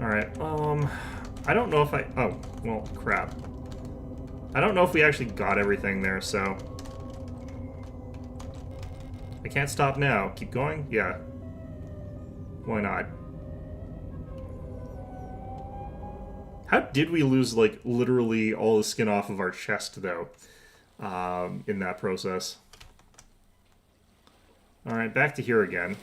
Alright, I don't know if I... Oh, well, crap. I don't know if we actually got everything there, so... I can't stop now. Keep going? Yeah. Why not? How did we lose, like, literally all the skin off of our chest, though? In that process. Alright, back to here again.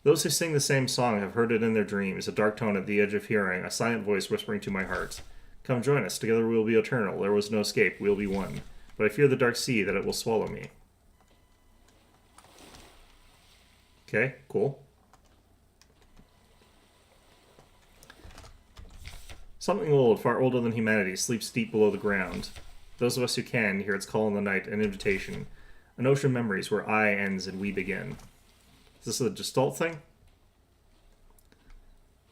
Those who sing the same song have heard it in their dreams, a dark tone at the edge of hearing, a silent voice whispering to my heart. Come join us, together we will be eternal, there was no escape, we will be one. But I fear the dark sea, that it will swallow me. Okay, cool. Something old, far older than humanity, sleeps deep below the ground. Those of us who can hear its call in the night, an invitation. An ocean of memories where I ends and we begin. Is this a Gestalt thing?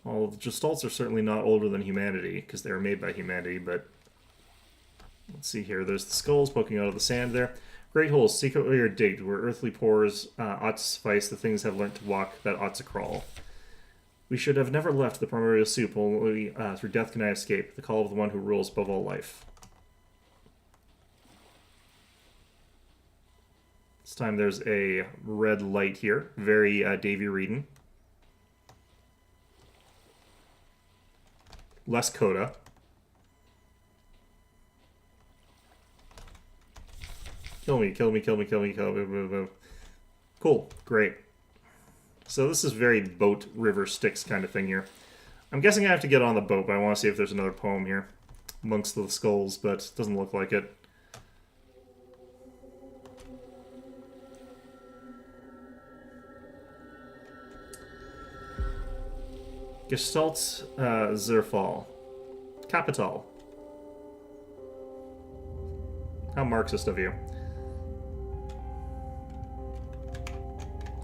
Well, the Gestalts are certainly not older than humanity, because they were made by humanity, but... Let's see here. There's the skulls poking out of the sand there. Great holes, secretly are digged, where earthly pores ought to suffice the things have learnt to walk that ought to crawl. We should have never left the primordial soup, only through death can I escape, the call of the one who rules above all life. This time there's a red light here, very Davy Reedon. Less Coda. Kill me, kill me, kill me, kill me, kill me. Cool, great. So this is very boat, river, Styx kind of thing here. I'm guessing I have to get on the boat, but I want to see if there's another poem here amongst the skulls, but it doesn't look like it. Gestalt Zerfall. Capital. How Marxist of you.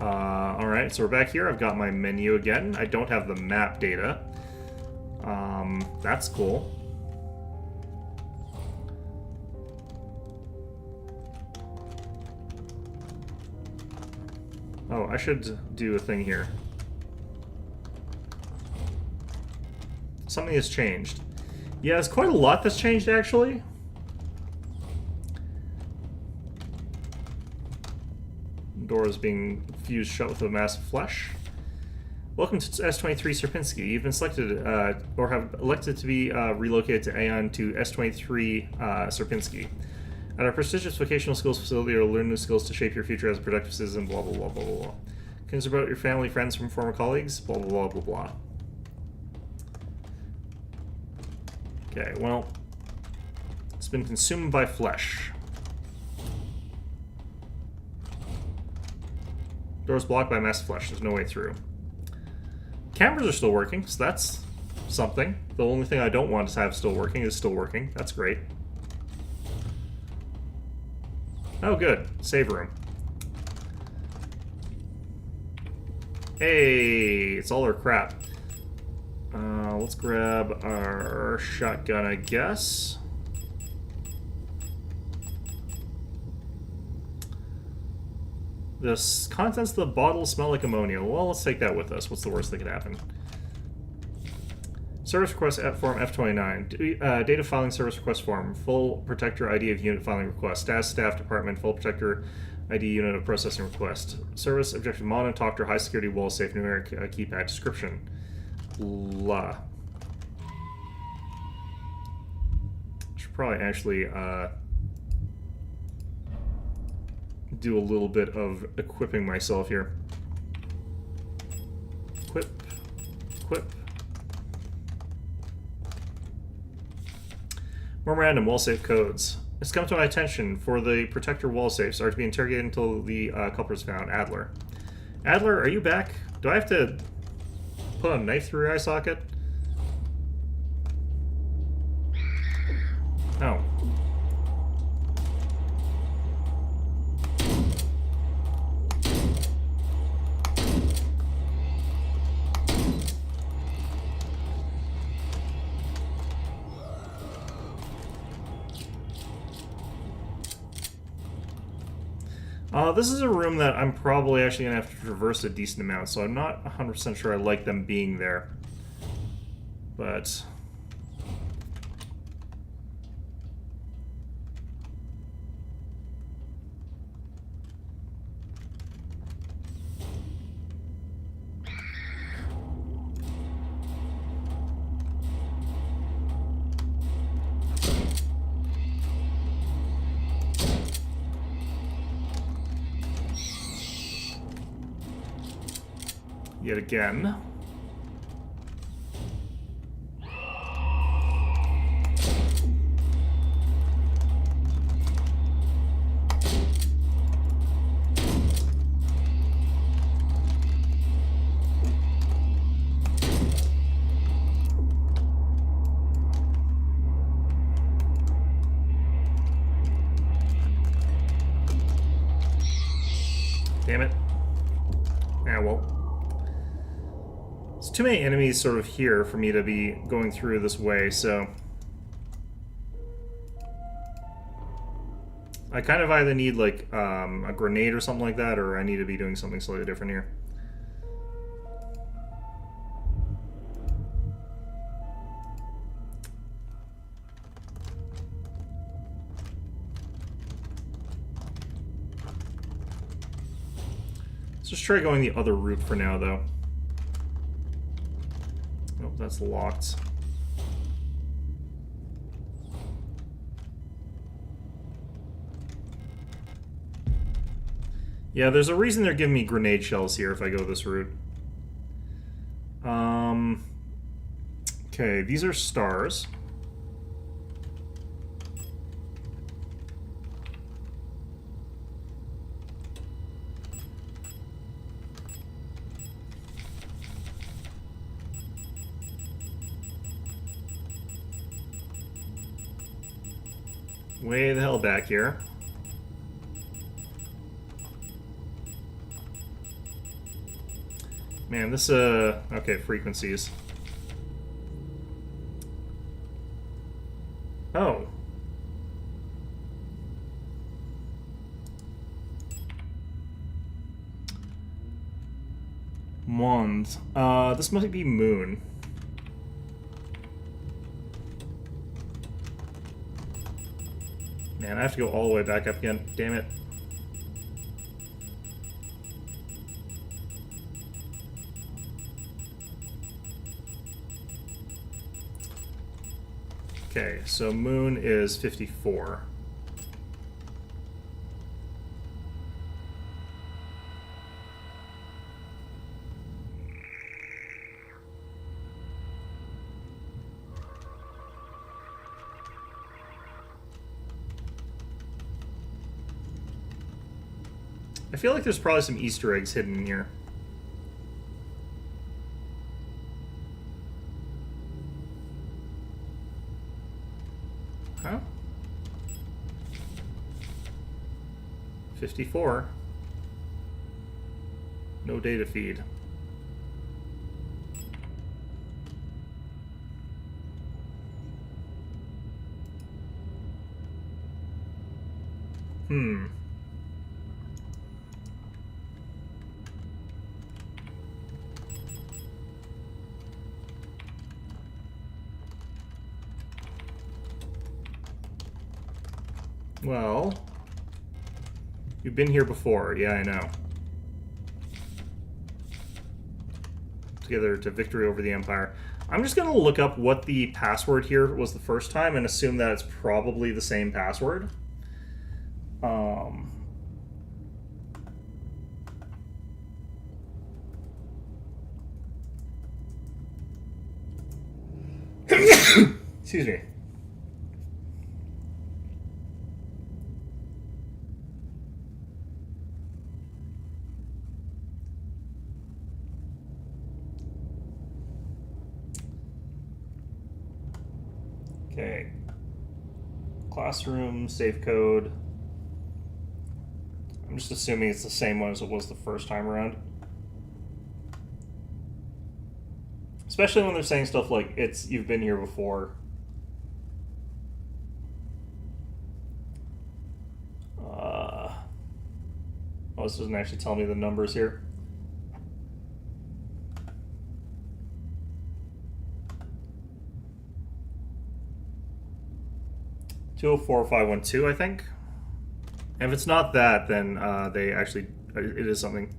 Alright, so we're back here. I've got my menu again. I don't have the map data. That's cool. Oh, I should do a thing here. Something has changed. Yeah, it's quite a lot that's changed, actually. Door is being fused shut with a mass of flesh. Welcome to S23 Sierpinski. You've been selected, or have elected to be relocated to Aeon to S23 Sierpinski. At our prestigious vocational skills facility, you'll learn new skills to shape your future as a productive citizen, blah, blah, blah, blah, blah, blah. Consider about your family, friends from former colleagues, blah, blah, blah, blah, blah. Okay, well, it's been consumed by flesh. Door's blocked by mass flesh. There's no way through. Cameras are still working, so that's something. The only thing I don't want to have still working is still working. That's great. Oh, good. Save room. Hey, it's all our crap. Let's grab our shotgun, I guess. The contents of the bottle smell like ammonia. Well, let's take that with us. What's the worst that could happen? Service request at form F29. Data filing service request form. Full protector ID of unit filing request. Staff department. Full protector ID unit of processing request. Service objective mono talker. High security wall safe numeric keypad. Description. Blah. Should probably actually do a little bit of equipping myself here. Equip. More random wall safe codes. It's come to my attention for the protector wall safes are to be interrogated until the culprit is found. Adler. Adler, are you back? Do I have to put a knife through your eye socket? Oh. This is a room that I'm probably actually going to have to traverse a decent amount, so I'm not 100% sure I like them being there. But... yet again. Damn it. Yeah, well. Too many enemies sort of here for me to be going through this way, so I kind of either need like a grenade or something like that, or I need to be doing something slightly different here. Let's just try going the other route for now, though. Oh, that's locked. Yeah, there's a reason they're giving me grenade shells here if I go this route. Okay, these are stars. Way the hell back here. Man, this, okay, frequencies. Oh. around. This might be Moon. Man, I have to go all the way back up again. Damn it. Okay, so Moon is 54. I feel like there's probably some Easter eggs hidden in here. Huh? 54. No data feed. Well, you've been here before. Yeah, I know. Together to victory over the Empire. I'm just going to look up what the password here was the first time and assume that it's probably the same password. Excuse me. Okay. Classroom, safe code. I'm just assuming it's the same one as it was the first time around. Especially when they're saying stuff like, you've been here before. Oh, this doesn't actually tell me the numbers here. $204-512, I think. And if it's not that, then it is something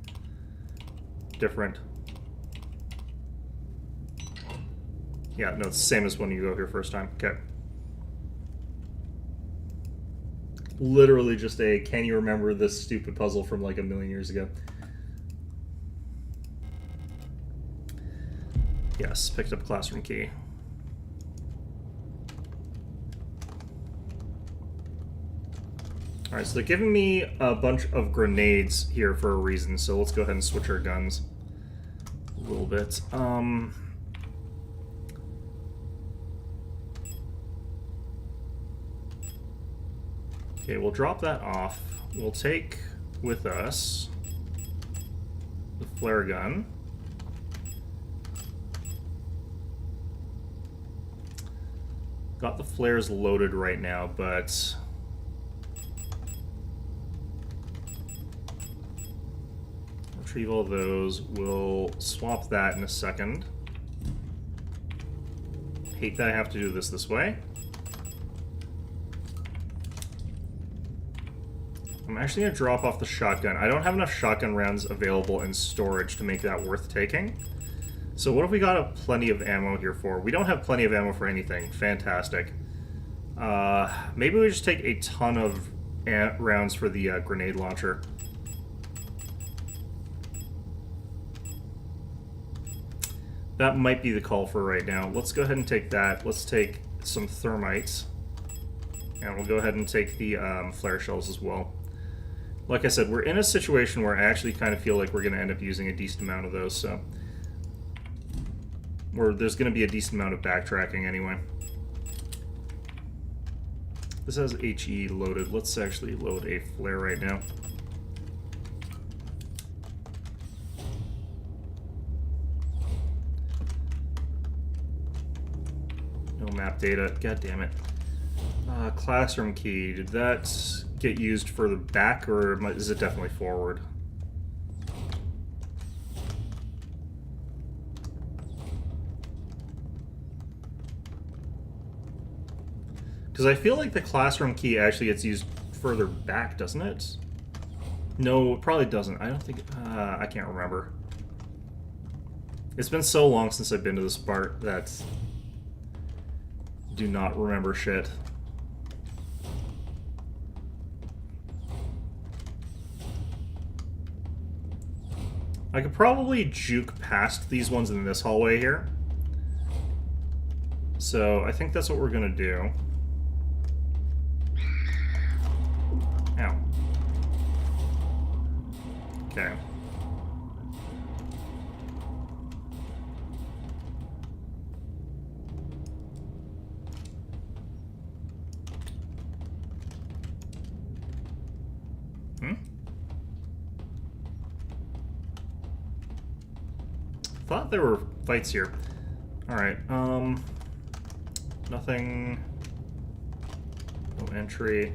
different. Yeah, no, it's the same as when you go here first time. Okay. Literally just a, can you remember this stupid puzzle from like a million years ago? Yes, picked up classroom key. Alright, so they're giving me a bunch of grenades here for a reason, so let's go ahead and switch our guns a little bit. Okay, we'll drop that off. We'll take with us the flare gun. Got the flares loaded right now, but retrieve all those. We'll swap that in a second. Hate that I have to do this way. I'm actually going to drop off the shotgun. I don't have enough shotgun rounds available in storage to make that worth taking. So what have we got plenty of ammo here for? We don't have plenty of ammo for anything. Fantastic. Maybe we just take a ton of rounds for the grenade launcher. That might be the call for right now. Let's go ahead and take that. Let's take some thermites. And we'll go ahead and take the flare shells as well. Like I said, we're in a situation where I actually kind of feel like we're going to end up using a decent amount of those, so there's going to be a decent amount of backtracking anyway. This has HE loaded. Let's actually load a flare right now. No map data. God damn it. Classroom key. Did that get used further back, or is it definitely forward? Because I feel like the classroom key actually gets used further back, doesn't it? No, it probably doesn't. I don't think... I can't remember. It's been so long since I've been to this part that... do not remember shit. I could probably juke past these ones in this hallway here. So I think that's what we're gonna do. Ow. Okay. Thought there were fights here. Alright, nothing. No entry.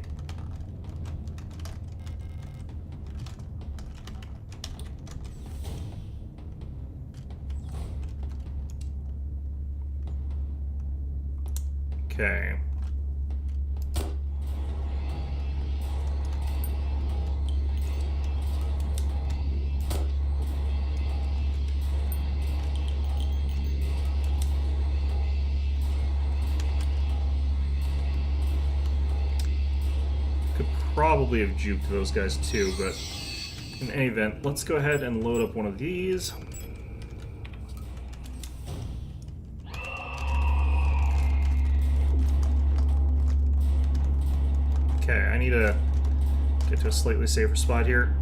Okay. Probably have juked those guys too, but in any event, let's go ahead and load up one of these. Okay, I need to get to a slightly safer spot here.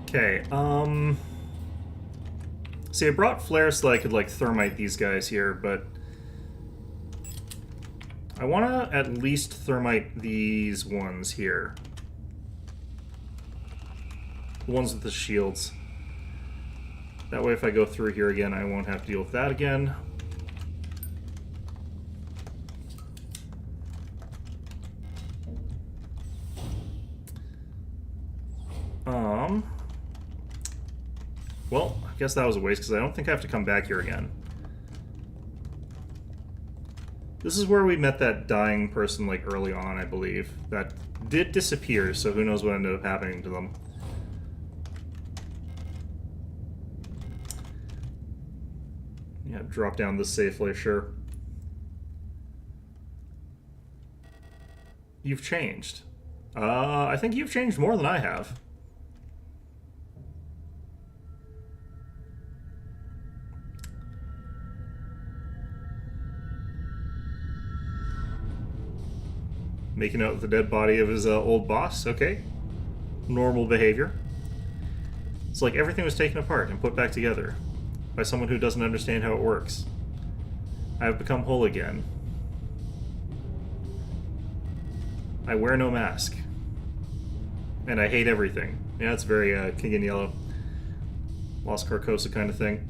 Okay, see, I brought flares so I could, like, thermite these guys here, but I want to at least thermite these ones here. The ones with the shields. That way if I go through here again, I won't have to deal with that again. Well, I guess that was a waste, because I don't think I have to come back here again. This is where we met that dying person, like, early on, I believe. That did disappear, so who knows what ended up happening to them. Yeah, drop down this safely, sure. You've changed. I think you've changed more than I have. Making out with the dead body of his old boss, okay. Normal behavior. It's like everything was taken apart and put back together by someone who doesn't understand how it works. I have become whole again. I wear no mask. And I hate everything. Yeah, it's very King in Yellow. Lost Carcosa kind of thing.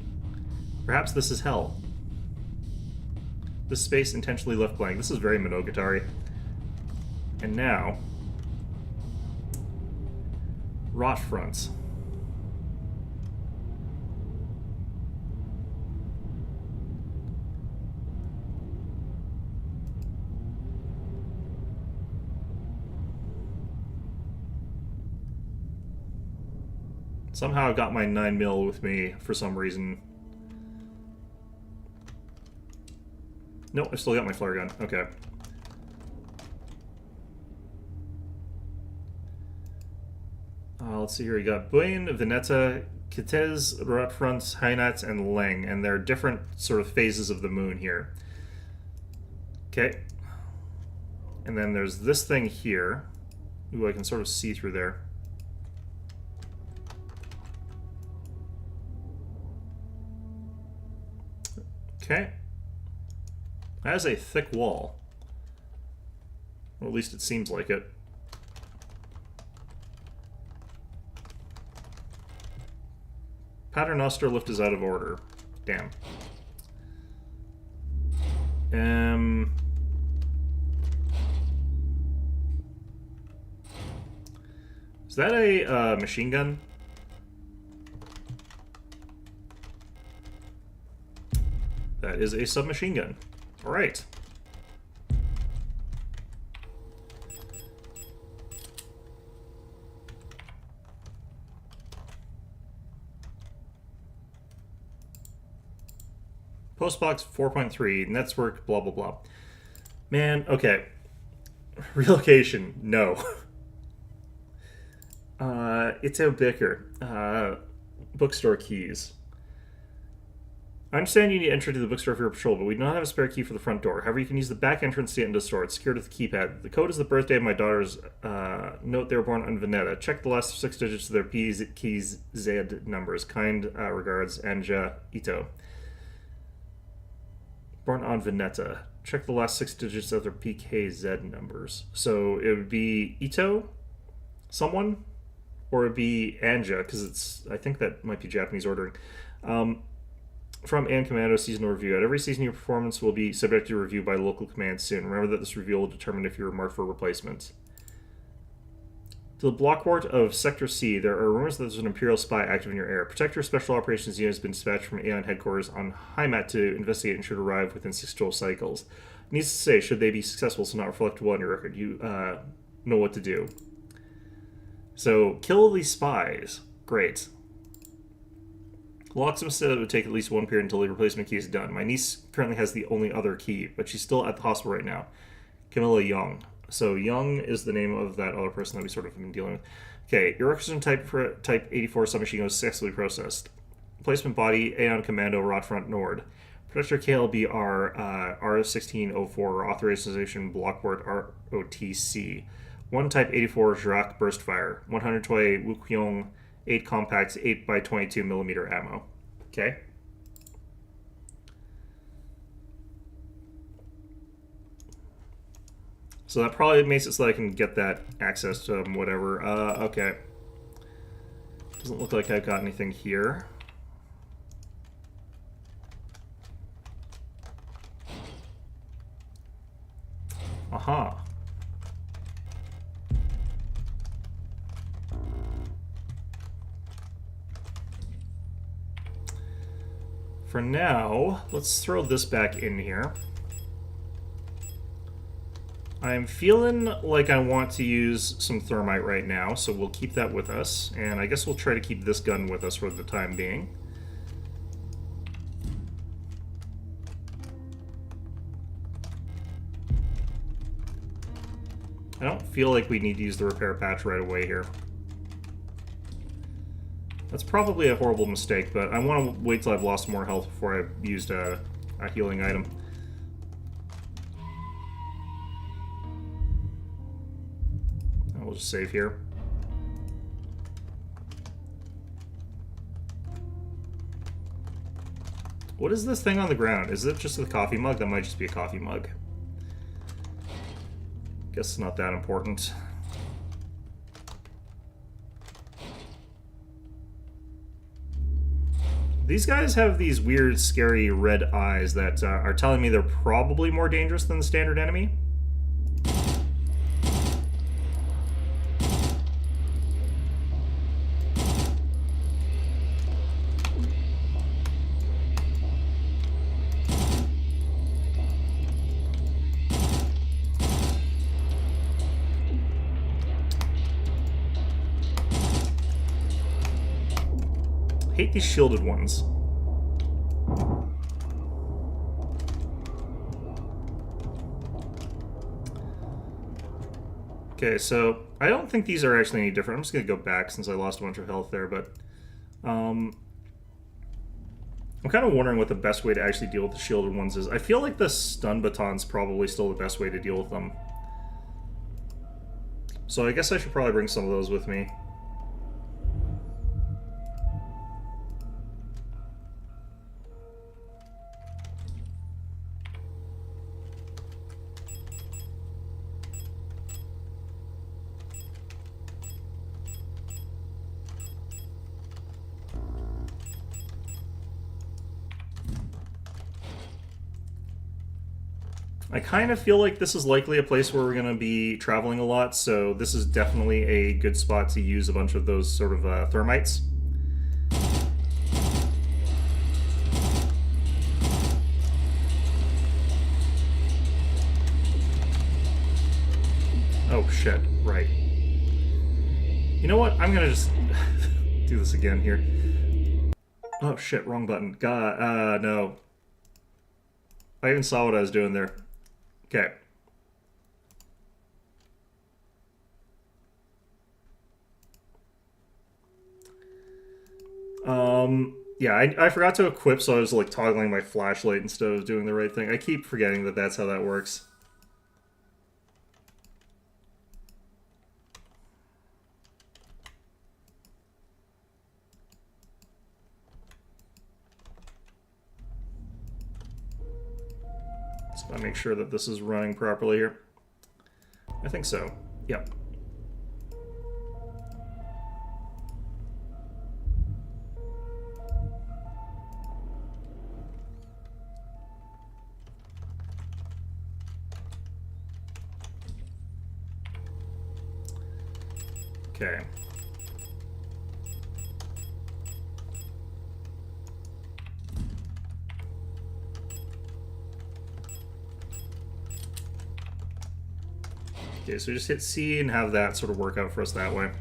Perhaps this is hell. This space intentionally left blank. This is very Monogatari. And now, rot fronts. Somehow I got my 9mm with me for some reason. Nope, I've still got my flare gun. Okay. Let's see here. We got Buin, Veneta, Kitez, Rotfront, Hainat, and Leng, and they're different sort of phases of the moon here. Okay. And then there's this thing here. Ooh, I can sort of see through there. Okay. That has a thick wall. Or at least it seems like it. Paternoster lift is out of order. Damn. Is that a machine gun? That is a submachine gun. Alright. Postbox 4.3, network, blah, blah, blah. Man, okay. Relocation, no. Ito Bicker. Bookstore keys. I understand you need to enter to the bookstore for your patrol, but we do not have a spare key for the front door. However, you can use the back entrance to get into the store. It's secured with the keypad. The code is the birthday of my daughter's. Note they were born on Veneta. Check the last 6 digits of their keys Z numbers. Kind regards, Anja Ito. Born on Veneta. Check the last 6 digits of their PKZ numbers. So it would be Ito, someone, or it would be Anja, because I think that might be Japanese ordering. From Ann Commando Seasonal Review. At every season, your performance will be subject to review by local command soon. Remember that this review will determine if you're marked for replacement. To the Blockwart of Sector C, there are rumors that there's an Imperial spy active in your area. Protect your Special Operations Unit has been dispatched from Aeon headquarters on Heimat to investigate and should arrive within 6 patrol cycles. Needs to say, should they be successful, so not reflectable on your record, you know what to do. So, kill these spies. Great. Locksmith said it would take at least 1 period until the replacement key is done. My niece currently has the only other key, but she's still at the hospital right now. Camilla Young. So Young is the name of that other person that we sort of have been dealing with. Okay, your requisition type 84 submachine gun was successfully processed. Replacement body, Aeon Commando, Rotfront Nord. Protector KLBR R1604, authorization Blockwart ROTC. 1 type 84 Jirac burst fire. 120 Wukyong 8 compacts, 8x22mm ammo. Okay. So that probably makes it so that I can get that access to whatever. Okay. Doesn't look like I've got anything here. Aha. For now, let's throw this back in here. I'm feeling like I want to use some thermite right now, so we'll keep that with us. And I guess we'll try to keep this gun with us for the time being. I don't feel like we need to use the repair patch right away here. That's probably a horrible mistake, but I want to wait till I've lost more health before I've used a healing item. And we'll just save here. What is this thing on the ground? Is it just a coffee mug? That might just be a coffee mug. Guess it's not that important. These guys have these weird, scary red eyes that are telling me they're probably more dangerous than the standard enemy. Hate these shielded ones. Okay, so I don't think these are actually any different. I'm just going to go back since I lost a bunch of health there, but I'm kind of wondering what the best way to actually deal with the shielded ones is. I feel like the stun baton's probably still the best way to deal with them. So I guess I should probably bring some of those with me. I kind of feel like this is likely a place where we're going to be traveling a lot, so this is definitely a good spot to use a bunch of those sort of thermites. shit. Right. You know what? I'm gonna just do this again here. Oh shit, wrong button. God, no. I even saw what I was doing there. Okay. Yeah, I forgot to equip, so I was like toggling my flashlight instead of doing the right thing. I keep forgetting that that's how that works. Just gotta make sure that this is running properly here. I think so. Yep. Okay. Okay, so just hit C and have that sort of work out for us that way.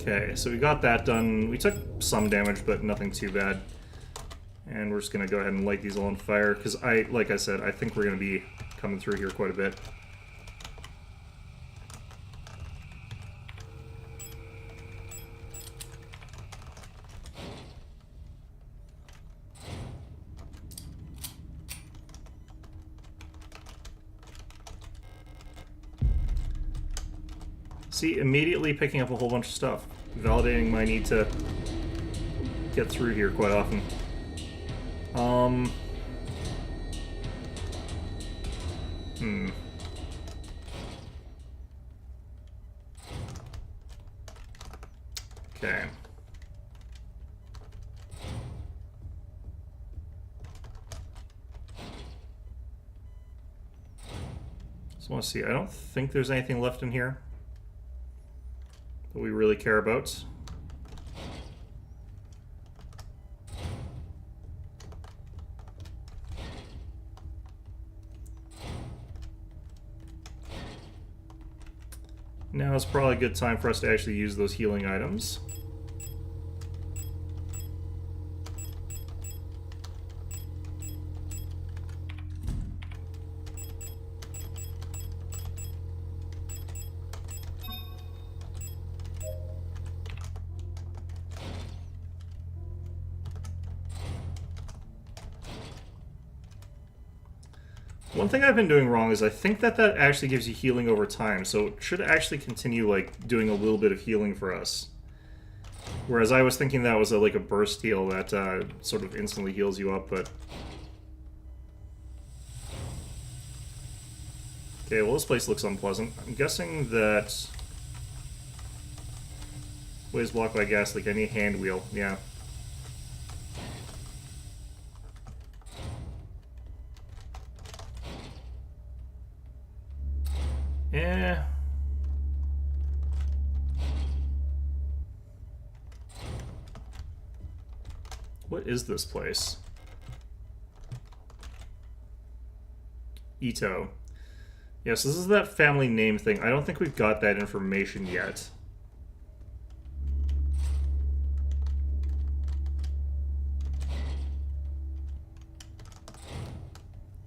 Okay, so we got that done. We took some damage, but nothing too bad. And we're just gonna go ahead and light these all on fire, because like I said, I think we're gonna be coming through here quite a bit. See, immediately picking up a whole bunch of stuff, validating my need to get through here quite often. Okay. Just want to see, I don't think there's anything left in here that we really care about. Now is probably a good time for us to actually use those healing items. One thing I've been doing wrong is I think that actually gives you healing over time, so it should actually continue, like, doing a little bit of healing for us. Whereas I was thinking that was like a burst heal that sort of instantly heals you up, but... Okay, well this place looks unpleasant. I'm guessing that... Way is blocked by gas, like any hand wheel, yeah. Yeah. What is this place? Ito. Yes, this is that family name thing. I don't think we've got that information yet.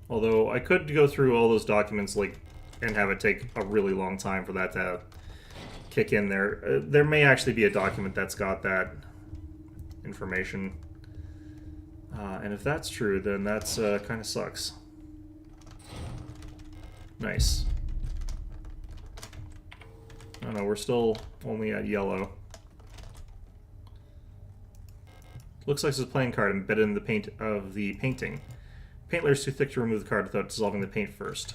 Although I could go through all those documents, like, and have it take a really long time for that to kick in there. There may actually be a document that's got that information. And if that's true, then that's kind of sucks. Nice. Oh no, we're still only at yellow. Looks like there's a playing card embedded in the paint of the painting. Paint layer is too thick to remove the card without dissolving the paint first.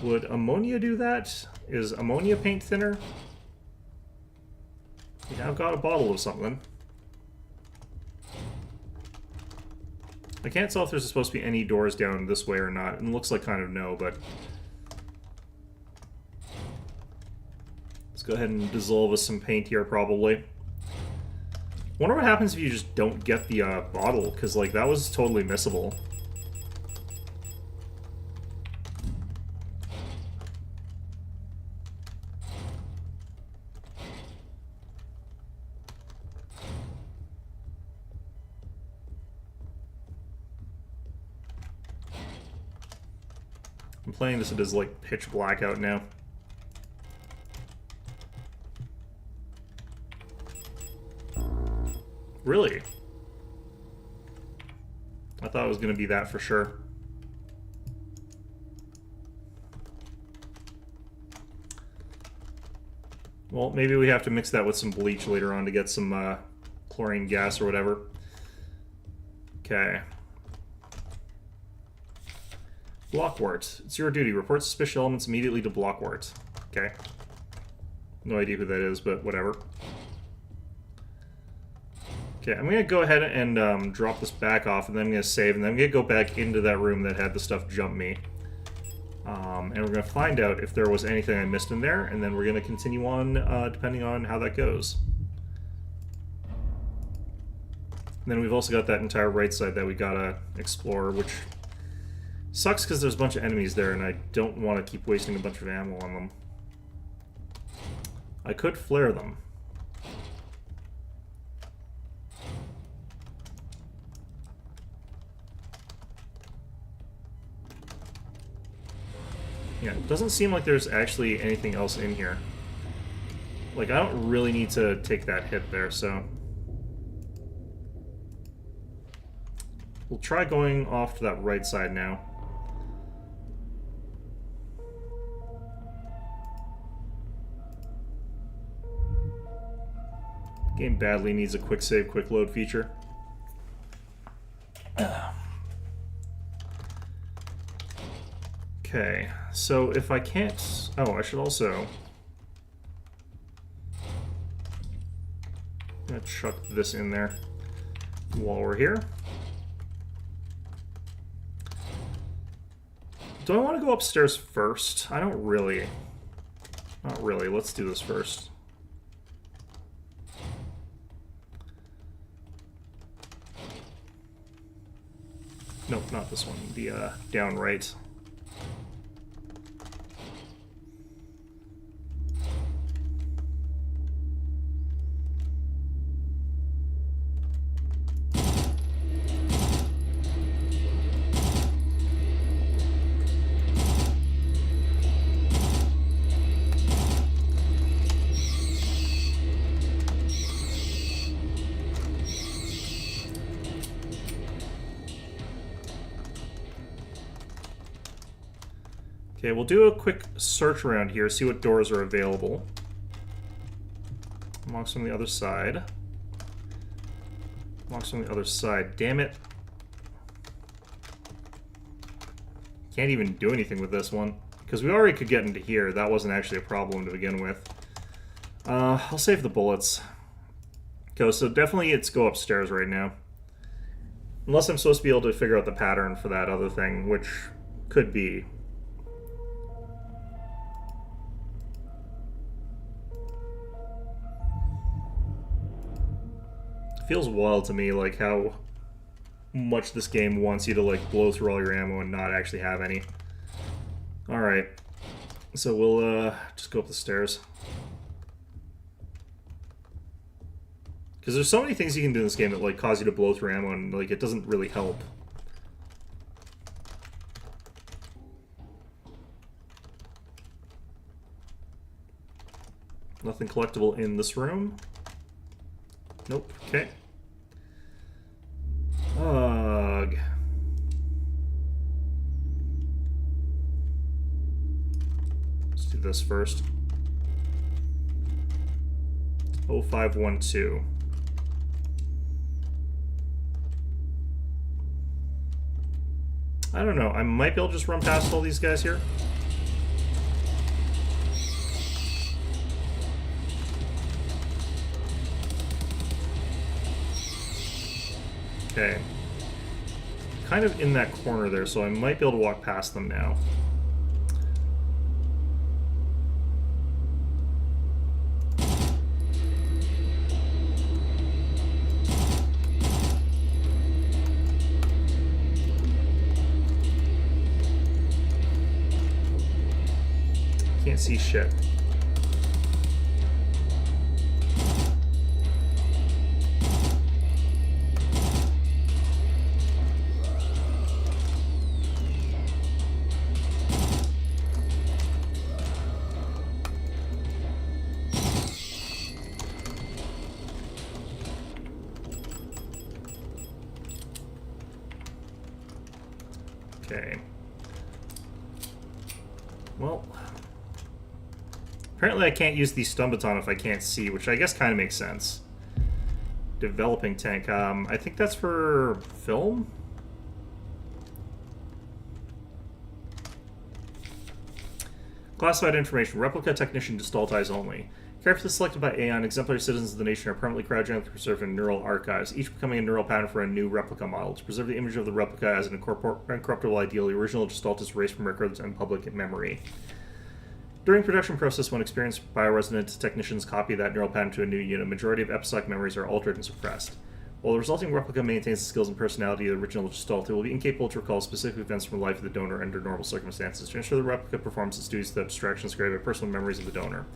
Would ammonia do that? Is ammonia paint thinner? We now got a bottle of something. I can't tell if there's supposed to be any doors down this way or not. It looks like kind of no, but... Let's go ahead and dissolve with some paint here, probably. Wonder what happens if you just don't get the bottle, because, like, that was totally missable. I'm playing this, it is like pitch black out now. Really? I thought it was going to be that for sure. Well, maybe we have to mix that with some bleach later on to get some chlorine gas or whatever. Okay. Blockwart. It's your duty. Report suspicious elements immediately to Blockwart. Okay. No idea who that is, but whatever. Okay, I'm going to go ahead and drop this back off, and then I'm going to save, and then I'm going to go back into that room that had the stuff jump me. And we're going to find out if there was anything I missed in there, and then we're going to continue on depending on how that goes. And then we've also got that entire right side that we got to explore, which sucks because there's a bunch of enemies there, and I don't want to keep wasting a bunch of ammo on them. I could flare them. Yeah, it doesn't seem like there's actually anything else in here. Like, I don't really need to take that hit there, so... We'll try going off to that right side now. Game badly needs a quick save, quick load feature. Okay, so if I can't... Oh, I should also... I'm gonna chuck this in there while we're here. Do I want to go upstairs first? I don't really. Not really. Let's do this first. Nope, not this one. The down right. Okay, we'll do a quick search around here, see what doors are available. Locks from the other side. Locks from the other side. Damn it. Can't even do anything with this one. Because we already could get into here. That wasn't actually a problem to begin with. I'll save the bullets. Okay, so definitely it's go upstairs right now. Unless I'm supposed to be able to figure out the pattern for that other thing, which could be. Feels wild to me, like, how much this game wants you to, like, blow through all your ammo and not actually have any. Alright. So we'll, just go up the stairs. Because there's so many things you can do in this game that, like, cause you to blow through ammo and, like, it doesn't really help. Nothing collectible in this room. Nope. Okay. Ugh. Let's do this first. 0512. I don't know. I might be able to just run past all these guys here. Okay. Kind of in that corner there, so I might be able to walk past them now. Can't see shit. Okay. Well, apparently I can't use the stun baton if I can't see, which I guess kind of makes sense. Developing tank. I think that's for film? Classified information. Replica technician Gestalt eyes only. Carefully selected by Aeon, exemplary citizens of the nation are permanently cryogenically preserved in neural archives, each becoming a neural pattern for a new replica model. To preserve the image of the replica as an incorruptible ideal, the original Gestalt is erased from records and public memory. During the production process, when experienced bioresonant technicians copy that neural pattern to a new unit, majority of episodic memories are altered and suppressed. While the resulting replica maintains the skills and personality of the original Gestalt, it will be incapable to recall specific events from the life of the donor under normal circumstances. To ensure the replica performs its duties without distractions created by personal memories of the donor.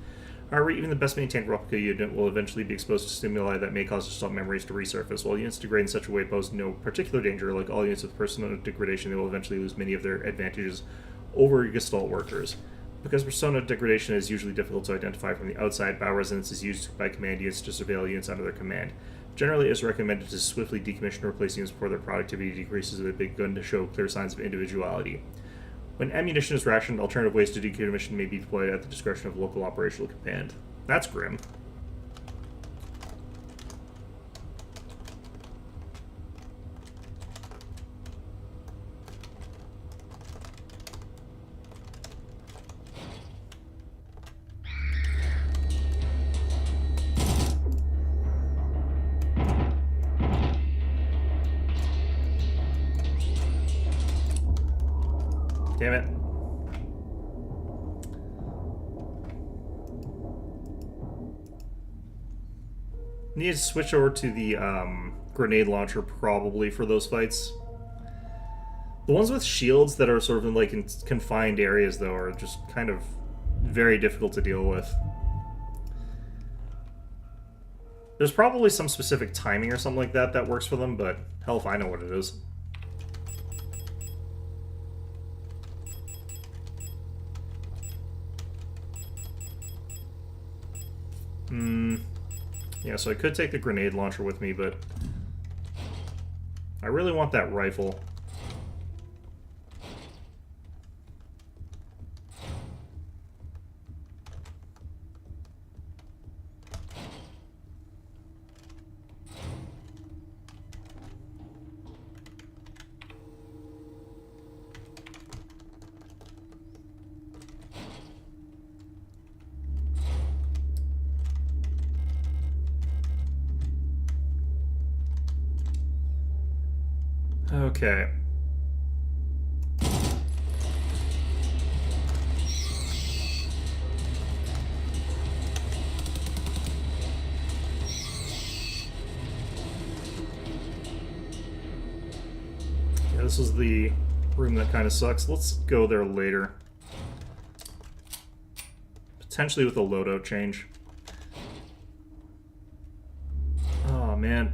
However, even the best maintained replica unit will eventually be exposed to stimuli that may cause Gestalt memories to resurface. While units degrade in such a way pose no particular danger, like all units with persona degradation, they will eventually lose many of their advantages over Gestalt workers. Because persona degradation is usually difficult to identify from the outside, bioresonance is used by command units to surveil units under their command. Generally, it is recommended to swiftly decommission or replace units before their productivity decreases or they begin to show clear signs of individuality. When ammunition is rationed, alternative ways to decommission may be deployed at the discretion of local operational command. That's grim. Damn it. Need to switch over to the grenade launcher probably for those fights. The ones with shields that are sort of in like in confined areas though are just kind of very difficult to deal with. There's probably some specific timing or something like that that works for them, but hell if I know what it is. Yeah, so I could take the grenade launcher with me, but I really want that rifle. Okay. Yeah, this is the room that kind of sucks. Let's go there later. Potentially with a loadout change. Oh, man.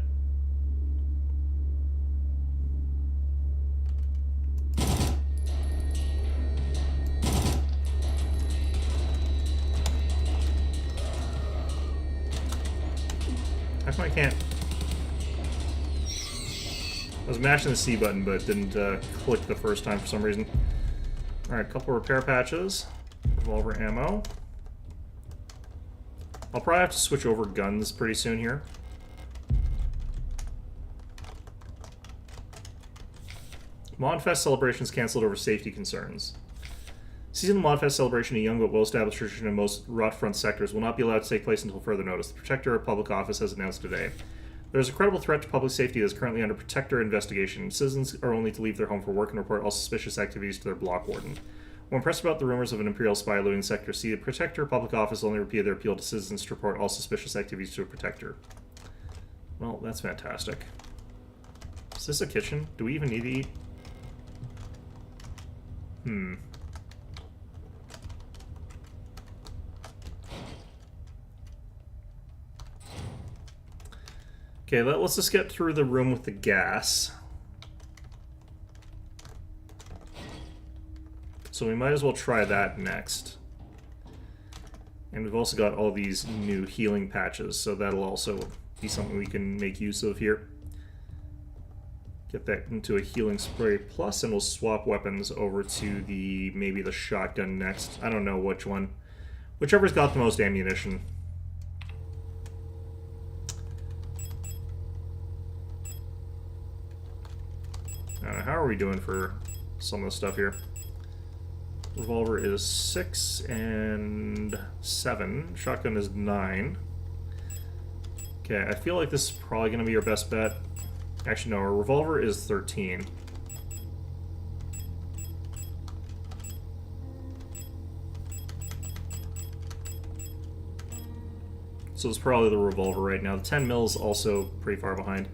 How come I can't? I was mashing the C button, but it didn't click the first time for some reason. Alright, a couple repair patches. Revolver ammo. I'll probably have to switch over guns pretty soon here. Modfest celebrations cancelled over safety concerns. Seasonal Modfest celebration, a young but well-established tradition in most Rotfront sectors, will not be allowed to take place until further notice. The Protector of Public Office has announced today. There's a credible threat to public safety that is currently under protector investigation. Citizens are only to leave their home for work and report all suspicious activities to their block warden. When pressed about the rumors of an Imperial spy looting Sector C, the Protector Public Office only repeated their appeal to citizens to report all suspicious activities to a Protector. Well, that's fantastic. Is this a kitchen? Do we even need to eat? Okay, let's just get through the room with the gas. So we might as well try that next. And we've also got all these new healing patches, so that'll also be something we can make use of here. Get that into a healing spray plus, and we'll swap weapons over to maybe the shotgun next. I don't know which one. Whichever's got the most ammunition. How are we doing for some of the stuff here? Revolver is 6 and 7. Shotgun is 9. Okay, I feel like this is probably going to be our best bet. Actually, no, our revolver is 13. So it's probably the revolver right now. The 10 mil is also pretty far behind,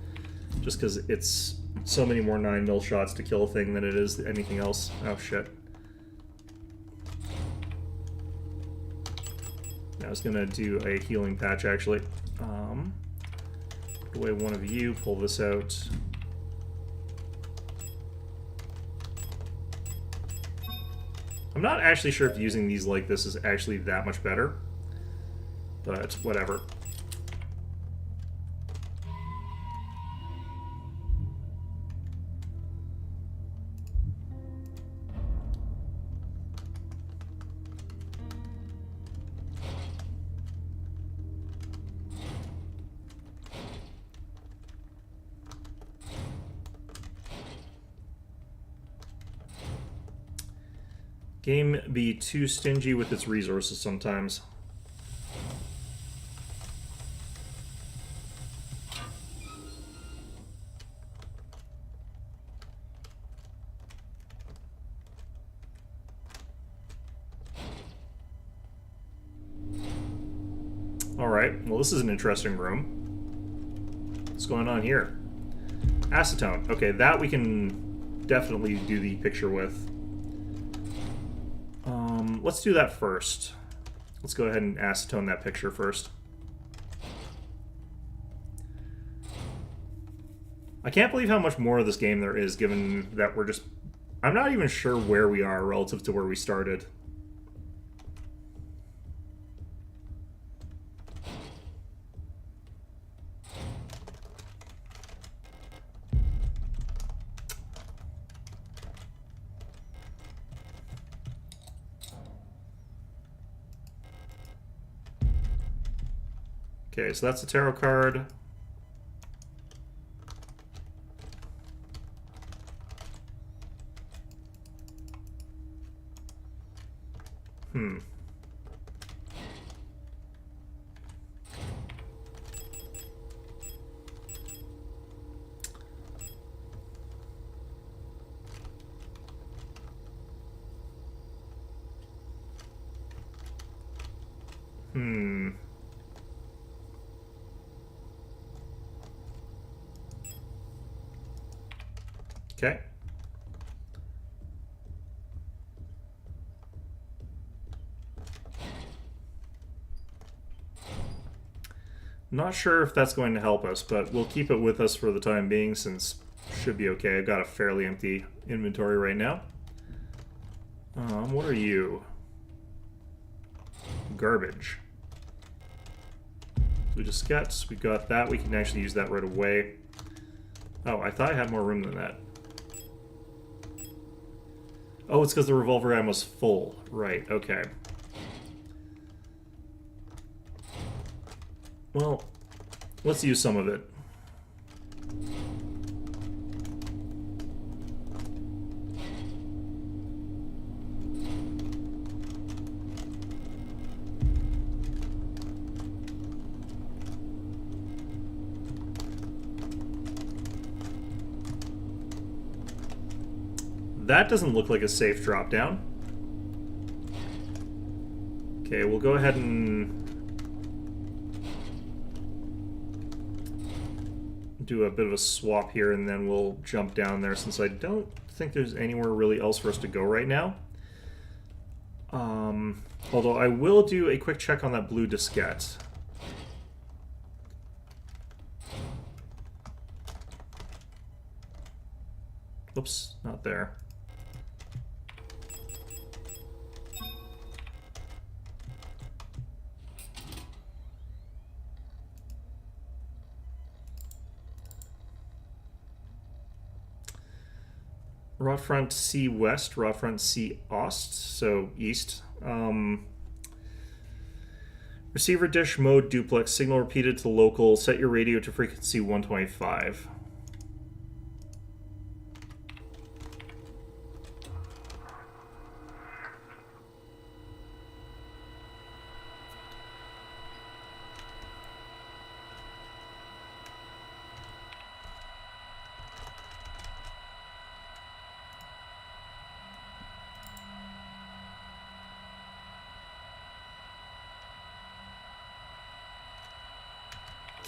just because it's so many more 9 mil shots to kill a thing than it is anything else. Oh shit. I was gonna do a healing patch actually. Put away one of you, pull this out. I'm not actually sure if using these like this is actually that much better, but whatever. Game be too stingy with its resources sometimes. Alright, well this is an interesting room. What's going on here? Acetone. Okay, that we can definitely do the picture with. Let's do that first. Let's go ahead and acetone that picture first. I can't believe how much more of this game there is, given that we're just... I'm not even sure where we are relative to where we started. Okay, so that's a tarot card. Okay. Not sure if that's going to help us, but we'll keep it with us for the time being, since it should be okay. I've got a fairly empty inventory right now. What are you? Garbage. We just got that. We can actually use that right away. Oh, I thought I had more room than that. Oh, it's because the revolver ammo's full. Right, okay. Well, let's use some of it. that doesn't look like a safe drop down. Okay, we'll go ahead and do a bit of a swap here, and then we'll jump down there since I don't think there's anywhere really else for us to go right now. Although I will do a quick check on that blue diskette. Oops, not there. Rod front C west, rod front C ost, so east. Receiver dish mode duplex, signal repeated to local, set your radio to frequency 125.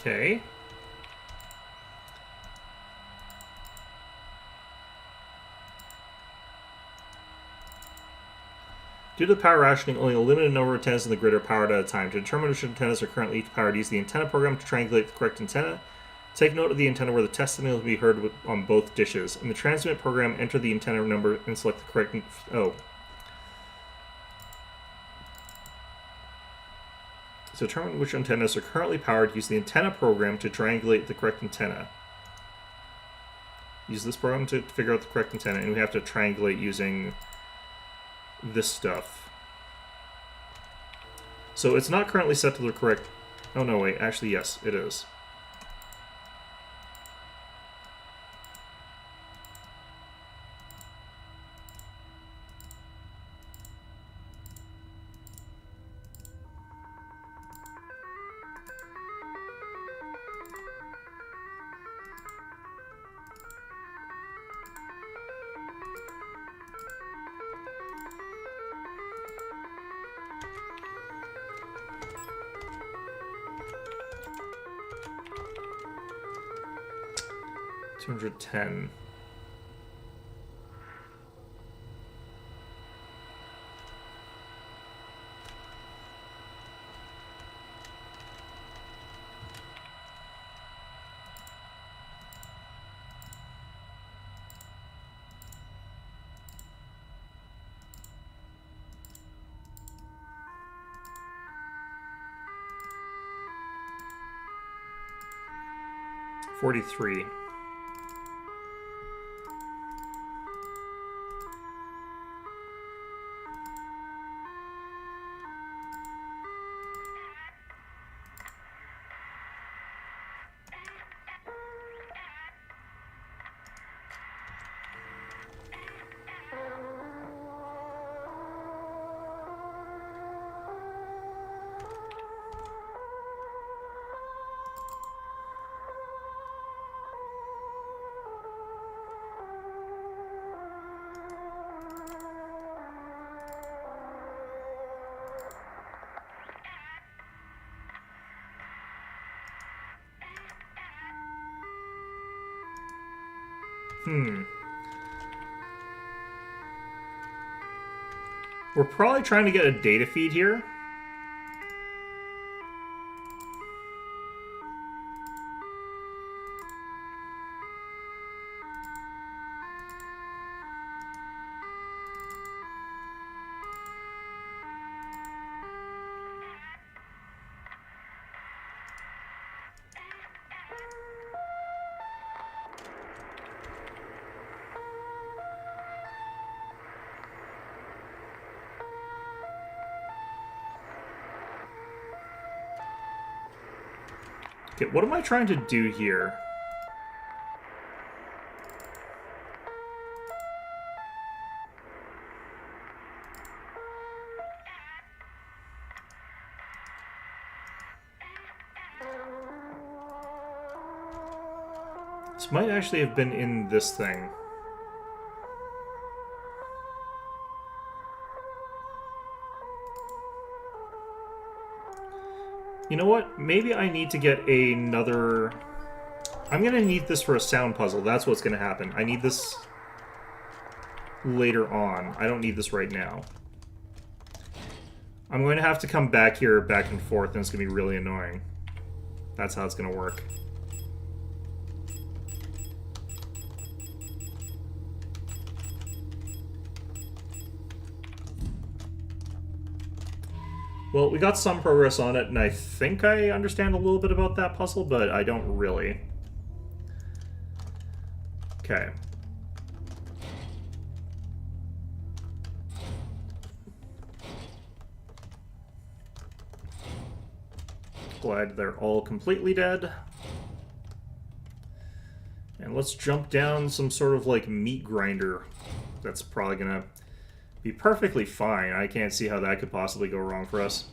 Okay. Due to the power rationing, only a limited number of antennas in the grid are powered at a time. To determine which antennas are currently powered, use the antenna program to triangulate the correct antenna. Take note of the antenna where the test signal will be heard on both dishes. In the transmit program, enter the antenna number and select the correct... To determine which antennas are currently powered, use the antenna program to triangulate the correct antenna. Use this program to figure out the correct antenna, and we have to triangulate using this stuff. So it's not currently set to the correct... Oh no, wait, actually yes, it is. $210. $43. We're probably trying to get a data feed here. Okay, what am I trying to do here? This might actually have been in this thing. You know what? Maybe I need to get another... I'm going to need this for a sound puzzle. That's what's going to happen. I need this later on. I don't need this right now. I'm going to have to come back here back and forth, and it's going to be really annoying. That's how it's going to work. Well, we got some progress on it, and I think I understand a little bit about that puzzle, but I don't really. Okay. Glad they're all completely dead. And let's jump down some sort of, like, meat grinder. That's probably gonna be perfectly fine. I can't see how that could possibly go wrong for us.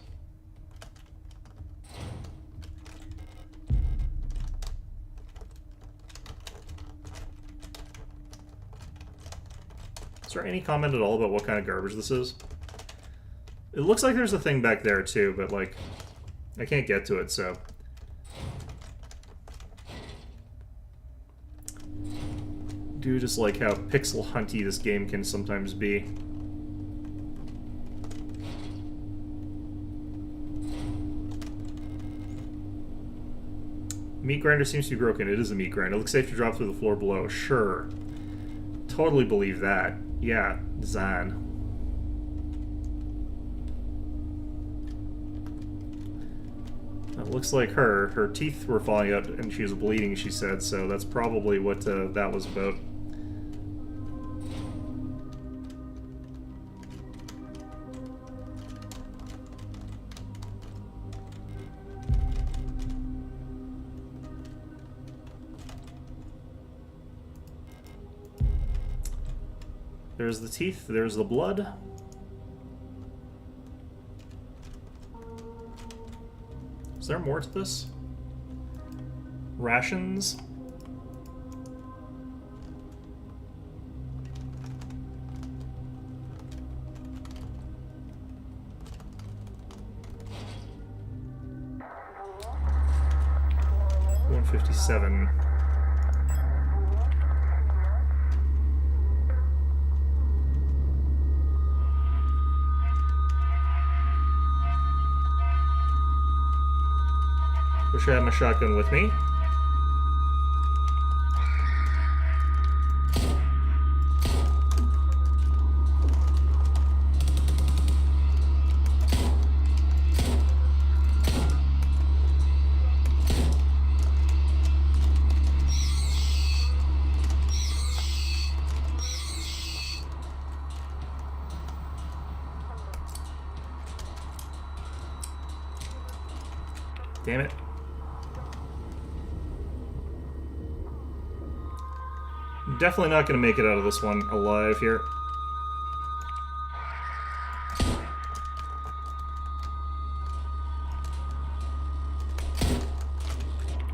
Is there any comment at all about what kind of garbage this is? It looks like there's a thing back there too, but like, I can't get to it, so. Do just like how pixel hunty this game can sometimes be. Meat grinder seems to be broken. It is a meat grinder. It looks safe to drop through the floor below. Sure. Totally believe that. Yeah, Zan. It looks like her teeth were falling out and she was bleeding, she said, so that's probably what that was about. There's the teeth, there's the blood. Is there more to this? Rations? $157. Wish I had my shotgun with me. Damn it. Definitely not going to make it out of this one alive here.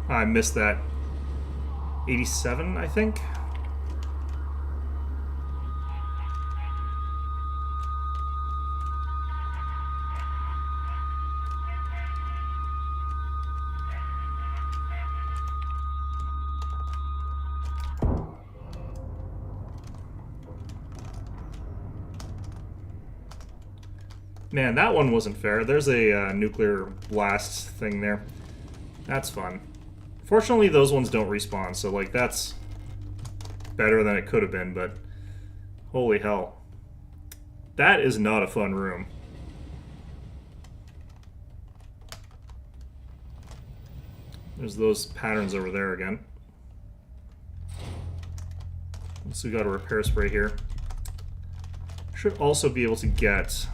I missed that. 87, I think? Man, that one wasn't fair. There's a nuclear blast thing there. That's fun. Fortunately, those ones don't respawn, so, like, that's better than it could have been, but holy hell. That is not a fun room. There's those patterns over there again. So we got a repair spray here. Should also be able to get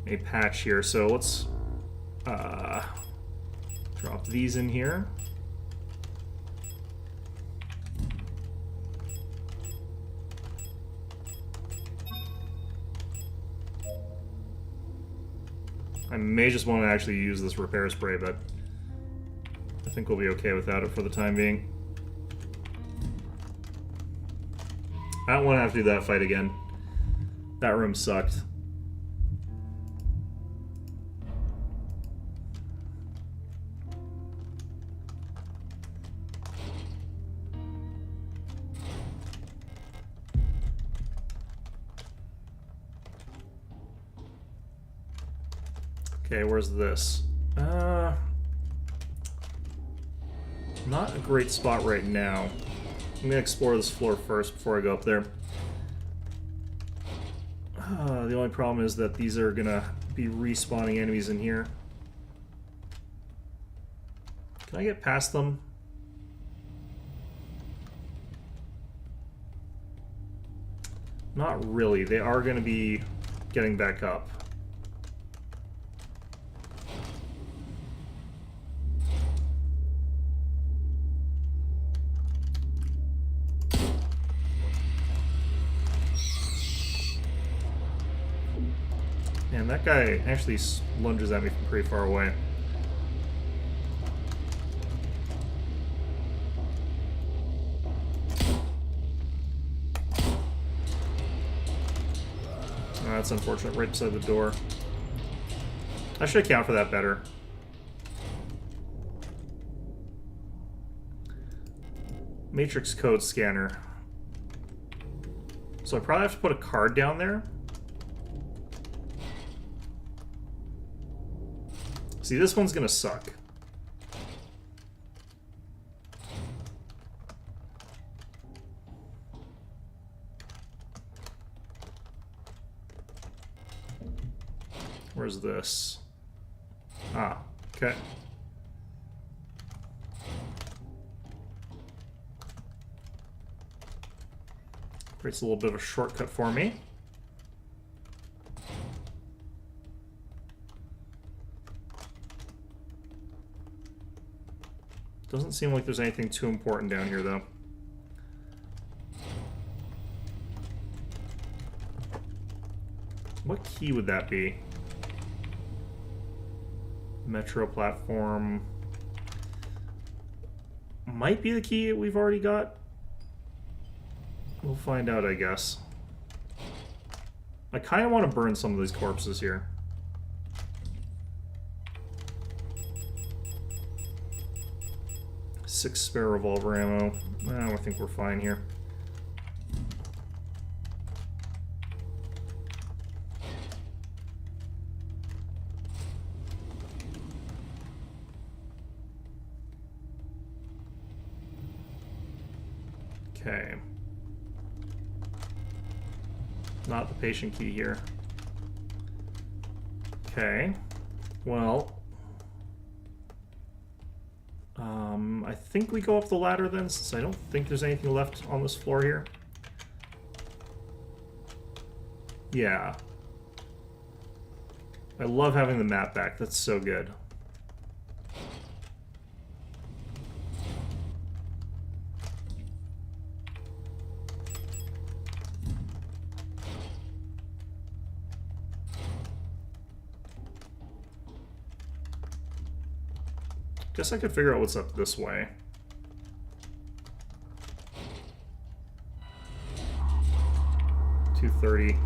a patch here, so let's drop these in here. I may just want to actually use this repair spray, but I think we'll be okay without it for the time being. I don't want to have to do that fight again. That room sucked. Okay, where's this? Not a great spot right now. I'm gonna explore this floor first before I go up there. The only problem is that these are gonna be respawning enemies in here. Can I get past them? Not really. They are gonna be getting back up. Man, that guy actually lunges at me from pretty far away. Oh, that's unfortunate, right beside the door. I should account for that better. Matrix code scanner. So I probably have to put a card down there. See, this one's gonna suck. Where's this? Ah, okay. Creates a little bit of a shortcut for me. Doesn't seem like there's anything too important down here, though. What key would that be? Metro platform. Might be the key we've already got. We'll find out, I guess. I kind of want to burn some of these corpses here. Six spare revolver ammo. I think we're fine here. Okay. Not the patient key here. Okay. Well... I think we go up the ladder then, since I don't think there's anything left on this floor here. Yeah. I love having the map back. That's so good. Guess I could figure out what's up this way. $230.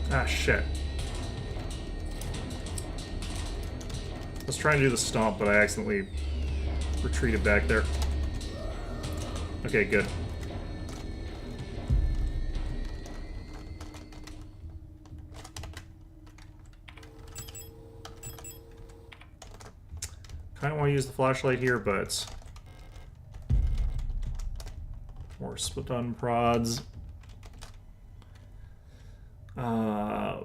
Ah, shit. I was trying to do the stomp, but I accidentally retreated back there. Okay, good. Kind of want to use the flashlight here, but... more split-on prods.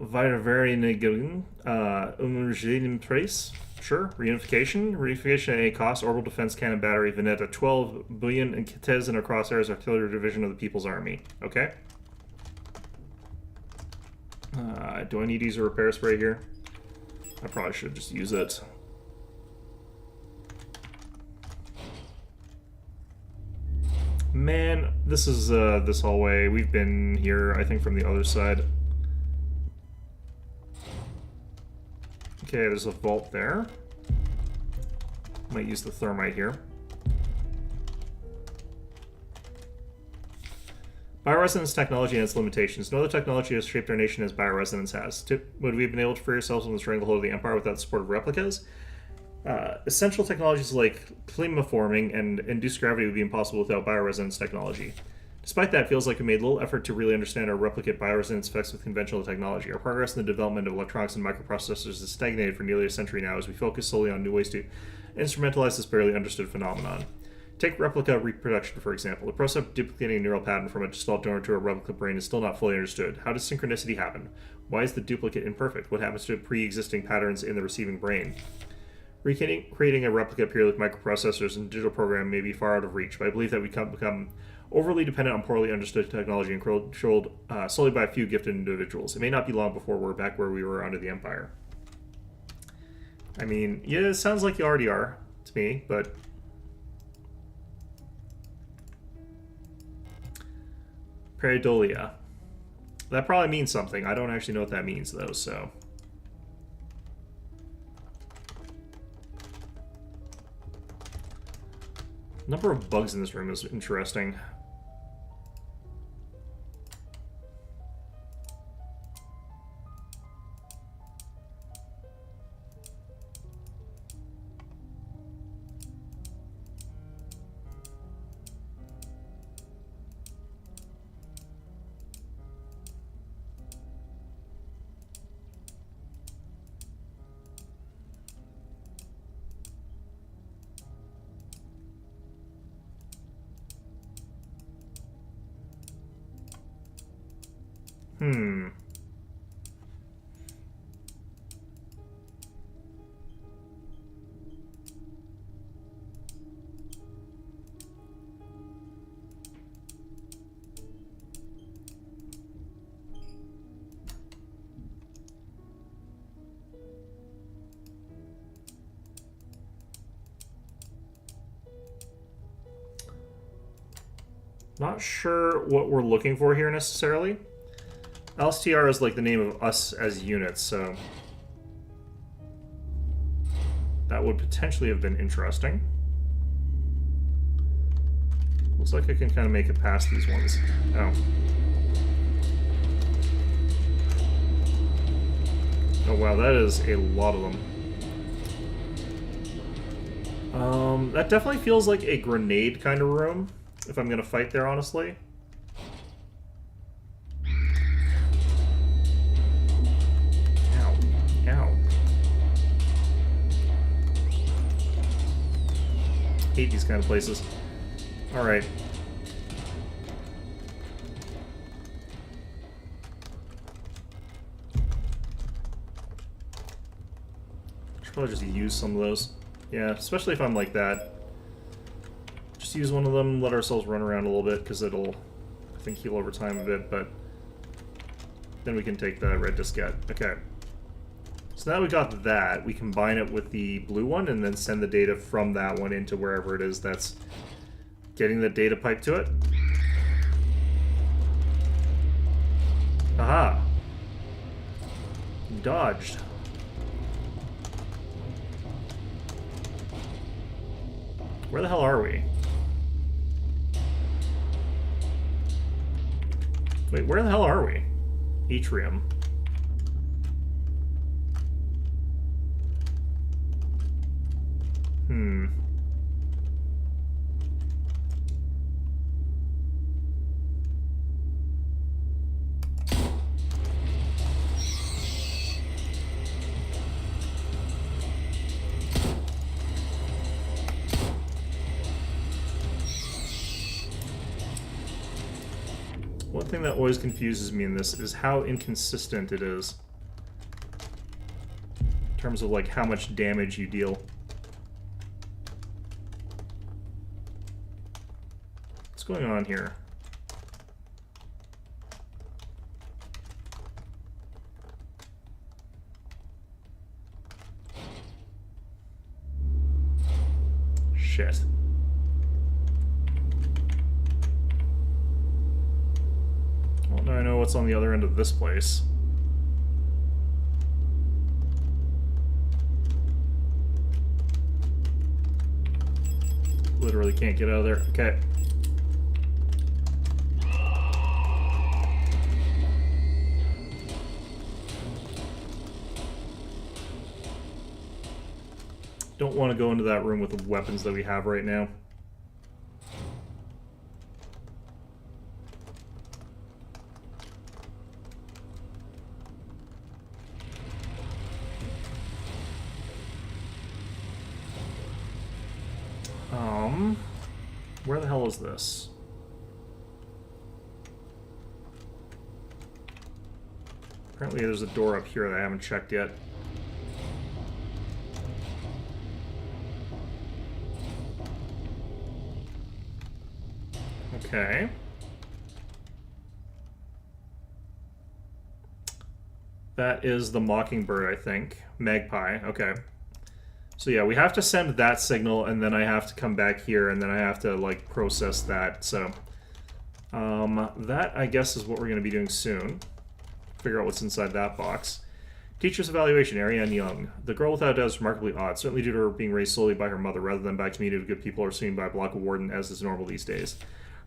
Weiterverenigung, Umgenim Trace. Sure. Reunification. Reunification at any cost. Orbital Defense Cannon Battery. Veneta. 12 billion and Kitez in a Crosshairs Artillery Division of the People's Army. Okay. Do I need to use a repair spray here? I probably should just use it. Man, this is this hallway. We've been here, I think, from the other side. Okay, there's a vault there. Might use the thermite here. Bioresonance technology and its limitations. No other technology has shaped our nation as bioresonance has. Would we have been able to free ourselves from the stranglehold of the Empire without the support of replicas? Essential technologies like climaforming and induced gravity would be impossible without bioresonance technology. Despite that, it feels like we made little effort to really understand our replicate bioresonance effects with conventional technology. Our progress in the development of electronics and microprocessors has stagnated for nearly a century now as we focus solely on new ways to instrumentalize this barely understood phenomenon. Take replica reproduction, for example. The process of duplicating a neural pattern from a gestalt donor to a replica brain is still not fully understood. How does synchronicity happen? Why is the duplicate imperfect? What happens to pre-existing patterns in the receiving brain? Creating a replica purely with microprocessors and digital program may be far out of reach, but I believe that we can become overly dependent on poorly understood technology and controlled solely by a few gifted individuals. It may not be long before we're back where we were under the Empire. I mean, yeah, it sounds like you already are to me, but... Pareidolia. That probably means something. I don't actually know what that means, though, so... Number of bugs in this room is interesting. Not sure what we're looking for here necessarily. LSTR is like the name of us as units, so that would potentially have been interesting. Looks like I can kind of make it past these ones. Oh. Oh wow, that is a lot of them. That definitely feels like a grenade kind of room, if I'm gonna fight there, honestly. Ow. Ow. Hate these kind of places. Alright. Should probably just use some of those. Yeah, especially if I'm like that. Just use one of them, let ourselves run around a little bit, because it'll, I think, heal over time a bit, but then we can take the red diskette. Okay. So now we got that, we combine it with the blue one, and then send the data from that one into wherever it is that's getting the data pipe to it. Aha! Dodged. Where the hell are we? Wait, where the hell are we? Atrium. One thing that always confuses me in this is how inconsistent it is. In terms of, like, how much damage you deal. What's going on here? Shit. Well, now I know what's on the other end of this place. Literally can't get out of there. Okay. Don't want to go into that room with the weapons that we have right now. Where the hell is this? Apparently there's a door up here that I haven't checked yet. Okay. That is the Mockingbird, I think. Magpie, okay. So yeah, we have to send that signal, and then I have to come back here, and then I have to, like, process that. So, that, I guess, is what we're going to be doing soon. Figure out what's inside that box. Teacher's evaluation, Ariane Young. The girl without a doubt is remarkably odd, certainly due to her being raised solely by her mother, rather than by a community of good people or seen by a block of warden, as is normal these days.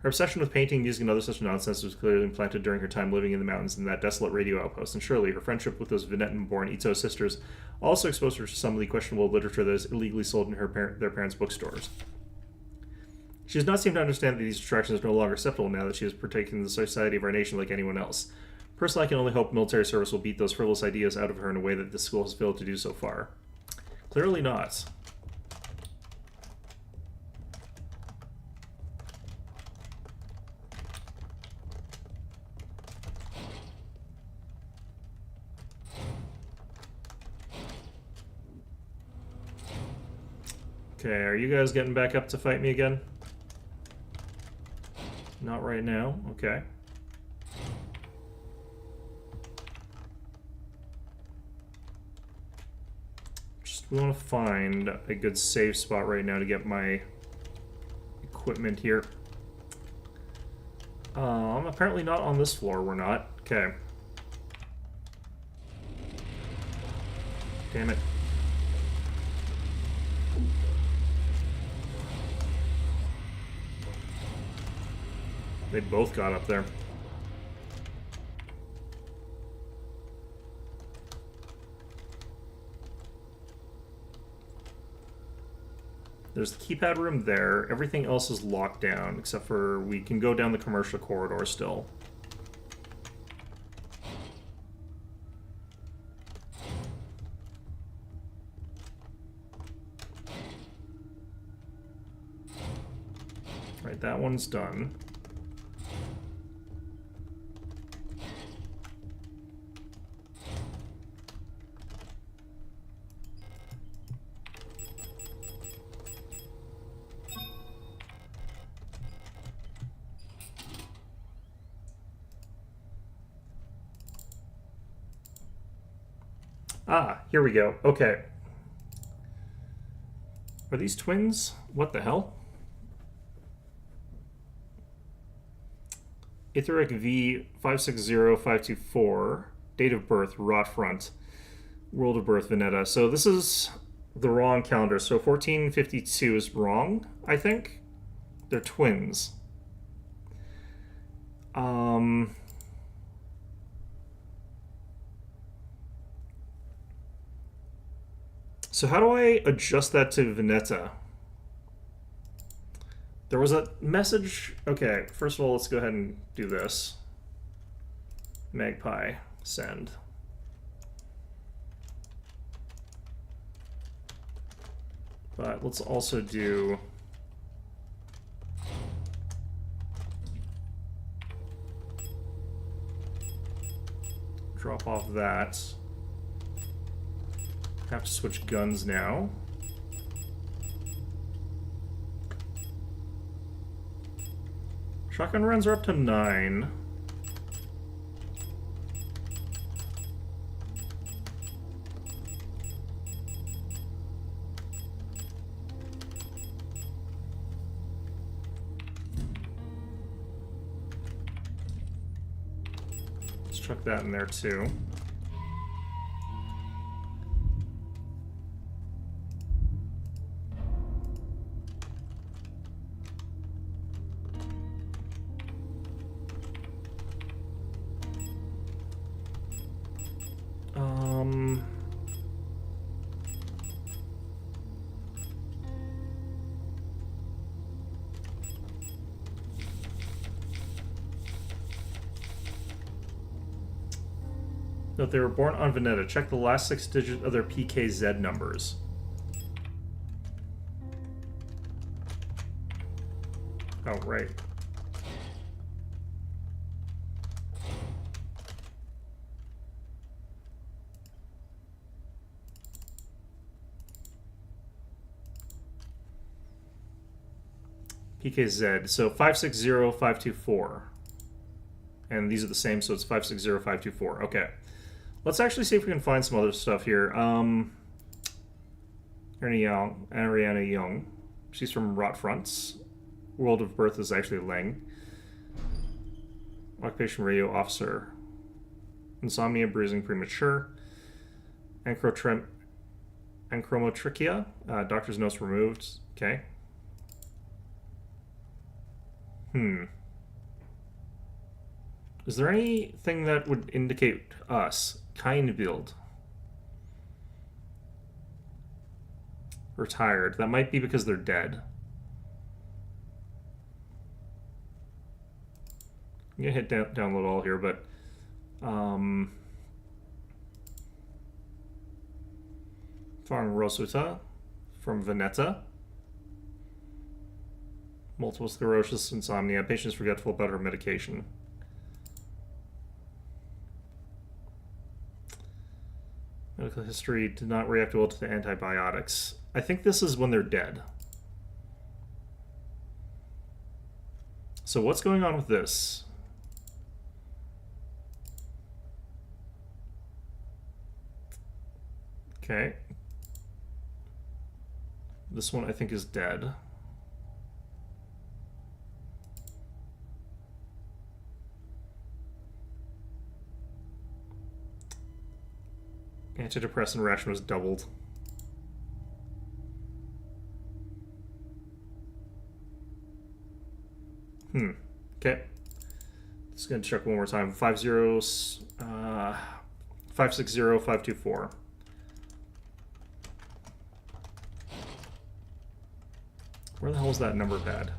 Her obsession with painting, music, and other such nonsense was clearly implanted during her time living in the mountains in that desolate radio outpost, and surely her friendship with those Venetan-born Ito sisters also exposed her to some of the questionable literature that is illegally sold in their parents' bookstores. She does not seem to understand that these distractions are no longer acceptable now that she has partaken in the society of our nation like anyone else. Personally, I can only hope military service will beat those frivolous ideas out of her in a way that this school has failed to do so far. Clearly not. Okay, are you guys getting back up to fight me again? Not right now. Okay. We want to find a good safe spot right now to get my equipment here. Apparently not on this floor, we're not. Okay. Damn it. They both got up there. There's the keypad room there. Everything else is locked down, except for we can go down the commercial corridor still. Right, that one's done. Ah, here we go. Okay. Are these twins? What the hell? Itheric V 560524. Date of birth, Rot Front. World of birth, Veneta. So this is the wrong calendar. So 1452 is wrong, I think. They're twins. So how do I adjust that to Veneta? There was a message... Okay, first of all, let's go ahead and do this. Magpie, send. But let's also do... Drop off that. Have to switch guns now. Shotgun rounds are up to 9. Let's chuck that in there too. But they were born on Veneta. Check the last 6 digits of their PKZ numbers. Oh, right. PKZ. So 560524. And these are the same, so it's 560524. Okay. Let's actually see if we can find some other stuff here. Ariana Young. She's from Rotfronts. World of birth is actually Leng. Occupation radio officer. Insomnia, bruising, premature. Anchromotrichia. Doctor's notes removed. Okay. Is there anything that would indicate us? Kind build. Retired. That might be because they're dead. I'm gonna hit download all here, but Farm Rosuta from Veneta. Multiple sclerosis, insomnia. Patient's forgetful about her medication. Medical history did not react well to the antibiotics. I think this is when they're dead. So what's going on with this? Okay. This one I think is dead. Antidepressant ration was doubled. Okay. Just gonna check one more time. 560524. Where the hell is that number pad?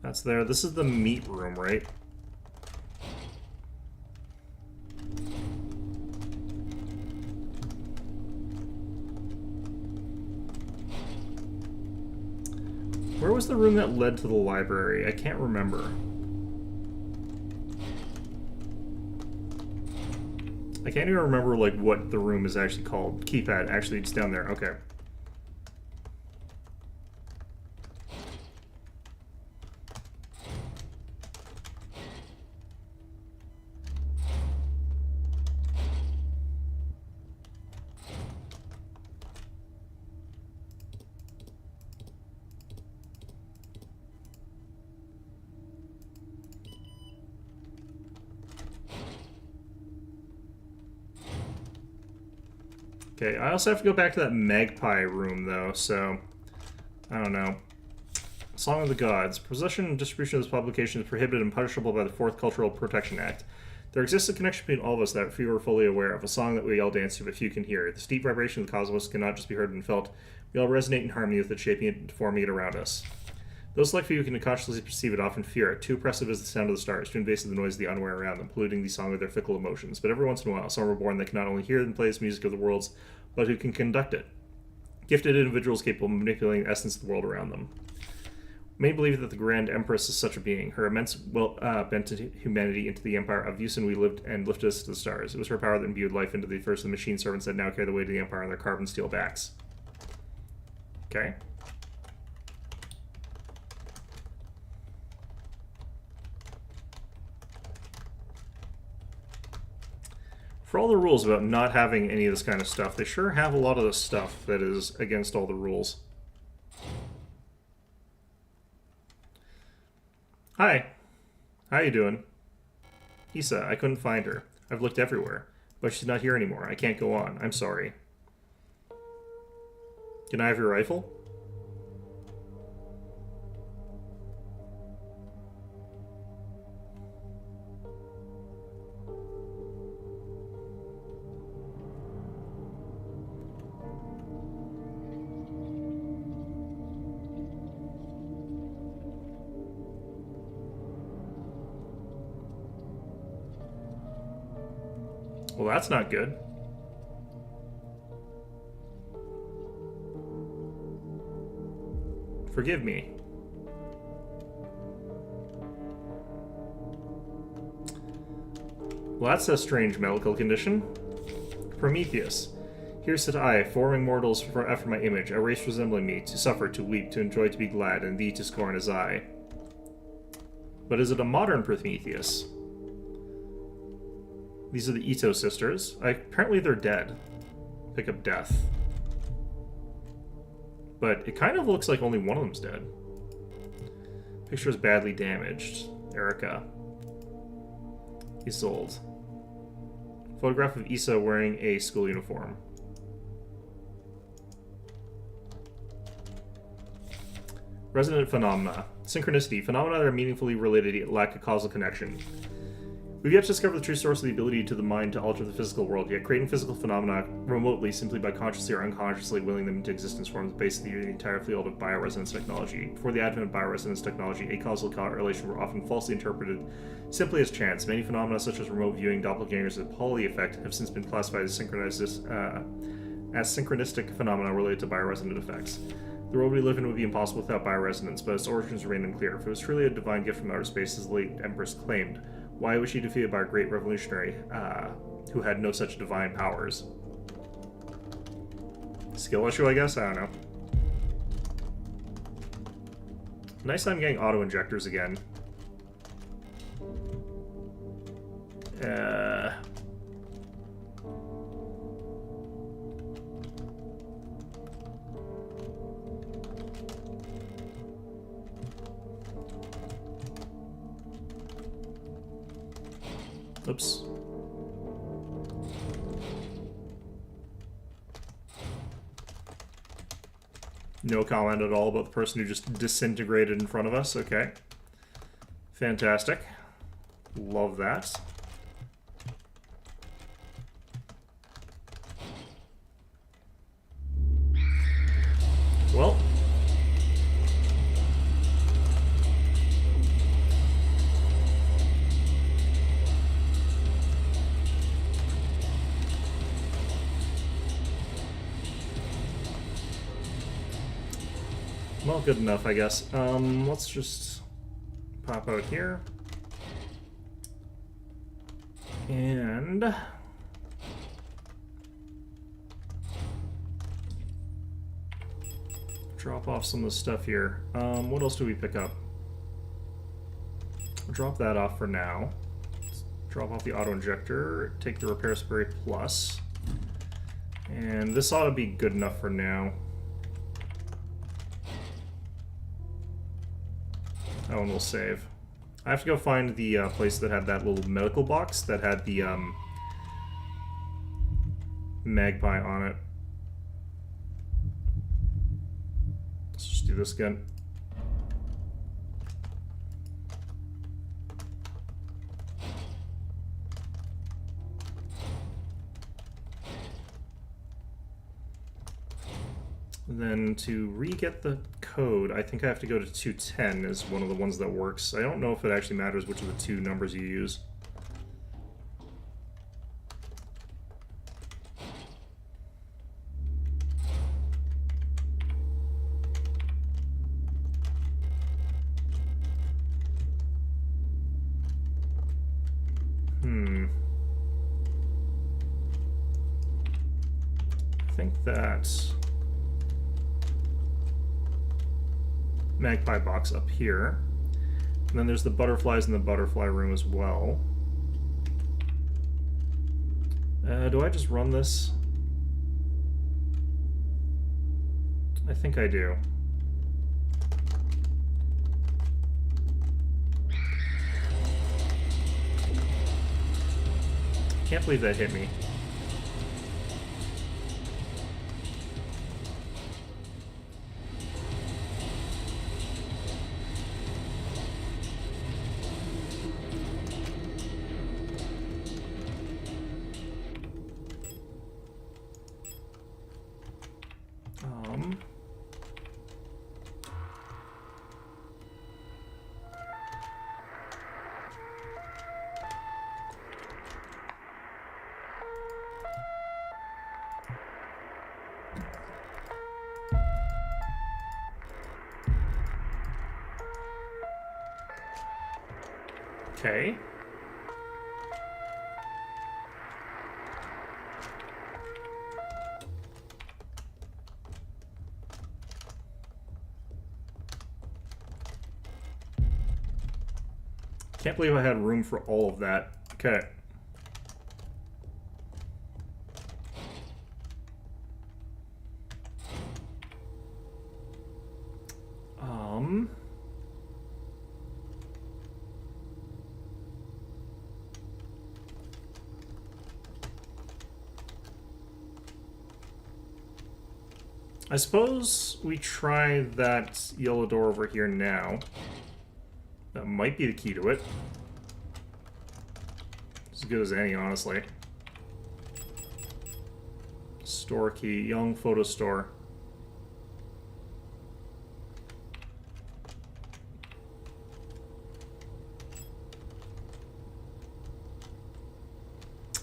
That's there. This is the meat room, right? Where was the room that led to the library? I can't remember. I can't even remember like what the room is actually called. Keypad. Actually, it's down there. Okay. Okay, I also have to go back to that magpie room, though, so... I don't know. Song of the Gods. Possession and distribution of this publication is prohibited and punishable by the 4th Cultural Protection Act. There exists a connection between all of us that few are fully aware of, a song that we all dance to but few can hear. The steep vibration of the cosmos cannot just be heard and felt. We all resonate in harmony with it, shaping it and forming it around us. Those select few who can consciously perceive it often fear it. Too oppressive is the sound of the stars, too invasive the noise of the unaware around them, polluting the song with their fickle emotions. But every once in a while, some are born that can not only hear and play the music of the worlds, but who can conduct it. Gifted individuals capable of manipulating the essence of the world around them. Many believe that the Grand Empress is such a being. Her immense will bent humanity into the empire of use, and we lived and lifted us to the stars. It was her power that imbued life into the first of the machine servants that now carry the weight of the empire on their carbon steel backs. Okay. For all the rules about not having any of this kind of stuff, they sure have a lot of the stuff that is against all the rules. Hi. How you doing? Issa, I couldn't find her. I've looked everywhere, but she's not here anymore. I can't go on. I'm sorry. Can I have your rifle? Well, that's not good. Forgive me. Well, that's a strange medical condition. Prometheus. Here sit I, forming mortals after my image, a race resembling me, to suffer, to weep, to enjoy, to be glad, and thee to scorn as I. But is it a modern Prometheus? These are the Ito sisters. Apparently they're dead. Pick up death. But it kind of looks like only one of them's dead. Picture is badly damaged. Erica. Isolde. Photograph of Issa wearing a school uniform. Resonant phenomena. Synchronicity. Phenomena that are meaningfully related yet lack a causal connection. We've yet to discover the true source of the ability to the mind to alter the physical world, yet creating physical phenomena remotely simply by consciously or unconsciously willing them into existence forms basically the entire field of bioresonance technology. Before the advent of bioresonance technology, acausal correlations were often falsely interpreted simply as chance. Many phenomena such as remote viewing, doppelgangers, and the Pauli effect have since been classified as synchronistic phenomena related to bioresonant effects. The world we live in would be impossible without bioresonance, but its origins remain unclear. If it was truly a divine gift from outer space, as the late Empress claimed, why was she defeated by a great revolutionary who had no such divine powers? Skill issue, I guess? I don't know. Nice I'm getting auto-injectors again. Oops. No comment at all about the person who just disintegrated in front of us. Okay. Fantastic. Love that. Well. Well, good enough, I guess. Let's just pop out here. And drop off some of the stuff here. What else do we pick up? We'll drop that off for now. Let's drop off the auto-injector, take the repair spray plus. And this ought to be good enough for now. Oh, and we'll save. I have to go find the place that had that little medical box that had the magpie on it. Let's just do this again. Then to re-get the code, I think I have to go to 210 as one of the ones that works. I don't know if it actually matters which of the two numbers you use. I think that's magpie box up here. And then there's the butterflies in the butterfly room as well. Do I just run this? I think I do. Can't believe that hit me. Okay. Can't believe I had room for all of that. Okay. I suppose we try that yellow door over here now. That might be the key to it. As good as any, honestly. Store key, young photo store.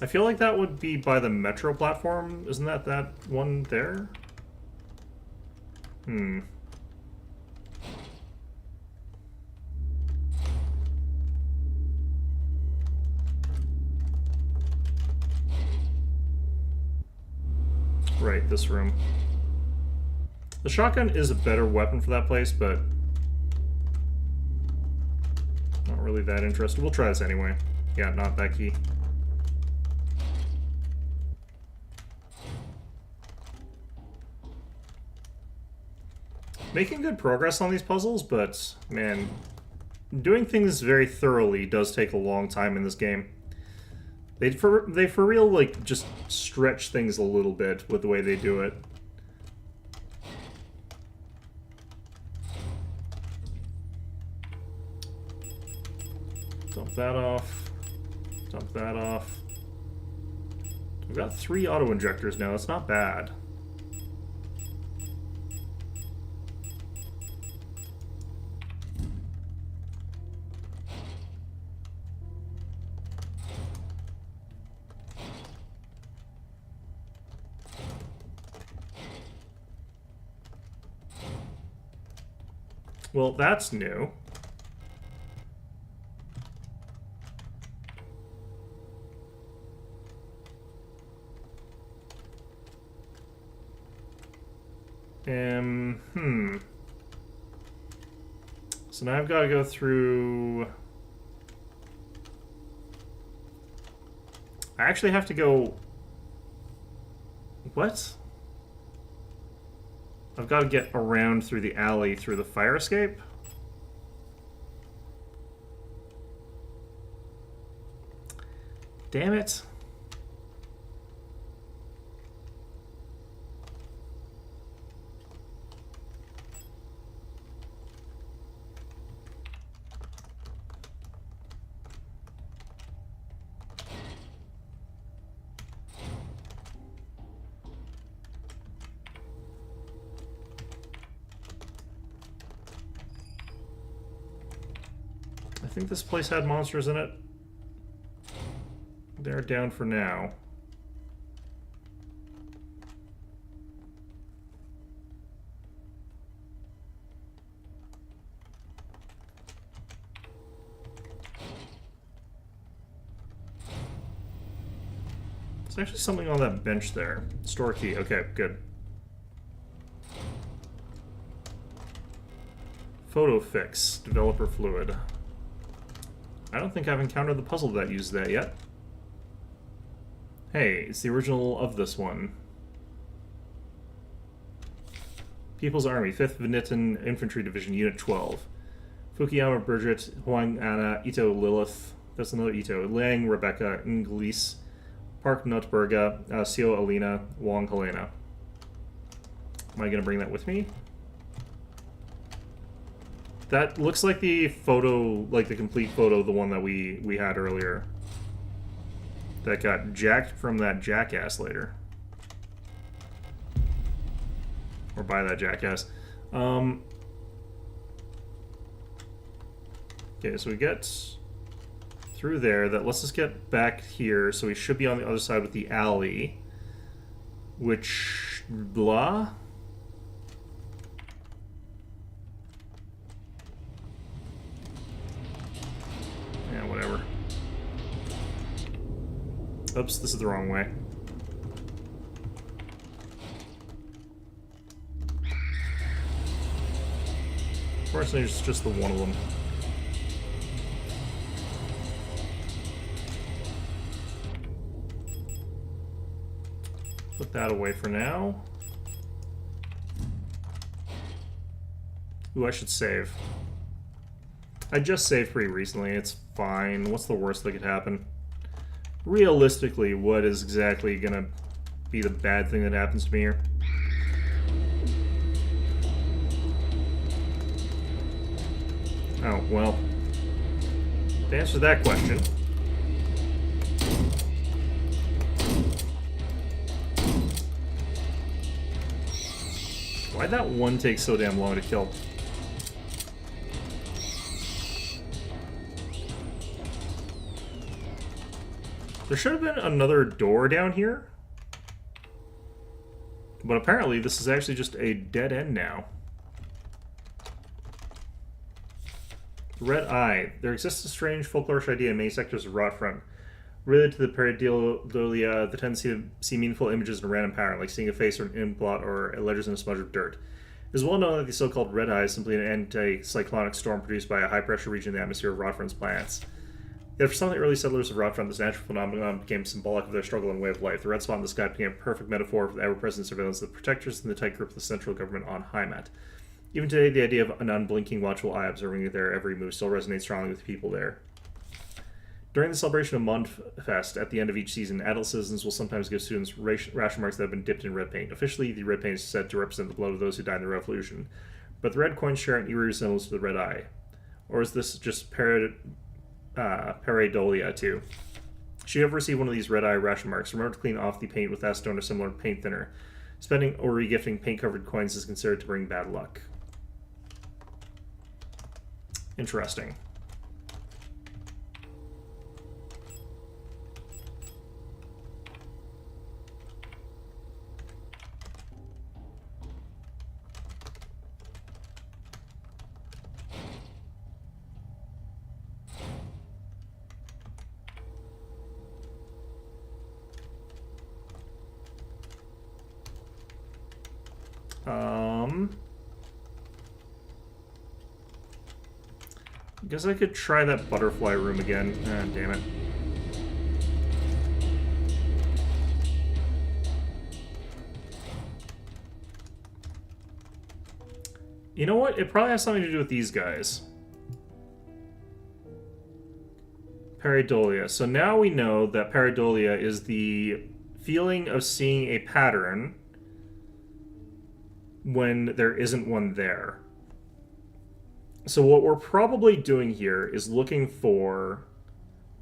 I feel like that would be by the metro platform. Isn't that one there? Hmm. Right, this room. The shotgun is a better weapon for that place, but not really that interested. We'll try this anyway. Yeah, not that key. Making good progress on these puzzles, but man, doing things very thoroughly does take a long time in this game. They for real, like, just stretch things a little bit with the way they do it. Dump that off. Dump that off. We've got 3 auto-injectors now, that's not bad. Well, that's new. So now I've got to go through... I actually have to go... What? I've got to get around through the alley through the fire escape? Damn it. I think this place had monsters in it. They're down for now. There's actually something on that bench there. Store key. Okay, good. Photo fix. Developer fluid. I don't think I've encountered the puzzle that uses that yet. Hey, it's the original of this one. People's Army, 5th Venetian Infantry Division, Unit 12. Fukuyama Bridget, Huang Anna, Ito Lilith, that's another Ito, Liang Rebecca, Inglis, Park Nutberga, Sio Alina, Wong Helena. Am I going to bring that with me? That looks like the photo, like the complete photo, the one that we had earlier. That got jacked from that jackass later. Or by that jackass. Okay, so we get through there. That lets us get back here, so we should be on the other side with the alley. Which... blah? Yeah, whatever. Oops, this is the wrong way. Fortunately, it's just the one of them. Put that away for now. Ooh, I should save. I just saved pretty recently. It's fine. What's the worst that could happen? Realistically, what is exactly gonna be the bad thing that happens to me here? Oh, well. To answer that question... Why'd that one take so damn long to kill? There should have been another door down here. But apparently this is actually just a dead end now. Red Eye. There exists a strange folklorish idea in many sectors of Rotfront. Related to the pareidolia, the tendency to see meaningful images in a random pattern, like seeing a face or an imblot or letters in a smudge of dirt. It is well known that the so-called Red Eye is simply an anti-cyclonic storm produced by a high-pressure region in the atmosphere of Rotfront's planets. Yet for some of the early settlers of Rotfront, this natural phenomenon became symbolic of their struggle and way of life. The red spot in the sky became a perfect metaphor for the ever-present surveillance of the protectors and the tight grip of the central government on Heimat. Even today, the idea of an unblinking, watchful eye observing their every move still resonates strongly with people there. During the celebration of Mondfest, at the end of each season, adult citizens will sometimes give students ration marks that have been dipped in red paint. Officially, the red paint is said to represent the blood of those who died in the revolution, but the red coins share an eerie resemblance to the Red Eye. Or is this just pareidolia too? Should you ever receive one of these Red Eye ration marks, remember to clean off the paint with acetone or similar paint thinner. Spending or regifting paint-covered coins is considered to bring bad luck. Interesting. Guess I could try that butterfly room again. Ah, damn it. You know what? It probably has something to do with these guys. Pareidolia. So now we know that pareidolia is the feeling of seeing a pattern when there isn't one there. So what we're probably doing here is looking for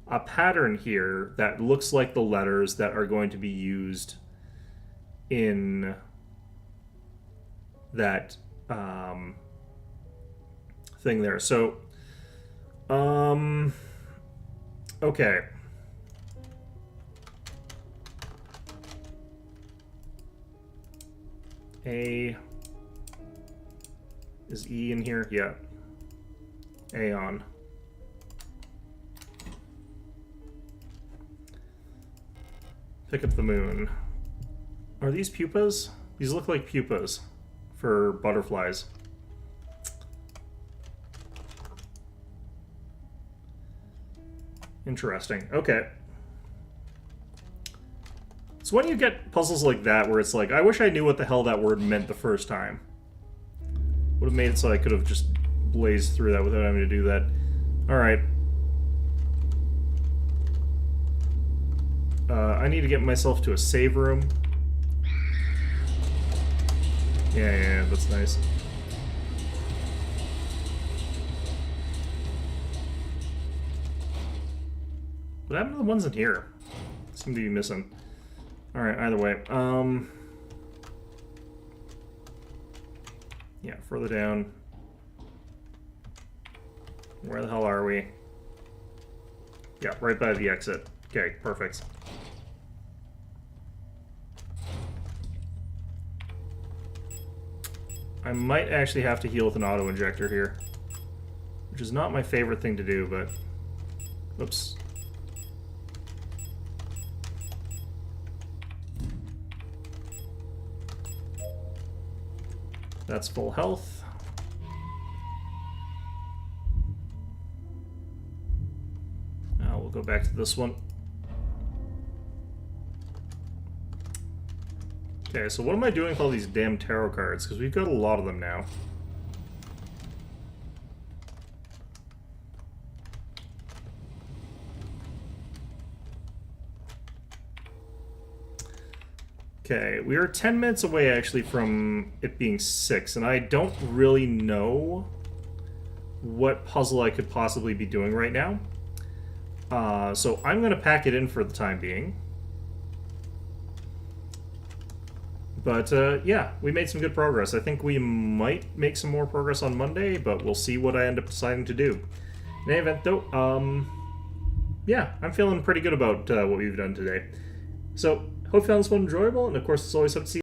a pattern here that looks like the letters that are going to be used in that thing there. So, okay. A... Is E in here? Yeah. Aeon. Pick up the moon. Are these pupas? These look like pupas for butterflies. Interesting. Okay. So when you get puzzles like that where it's like, I wish I knew what the hell that word meant the first time. Would have made it so I could have just blazed through that without having to do that. Alright. I need to get myself to a save room. Yeah, that's nice. What happened to the ones in here? Seem to be missing. Alright, either way. Yeah, further down. Where the hell are we? Yeah, right by the exit. Okay, perfect. I might actually have to heal with an auto-injector here. Which is not my favorite thing to do, but... Oops. That's full health. Now we'll go back to this one. Okay, so what am I doing with all these damn tarot cards? Because we've got a lot of them now. Okay, we are 10 minutes away actually from it being 6, and I don't really know what puzzle I could possibly be doing right now. So I'm going to pack it in for the time being. But yeah, we made some good progress. I think we might make some more progress on Monday, but we'll see what I end up deciding to do. In any event, though, yeah, I'm feeling pretty good about what we've done today. So, hope you found this one enjoyable, and of course, it's always up to you.